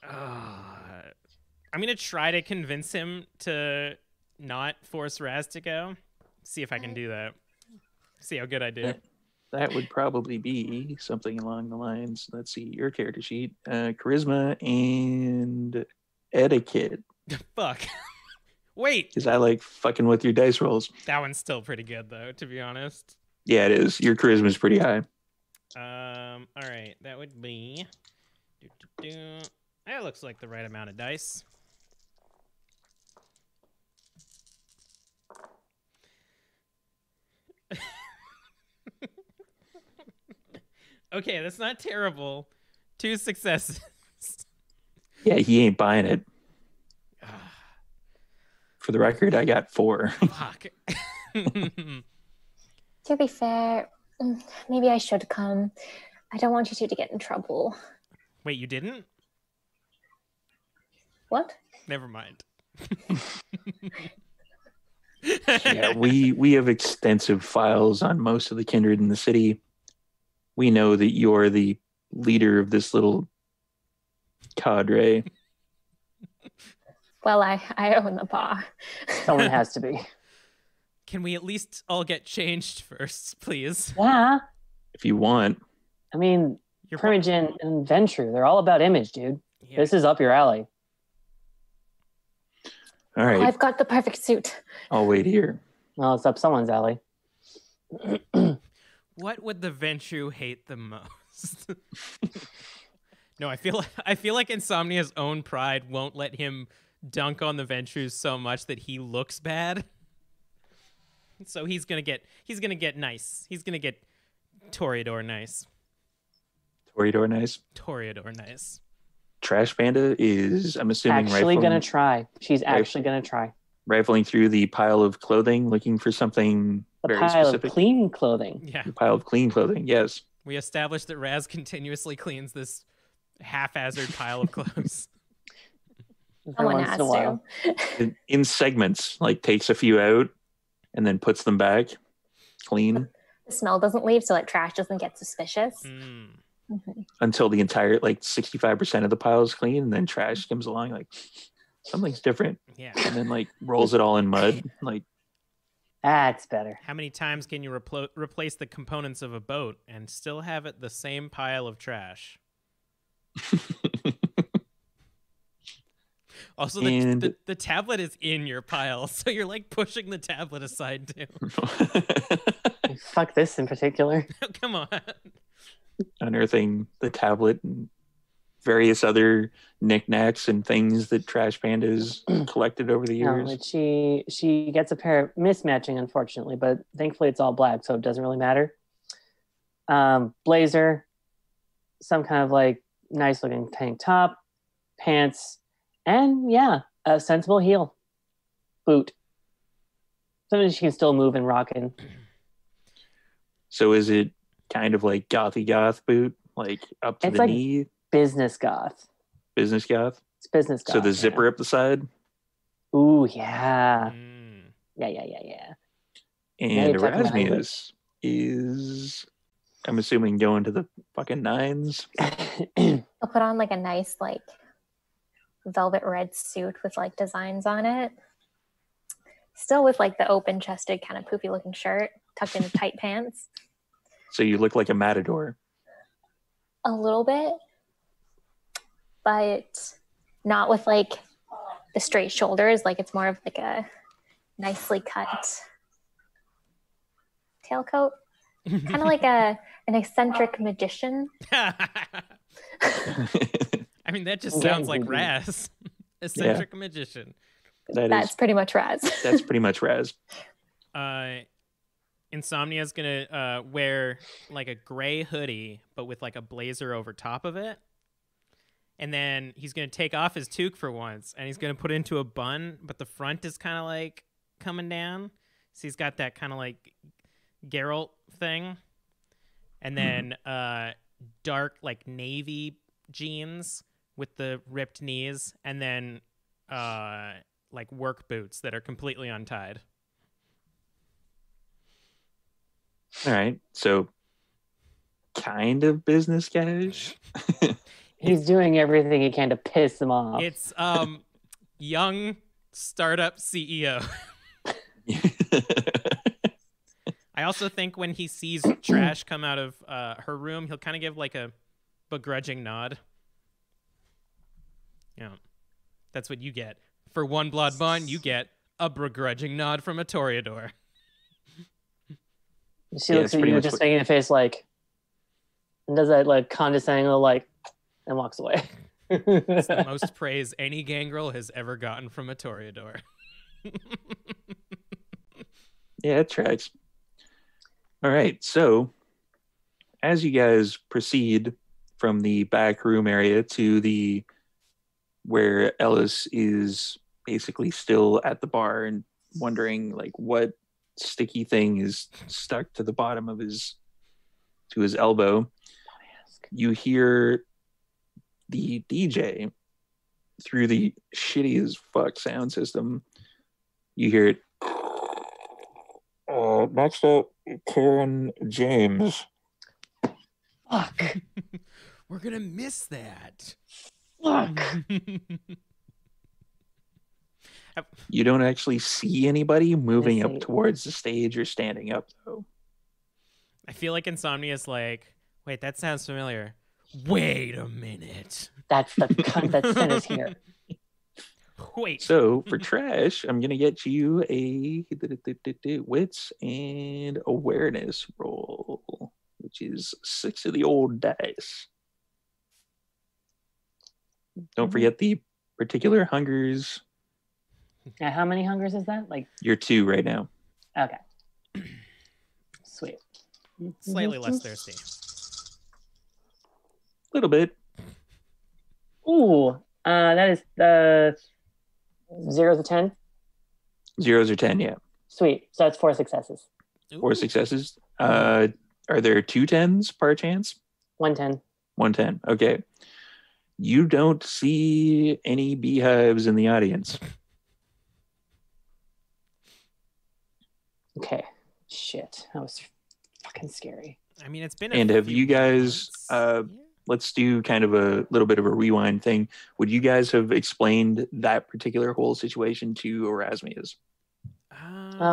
Speaker 2: I'm gonna try to convince him to not force Raz to go. See if I can do that. See how good I do.
Speaker 1: That would probably be something along the lines. Let's see your character sheet: charisma and etiquette.
Speaker 2: Fuck. Wait,
Speaker 1: Because I like fucking with your dice rolls.
Speaker 2: that one's still pretty good though, to be honest.
Speaker 1: Yeah, it is. Your charisma is pretty high.
Speaker 2: All right, that would be. That looks like the right amount of dice. Okay, that's not terrible. 2 successes.
Speaker 1: Yeah, he ain't buying it. For the record, I got 4.
Speaker 2: Fuck.
Speaker 3: To be fair, maybe I should come. I don't want you two to get in trouble.
Speaker 2: Wait, you didn't?
Speaker 3: What?
Speaker 2: Never mind.
Speaker 1: Yeah, we have extensive files on most of the kindred in the city. We know that you're the leader of this little cadre.
Speaker 3: Well, I own the bar.
Speaker 4: Someone has to be.
Speaker 2: Can we at least all get changed first, please?
Speaker 4: Yeah.
Speaker 1: If you want.
Speaker 4: I mean,
Speaker 2: Your
Speaker 4: Primogen and Venture, they're all about image, dude.
Speaker 2: Yeah.
Speaker 4: This is up your alley.
Speaker 1: All right,
Speaker 3: I've got the perfect suit.
Speaker 1: I'll wait here.
Speaker 4: Well, it's up someone's alley.
Speaker 2: What would the Ventru hate the most? No, I feel like Insomnia's own pride won't let him dunk on the Ventrus so much that he looks bad. So he's gonna get nice. He's gonna get Toreador nice.
Speaker 1: Toreador nice.
Speaker 2: Toreador nice.
Speaker 1: Trash Panda is, I'm assuming,
Speaker 4: Actually gonna try. She's actually gonna try.
Speaker 1: rifling through the pile of clothing, looking for something
Speaker 4: The
Speaker 1: very
Speaker 4: pile
Speaker 1: specific.
Speaker 4: of clean clothing.
Speaker 2: Yeah.
Speaker 1: The pile of clean clothing, yes.
Speaker 2: We established that Raz continuously cleans this haphazard pile of clothes.
Speaker 4: Every
Speaker 3: Someone
Speaker 4: once
Speaker 3: has
Speaker 4: in a while.
Speaker 3: to.
Speaker 1: In segments, like takes a few out and then puts them back clean.
Speaker 3: The smell doesn't leave, so like trash doesn't get suspicious.
Speaker 2: Mm.
Speaker 1: until the entire 65% of the pile is clean, and then trash comes along like something's different.
Speaker 2: Yeah.
Speaker 1: And then rolls it all in mud.
Speaker 4: That's better.
Speaker 2: How many times can you replace the components of a boat and still have it the same pile of trash? Also, the tablet is in your pile, so you're pushing the tablet aside too.
Speaker 4: Fuck this in particular.
Speaker 2: Come on.
Speaker 1: Unearthing the tablet and various other knickknacks and things that Trash Panda's collected over the years.
Speaker 4: No, she gets a pair of mismatching, unfortunately, but thankfully it's all black, so it doesn't really matter. Blazer, some kind of nice looking tank top, pants, and a sensible heel, boot. Something she can still move and rock in.
Speaker 1: So is it kind of gothy goth boot, up to the knee?
Speaker 4: Business goth.
Speaker 1: Business goth?
Speaker 4: It's business goth.
Speaker 1: So the zipper up the side?
Speaker 4: Ooh, yeah. Yeah.
Speaker 1: And Erasmus is, I'm assuming, going to the fucking nines.
Speaker 3: I'll put on a nice velvet red suit with designs on it. Still with the open chested kind of poofy looking shirt tucked into tight pants.
Speaker 1: So you look like a matador.
Speaker 3: A little bit, but not with the straight shoulders. It's more of a nicely cut tailcoat. Kind of an eccentric magician.
Speaker 2: I mean, that just sounds like Raz. Eccentric magician.
Speaker 3: That's pretty much Raz.
Speaker 1: That's pretty much Raz.
Speaker 2: Insomnia's gonna wear a gray hoodie, but with a blazer over top of it. And then he's gonna take off his toque for once, and he's gonna put it into a bun, but the front is kind of coming down. So he's got that kind of Geralt thing. And then dark navy jeans with the ripped knees, and then work boots that are completely untied.
Speaker 1: All right, so kind of business cash.
Speaker 4: He's doing everything he can to piss him off.
Speaker 2: It's young startup CEO. I also think when he sees trash come out of her room, he'll kind of give a begrudging nod. Yeah, that's what you get. For one blood bond, you get a begrudging nod from a Toreador.
Speaker 4: She looks at you just making a face and does that condescending little and walks away.
Speaker 2: It's the most praise any gangrel has ever gotten from a Toreador.
Speaker 1: Yeah, it tracks. All right, so as you guys proceed from the back room area to where Ellis is basically still at the bar and wondering what sticky thing is stuck to the bottom of his elbow, you hear the DJ through the shitty as fuck sound system. You hear it. Next up, Karen James.
Speaker 4: Fuck.
Speaker 2: We're gonna miss that.
Speaker 4: Fuck.
Speaker 1: You don't actually see anybody moving up towards the stage or standing up, though.
Speaker 2: I feel like Insomnia's wait, that sounds familiar. Wait a minute.
Speaker 4: That's the cunt that sent us here.
Speaker 2: Wait.
Speaker 1: So for Trash, I'm gonna get you a wits and awareness roll, which is 6 of the old dice. Don't forget the particular hungers.
Speaker 4: Now, how many hungers is that?
Speaker 1: You're 2 right now.
Speaker 4: Okay. Sweet.
Speaker 2: Slightly less thirsty.
Speaker 1: A little bit.
Speaker 4: Ooh, that is the 0 to 10.
Speaker 1: 0s or 10, yeah.
Speaker 4: Sweet. So that's 4 successes.
Speaker 2: Ooh.
Speaker 1: 4 successes. Are there 2 10s per chance?
Speaker 4: 110.
Speaker 1: 110. Okay. You don't see any beehives in the audience.
Speaker 4: Okay. Shit. That was fucking scary.
Speaker 2: I mean, it's been
Speaker 1: And have you guys,
Speaker 2: months.
Speaker 1: let's do kind of a little bit of a rewind thing. Would you guys have explained that particular whole situation to Erasmus?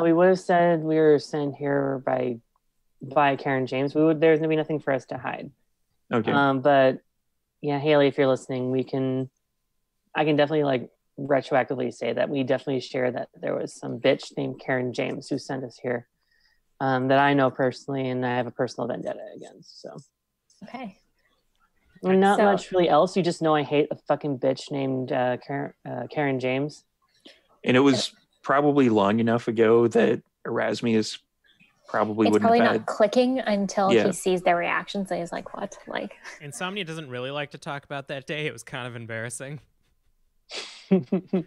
Speaker 4: We would have said we were sent here by Karen James. There's gonna be nothing for us to hide.
Speaker 1: Okay.
Speaker 4: But yeah, Haley, if you're listening, I can definitely like retroactively say that we definitely share that there was some bitch named Karen James who sent us here, that I know personally, and I have a personal vendetta against. So
Speaker 3: Okay.
Speaker 4: not
Speaker 3: So-
Speaker 4: much really else. You just know I hate a fucking bitch named Karen James.
Speaker 1: And it was probably long enough ago that Erasmus probably
Speaker 3: It's
Speaker 1: wouldn't
Speaker 3: probably
Speaker 1: have
Speaker 3: not
Speaker 1: had.
Speaker 3: clicking until
Speaker 1: Yeah.
Speaker 3: he sees their reactions and he's like, what? Like,
Speaker 2: Insomnia doesn't really like to talk about that day. It was kind of embarrassing.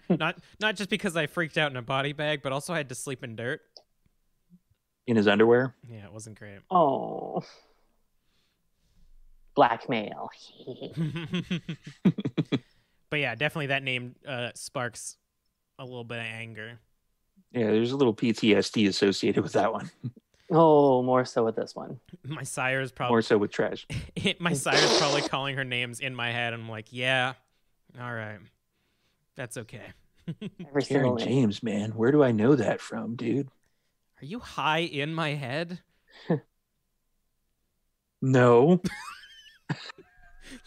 Speaker 2: Not just because I freaked out in a body bag, but also I had to sleep in dirt.
Speaker 1: In his underwear.
Speaker 2: Yeah, it wasn't great.
Speaker 4: Oh, blackmail.
Speaker 2: But yeah, definitely that name sparks a little bit of anger.
Speaker 1: Yeah, there's a little PTSD associated with that one.
Speaker 4: Oh, more so with this one.
Speaker 2: My sire's
Speaker 1: More
Speaker 2: probably
Speaker 1: so with trash.
Speaker 2: my sire's probably calling her names in my head. I'm like, yeah, all right, that's okay.
Speaker 4: Every single
Speaker 1: Karen
Speaker 4: name.
Speaker 1: James, man. Where do I know that from, dude?
Speaker 2: Are you high in my head?
Speaker 1: No.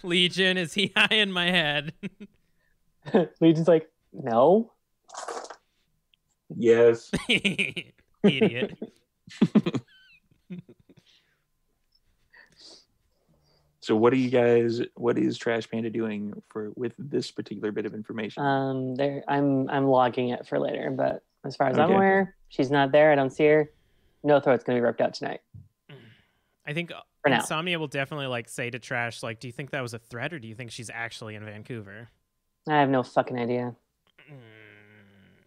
Speaker 2: Legion, is he high in my head?
Speaker 4: Legion's like, no.
Speaker 1: Yes.
Speaker 2: Idiot.
Speaker 1: So what is Trash Panda doing with this particular bit of information?
Speaker 4: I'm logging it for later, but as far as I'm
Speaker 1: Okay.
Speaker 4: aware, she's not there. I don't see her. No throat's gonna be ripped out tonight.
Speaker 2: I think
Speaker 4: For now.
Speaker 2: Insomnia will definitely like say to Trash, like, do you think that was a threat or do you think she's actually in Vancouver?
Speaker 4: I have no fucking idea.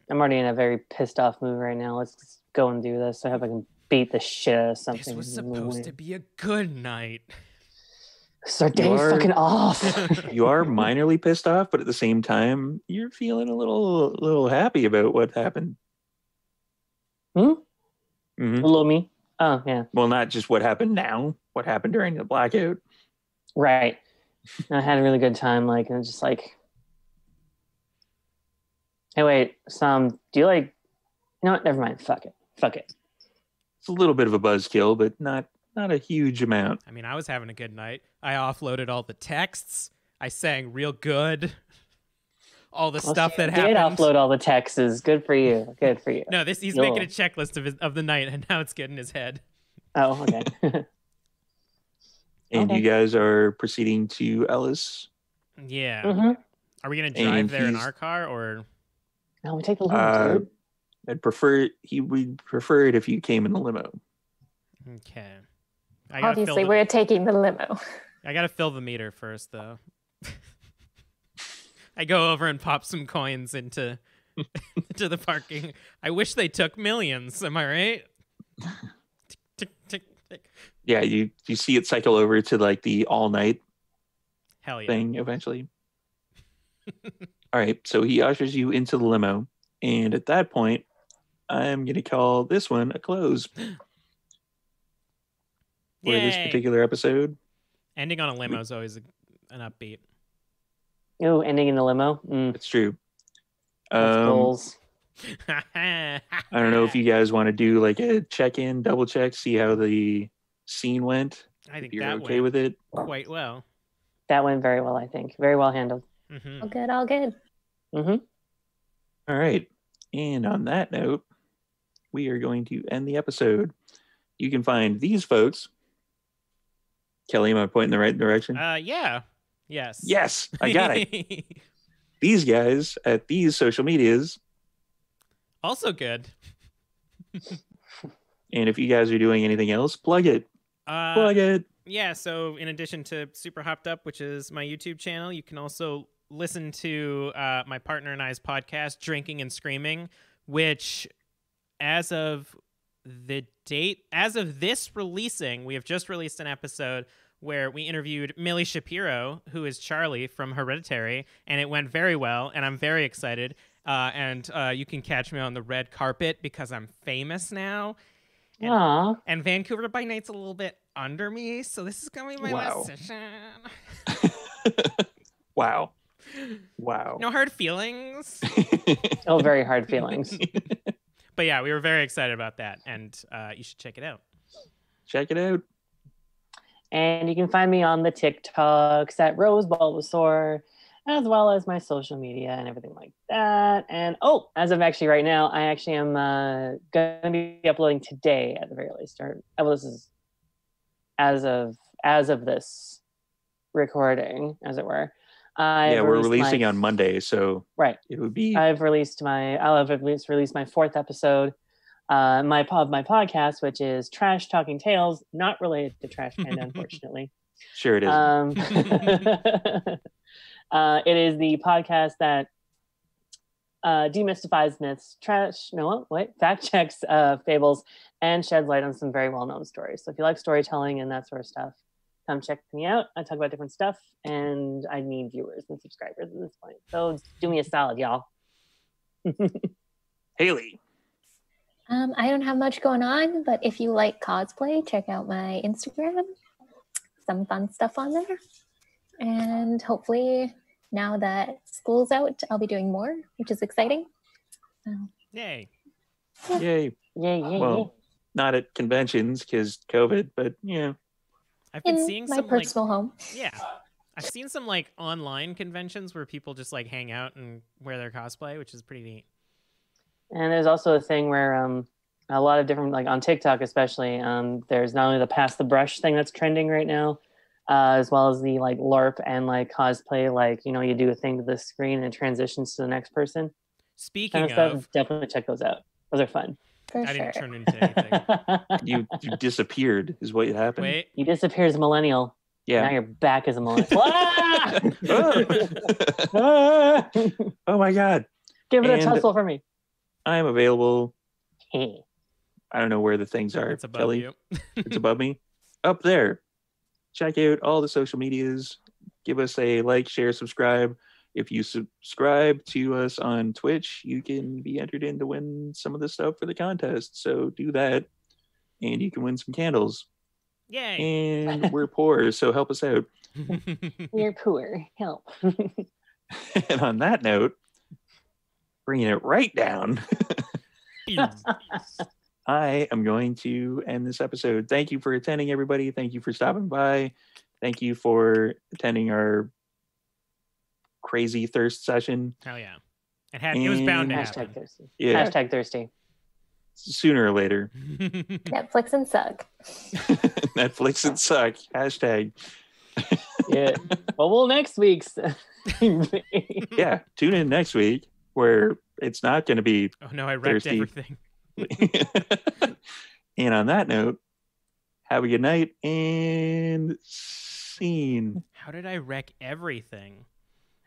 Speaker 4: I'm already in a very pissed off mood right now. Let's just go and do this. I hope I can beat the shit out of something.
Speaker 2: This was supposed to be a good night.
Speaker 4: So day fucking off.
Speaker 1: You are minorly pissed off, but at the same time, you're feeling a little happy about what happened.
Speaker 4: Hmm?
Speaker 1: Mhm.
Speaker 4: Little me. Oh yeah.
Speaker 1: Well, not just what happened now, what happened during the blackout.
Speaker 4: Right. I had a really good time, like, and it's just like, hey, wait, do you like, you know what? Never mind. Fuck it.
Speaker 1: It's a little bit of a buzzkill, but not a huge amount.
Speaker 2: I mean, I was having a good night. I offloaded all the texts. I sang real good. All the stuff that
Speaker 4: Did
Speaker 2: happened.
Speaker 4: offload all the texts. Good for you. Good for you.
Speaker 2: No, he's
Speaker 4: Yo.
Speaker 2: making a checklist of the night, and now it's getting his head.
Speaker 4: Oh, okay.
Speaker 1: And
Speaker 4: Okay.
Speaker 1: you guys are proceeding to Ellis.
Speaker 2: Yeah.
Speaker 4: Mm-hmm.
Speaker 2: Are we gonna drive
Speaker 1: And
Speaker 2: there in
Speaker 1: he's-
Speaker 2: our car or?
Speaker 4: No, we take the limo, dude.
Speaker 1: He would prefer it if you came in the limo.
Speaker 2: Okay. I gotta
Speaker 3: obviously,
Speaker 2: fill
Speaker 3: we're taking the limo.
Speaker 2: I gotta fill the meter first, though. I go over and pop some coins into the parking. I wish they took millions. Am I right? Tick, tick, tick, tick.
Speaker 1: Yeah, you see it cycle over to like the all night
Speaker 2: Hell yeah.
Speaker 1: thing eventually. All right, so he ushers you into the limo, and at that point, I'm gonna call this one a close for this
Speaker 2: Yay.
Speaker 1: particular episode.
Speaker 2: Ending on a limo is always an upbeat.
Speaker 4: Ooh, ending in the limo.
Speaker 1: It's true.
Speaker 4: That's goals.
Speaker 1: I don't know if you guys want to do like a check-in, double check, see how the scene went.
Speaker 2: I think
Speaker 1: If you're
Speaker 2: that
Speaker 1: okay
Speaker 2: went
Speaker 1: with it.
Speaker 2: quite well.
Speaker 4: That went very well, I think. Very well handled.
Speaker 2: Mm-hmm.
Speaker 3: All good, all good.
Speaker 4: Mm-hmm.
Speaker 1: All right. And on that note, we are going to end the episode. You can find these folks. Kelly, am I pointing in the right direction?
Speaker 2: Yeah. Yes.
Speaker 1: Yes, I got it. These guys at these social medias.
Speaker 2: Also good.
Speaker 1: And if you guys are doing anything else, plug it. Plug it.
Speaker 2: Yeah, so in addition to Super Hopped Up, which is my YouTube channel, you can also listen to my partner and I's podcast, Drinking and Screaming, which as of this releasing, we have just released an episode where we interviewed Millie Shapiro, who is Charlie from Hereditary, and it went very well, and I'm very excited. And you can catch me on the red carpet because I'm famous now.
Speaker 4: Aww.
Speaker 2: And Vancouver by Night's a little bit under me, so this is gonna be my
Speaker 1: Wow.
Speaker 2: last session.
Speaker 1: Wow. Wow.
Speaker 2: No hard feelings.
Speaker 4: Oh, very hard feelings.
Speaker 2: But yeah, we were very excited about that, and you should check it out.
Speaker 1: Check it out.
Speaker 4: And you can find me on the TikToks at Rose Bulbasaur, as well as my social media and everything like that. And as of actually right now, I actually am going to be uploading today at the very least. This is as of this recording, as it were.
Speaker 1: We're releasing on Monday, so
Speaker 4: right.
Speaker 1: It would be.
Speaker 4: I'll have released my fourth episode. My podcast, which is Trash Talking Tales, not related to Trash Panda, unfortunately.
Speaker 1: Sure it is.
Speaker 4: It is the podcast that demystifies myths, fact checks fables, and sheds light on some very well-known stories. So if you like storytelling and that sort of stuff, come check me out. I talk about different stuff, and I need viewers and subscribers at this point. So do me a solid, y'all.
Speaker 1: Haley.
Speaker 3: I don't have much going on, but if you like cosplay, check out my Instagram. Some fun stuff on there. And hopefully now that school's out, I'll be doing more, which is exciting.
Speaker 2: Yay.
Speaker 1: Yay. Well, not at conventions because COVID, but yeah.
Speaker 2: I've been
Speaker 3: In
Speaker 2: seeing
Speaker 3: my
Speaker 2: some
Speaker 3: personal home.
Speaker 2: Yeah. I've seen some like online conventions where people just like hang out and wear their cosplay, which is pretty neat.
Speaker 4: And there's also a thing where a lot of different, like on TikTok especially, there's not only the pass the brush thing that's trending right now, as well as the like LARP and like cosplay, like, you know, you do a thing to the screen and it transitions to the next person.
Speaker 2: Speaking
Speaker 4: Kind
Speaker 2: of,
Speaker 4: definitely check those out. Those are fun.
Speaker 3: For
Speaker 2: I didn't
Speaker 3: sure.
Speaker 2: turn into anything.
Speaker 1: You disappeared is what happened.
Speaker 2: Wait.
Speaker 4: You disappeared as a millennial.
Speaker 1: Yeah.
Speaker 4: Now you're back as a millennial. Ah!
Speaker 1: Oh. Oh my God.
Speaker 4: Give it a
Speaker 1: And-
Speaker 4: tussle for me.
Speaker 1: I am available.
Speaker 4: Hey.
Speaker 1: I don't know where the things are.
Speaker 2: It's above
Speaker 1: Kelly.
Speaker 2: you.
Speaker 1: It's above me. Up there. Check out all the social medias. Give us a like, share, subscribe. If you subscribe to us on Twitch, you can be entered in to win some of the stuff for the contest. So do that. And you can win some candles.
Speaker 2: Yay.
Speaker 1: And we're poor, so help us out.
Speaker 4: You're poor. Help.
Speaker 1: And on that note, bringing it right down, I am going to end this episode. Thank you for attending, everybody. Thank you for stopping by. Thank you for attending our crazy thirst session.
Speaker 2: Hell yeah. It was bound to
Speaker 4: Hashtag
Speaker 2: happen.
Speaker 4: thirsty.
Speaker 1: Yeah,
Speaker 4: Hashtag thirsty.
Speaker 1: sooner or later.
Speaker 3: Netflix and suck.
Speaker 1: Netflix and suck. Hashtag.
Speaker 4: Yeah. Well, next week's.
Speaker 1: Yeah, tune in next week where it's not going to be.
Speaker 2: Oh no, I wrecked
Speaker 1: Thirsty.
Speaker 2: everything.
Speaker 1: And on that note, have a good night and scene.
Speaker 2: How did I wreck everything?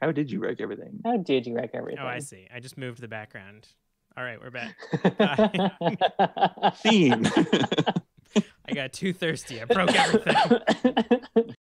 Speaker 1: How did you wreck everything?
Speaker 4: How did you wreck everything?
Speaker 2: Oh, I see. I just moved the background. All right, we're back.
Speaker 1: Scene.
Speaker 2: I got too thirsty. I broke everything.